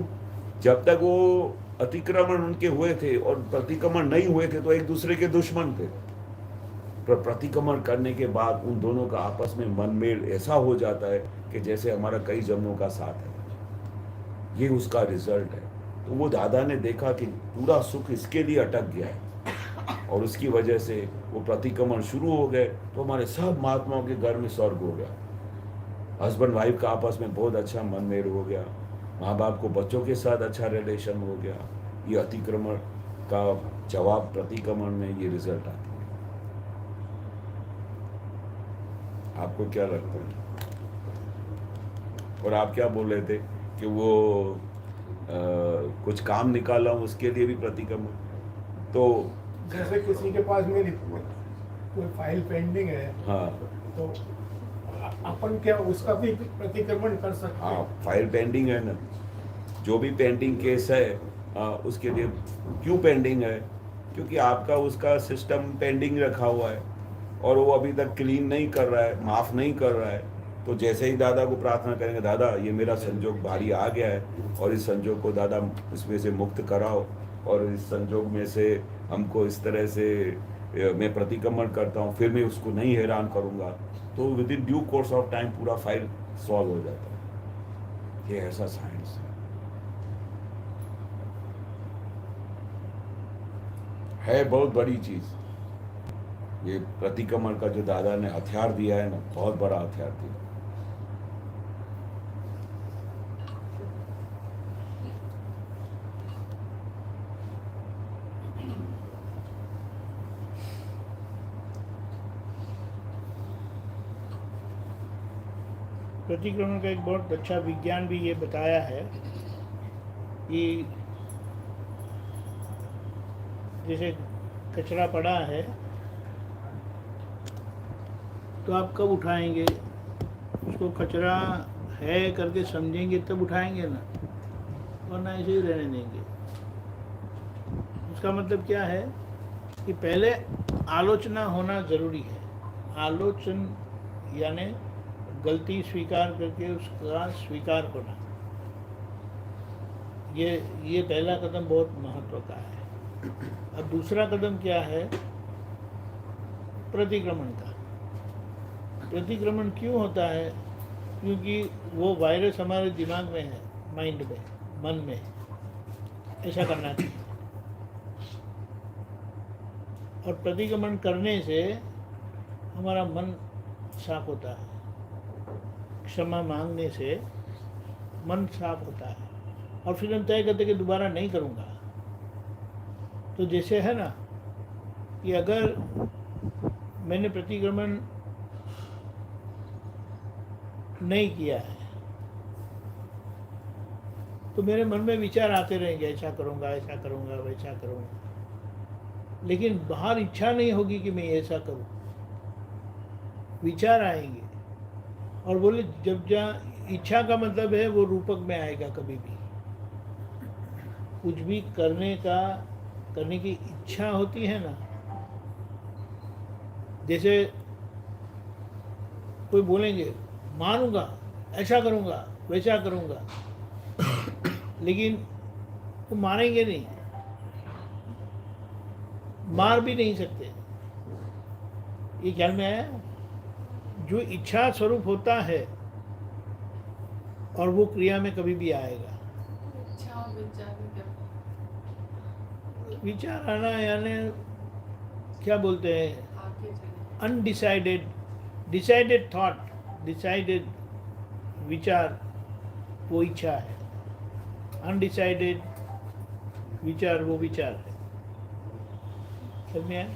जब तक वो अतिक्रमण उनके हुए थे और प्रतिक्रमण नहीं हुए थे तो एक दूसरे के दुश्मन थे। पर प्रतिक्रमण करने के बाद उन दोनों का आपस में मनमेल ऐसा हो जाता है कि जैसे हमारा कई जन्मों का साथ है। ये उसका रिजल्ट है। तो वो दादा ने देखा कि पूरा सुख इसके लिए अटक गया है, और उसकी वजह से वो प्रतिक्रमण शुरू हो गए। तो हमारे सब महात्माओं के घर में स्वर्ग हो गया। हस्बैंड वाइफ का आपस में बहुत अच्छा मनमेल हो गया, माँ बाप को बच्चों के साथ अच्छा रिलेशन हो गया। ये अतिक्रमण का जवाब प्रतिक्रमण में ये रिजल्ट आता है। आपको क्या लगता है? और आप क्या बोल रहे थे कि वो कुछ काम निकाला उसके लिए भी प्रतिक्रमण? तो जैसे किसी के पास मेरी कोई फाइल पेंडिंग है, हाँ, तो अपन क्या उसका भी प्रतिक्रमण कर सकते हैं? हाँ, फाइल पेंडिंग है ना, जो भी पेंडिंग केस है उसके लिए। क्यों पेंडिंग है? क्योंकि आपका उसका सिस्टम पेंडिंग रखा हुआ है और वो अभी तक क्लीन नहीं कर रहा है, माफ़ नहीं कर रहा है। तो जैसे ही दादा को प्रार्थना करेंगे, दादा ये मेरा संजोग भारी आ गया है और इस संजोग को दादा इसमें से मुक्त कराओ, और इस संजोग में से हमको इस तरह से मैं प्रतिक्रमण करता हूँ, फिर मैं उसको नहीं हैरान करूँगा, तो with in due course of time पूरा फाइल सॉल्व हो जाता है। ये ऐसा साइंस है बहुत बड़ी चीज़। ये प्रतिक्रमण का जो दादा ने हथियार दिया है ना, बहुत बड़ा हथियार दिया। प्रतिक्रमण का एक बहुत अच्छा विज्ञान भी ये बताया है कि जैसे कचरा पड़ा है तो आप कब उठाएंगे? उसको कचरा है करके समझेंगे तब उठाएंगे ना, वरना ऐसे ही रहने देंगे। उसका मतलब क्या है कि पहले आलोचना होना ज़रूरी है। आलोचन यानी गलती स्वीकार करके उसका स्वीकार होना, ये पहला कदम बहुत महत्व का है। अब दूसरा कदम क्या है? प्रतिक्रमण का। प्रतिक्रमण क्यों होता है? क्योंकि वो वायरस हमारे दिमाग में है, माइंड में, मन में। ऐसा करना चाहिए। और प्रतिक्रमण करने से हमारा मन साफ होता है। क्षमा मांगने से मन साफ होता है और फिर हम तय करते कि दोबारा नहीं करूँगा। तो जैसे है ना कि अगर मैंने प्रतिक्रमण नहीं किया है तो मेरे मन में विचार आते रहेंगे, ऐसा करूँगा, ऐसा करूँगा, वैसा करूँगा, लेकिन बाहर इच्छा नहीं होगी कि मैं ऐसा करूँ। विचार आएंगे और बोले जब जहाँ इच्छा का मतलब है वो रूपक में आएगा। कभी भी कुछ भी करने की इच्छा होती है ना, जैसे कोई बोलेंगे मारूंगा, ऐसा करूंगा, वैसा करूंगा, लेकिन वो मारेंगे नहीं, मार भी नहीं सकते। ये ख्याल में है? जो इच्छा स्वरूप होता है और वो क्रिया में कभी भी आएगा। इच्छा और विचार में क्या? विचार आना यानी क्या बोलते हैं? आगे चले। अनडिसाइडेड, डिसाइडेड थॉट, डिसाइडेड विचार वो इच्छा है। अनडिसाइडेड विचार वो विचार है। समझ में आया?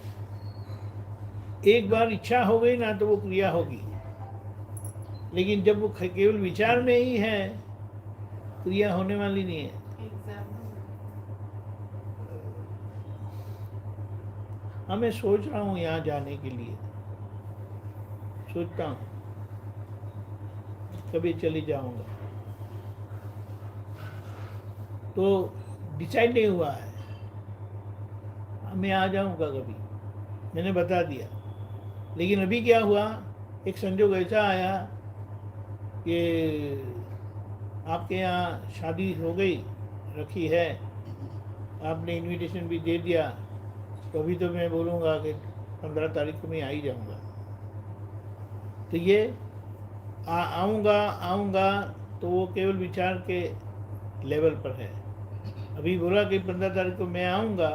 एक बार इच्छा हो गई ना तो वो क्रिया होगी, लेकिन जब वो केवल विचार में ही है, क्रिया होने वाली नहीं है। मैं सोच रहा हूँ यहाँ जाने के लिए, सोचता हूँ कभी चली जाऊँगा, तो डिसाइड नहीं हुआ है। मैं आ जाऊँगा कभी, मैंने बता दिया, लेकिन अभी क्या हुआ, एक संजोग ऐसा आया कि आपके यहाँ शादी हो गई, रखी है, आपने इनविटेशन भी दे दिया, तो अभी तो मैं बोलूँगा कि 15 तारीख को मैं आ ही जाऊँगा। तो ये आऊँगा तो वो केवल विचार के लेवल पर है। अभी बोला कि 15 तारीख को मैं आऊँगा,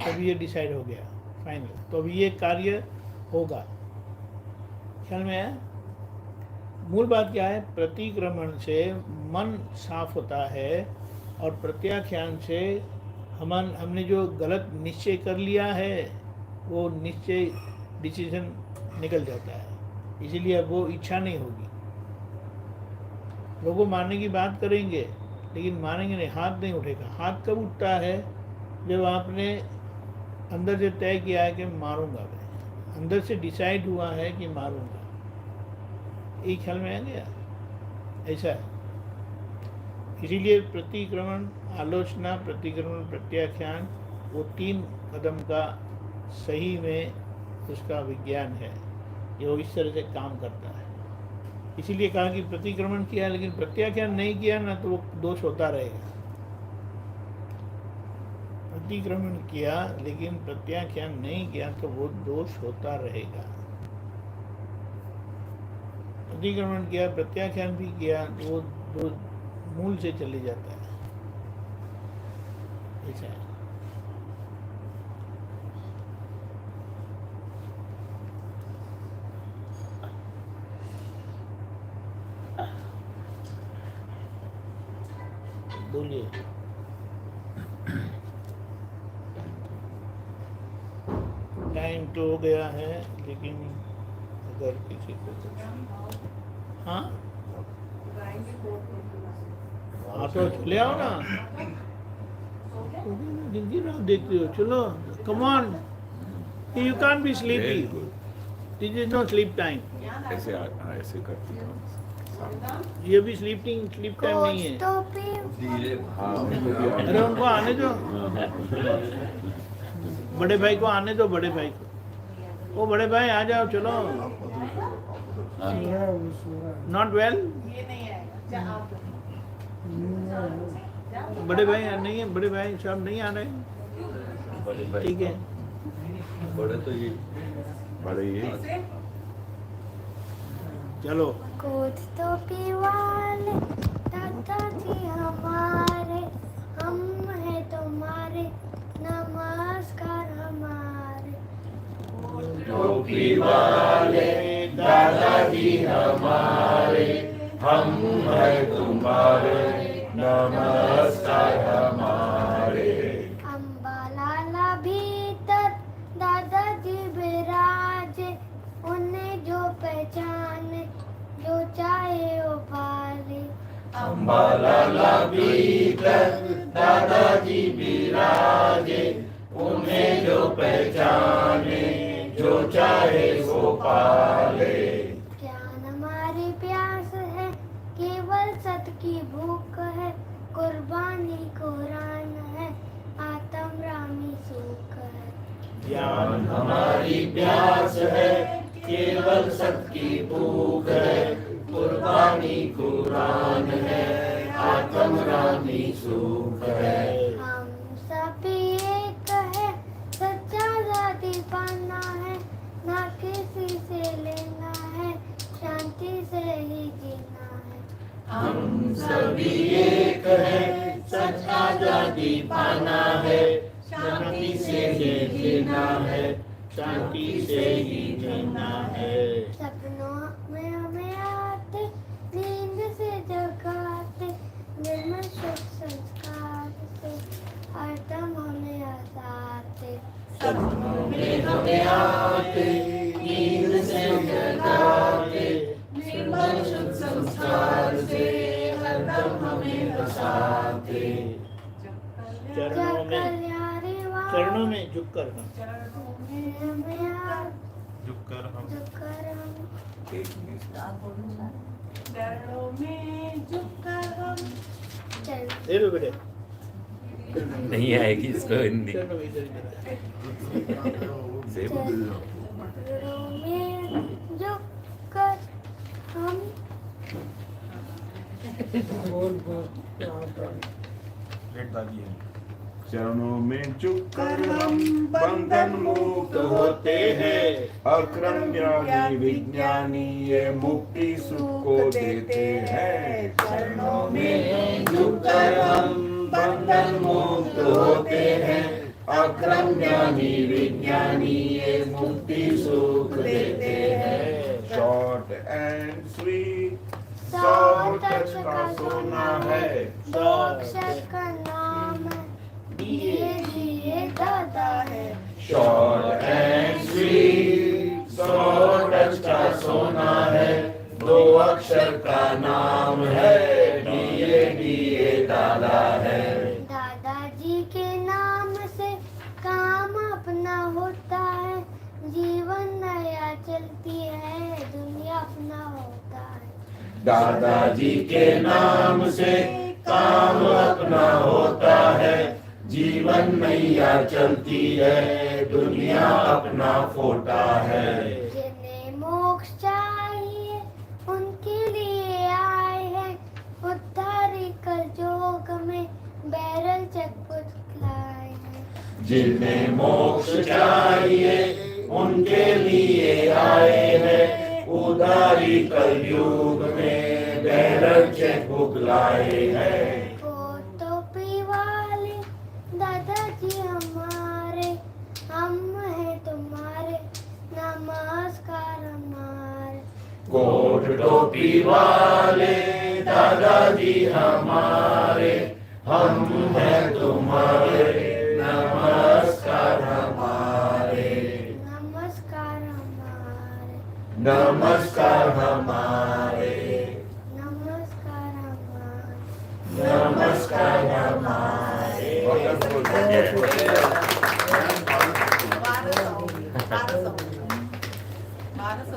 तभी ये डिसाइड हो गया फाइनल, तो अभी ये कार्य होगा। ख्याल में है? मूल बात क्या है? प्रतिक्रमण से मन साफ होता है और प्रत्याख्यान से हमने जो गलत निश्चय कर लिया है वो निश्चय डिसीजन निकल जाता है। इसीलिए अब वो इच्छा नहीं होगी। लोगों मारने की बात करेंगे लेकिन मारेंगे नहीं, हाथ नहीं उठेगा। हाथ कब उठता है? जब आपने अंदर से तय किया है कि मारूंगा, मैं अंदर से डिसाइड हुआ है कि मारूंगा। एक ख्याल में आ गया? ऐसा है। इसीलिए प्रतिक्रमण, आलोचना, प्रतिक्रमण, प्रत्याख्यान, वो 3 कदम का सही में उसका विज्ञान है, ये वो इस तरह से काम करता है। इसीलिए कहा कि प्रतिक्रमण किया लेकिन प्रत्याख्यान नहीं किया ना तो वो दोष होता रहेगा। प्रतिक्रमण किया लेकिन प्रत्याख्यान नहीं किया तो वो दोष होता रहेगा। प्रतिक्रमण किया, प्रत्याख्यान भी किया तो वो दो मूल से चले जाता है। ऐसा है। बोलिए। टाइम तो हो गया है, लेकिन अगर किसी को कुछ, हाँ हाँ तो ले आओ ना, दिन की रात देखते हो, चलो come on, you can be very sleepy, good. This is not sleep time, ऐसे ऐसे करती हूँ। ये भी स्लीप टाइम नहीं है। धीरे हाँ उनको भी आने अरे उनको आने दो, बड़े भाई को आने दो, बड़े भाई को, ओ बड़े भाई आ जाओ, चलो, नॉट वेल, ये नहीं आएगा, जा आप बड़े भाई नहीं है, बड़े भाई साहब नहीं आ रहे, बड़े भाई ठीक है, बड़े तो ये बड़े ये चलो कोट टोपी वाले दादाजी हमारे, हम हैं तुम्हारे, नमस्कार हमारे। टोपी वाले दादाजी हमारे, हम हैं तुम्हारे, नमस्कार हमारे। अम्बालाला भीतर दादाजी विराजे, उन्हें जो पहचाने जो चाहे वो पाले। अम्बालाला भीतर दादाजी विराजे, उन्हें जो पहचाने जो चाहे सो पाले। ज्ञान हमारी प्यास है, केवल सत की भूख है, कुर्बानी कुरान है, आत्म रामी सुख है। ज्ञान हमारी प्यास है, केवल सत की भूख है, कुर्बानी कुरान है, आत्म रामी सुख है। हम सभी एक है, सच्चा जाति पाना है, ना किसी से लेना है, शांति से ही जीना है। हम सभी एक है, सच आजादी पाना है, शांति से ही जीना है, शांति से ही जीना है। सपनों में हमें आते, नींद से जगाते, निर्मल शुभ संस्कार से हरदम हमें हंसाते। सपनों में हमें आते, नींद से जगाते, निर्मल शुभ संस्कार से हरदम हमें हंसाते। चरणों में, कल्याणी चरणों में झुक कर, हमें आते, झुककर हम झुककर हम चरणों में झुककर हम चल दे दो बेटे, नहीं आएगी इसको हिंदी। चरणों में इधर इधर, से बोल लो। चरणों में झुककर हम लेट दादी है। चरणों में झुककर हम बंधन मुक्त होते हैं, अक्रम ज्ञानी विज्ञानी ये मुक्ति सुख को देते हैं। चरणों में झुककर हम बंधन मुक्त होते हैं, अक्रम ज्ञानी विज्ञानी ये मुक्ति सुख देते हैं। शॉर्ट एंड स्वीट सौ टच का सोना है, दो अक्षर का नाम है, दिए दिए दादा है। शॉर्ट एंड स्वीट सौ टच का सोना है, दो अक्षर का नाम है, दिए दिए दादा है। दादाजी के नाम से काम अपना होता है, जीवन नया चलती है, दुनिया अपना होता है। दादाजी के नाम से काम अपना होता है, जीवन नैया चलती है, दुनिया अपना फोटा है। जिन्हें मोक्ष चाहिए उनके लिए आए हैं, उद्धारी कलयुग में बैरल चकपुट लाए हैं। जिन्हें मोक्ष चाहिए उनके लिए आए हैं, उधारी कलयुग में बैरल चेकबुक लाए हैं। कोट टोपी वाले दादाजी हमारे, हम हैं तुम्हारे, नमस्कार हमारे। कोट टोपी वाले दादाजी हमारे, हम हैं तुम्हारे, नमस्कार हमारे। नमस्कार हमारे, नमस्कार हमारे। नमस्कार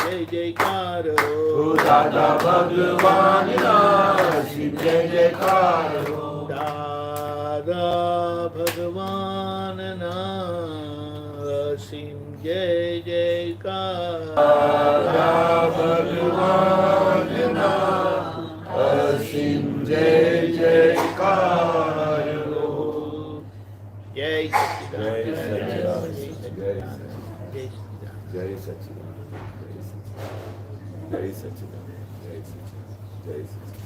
जय जयकार हो दादा भगवान असीम जय जयकार हो दादा भगवान असीम जय जयकार दादा भगवान असीम जय जयकार हो जय जय सच्चिदानंद जय सच्चिदानंद जय सच्चिदानंद जय सच्चिदानंद जय सच्चिदानंद जय सच्चिदानंद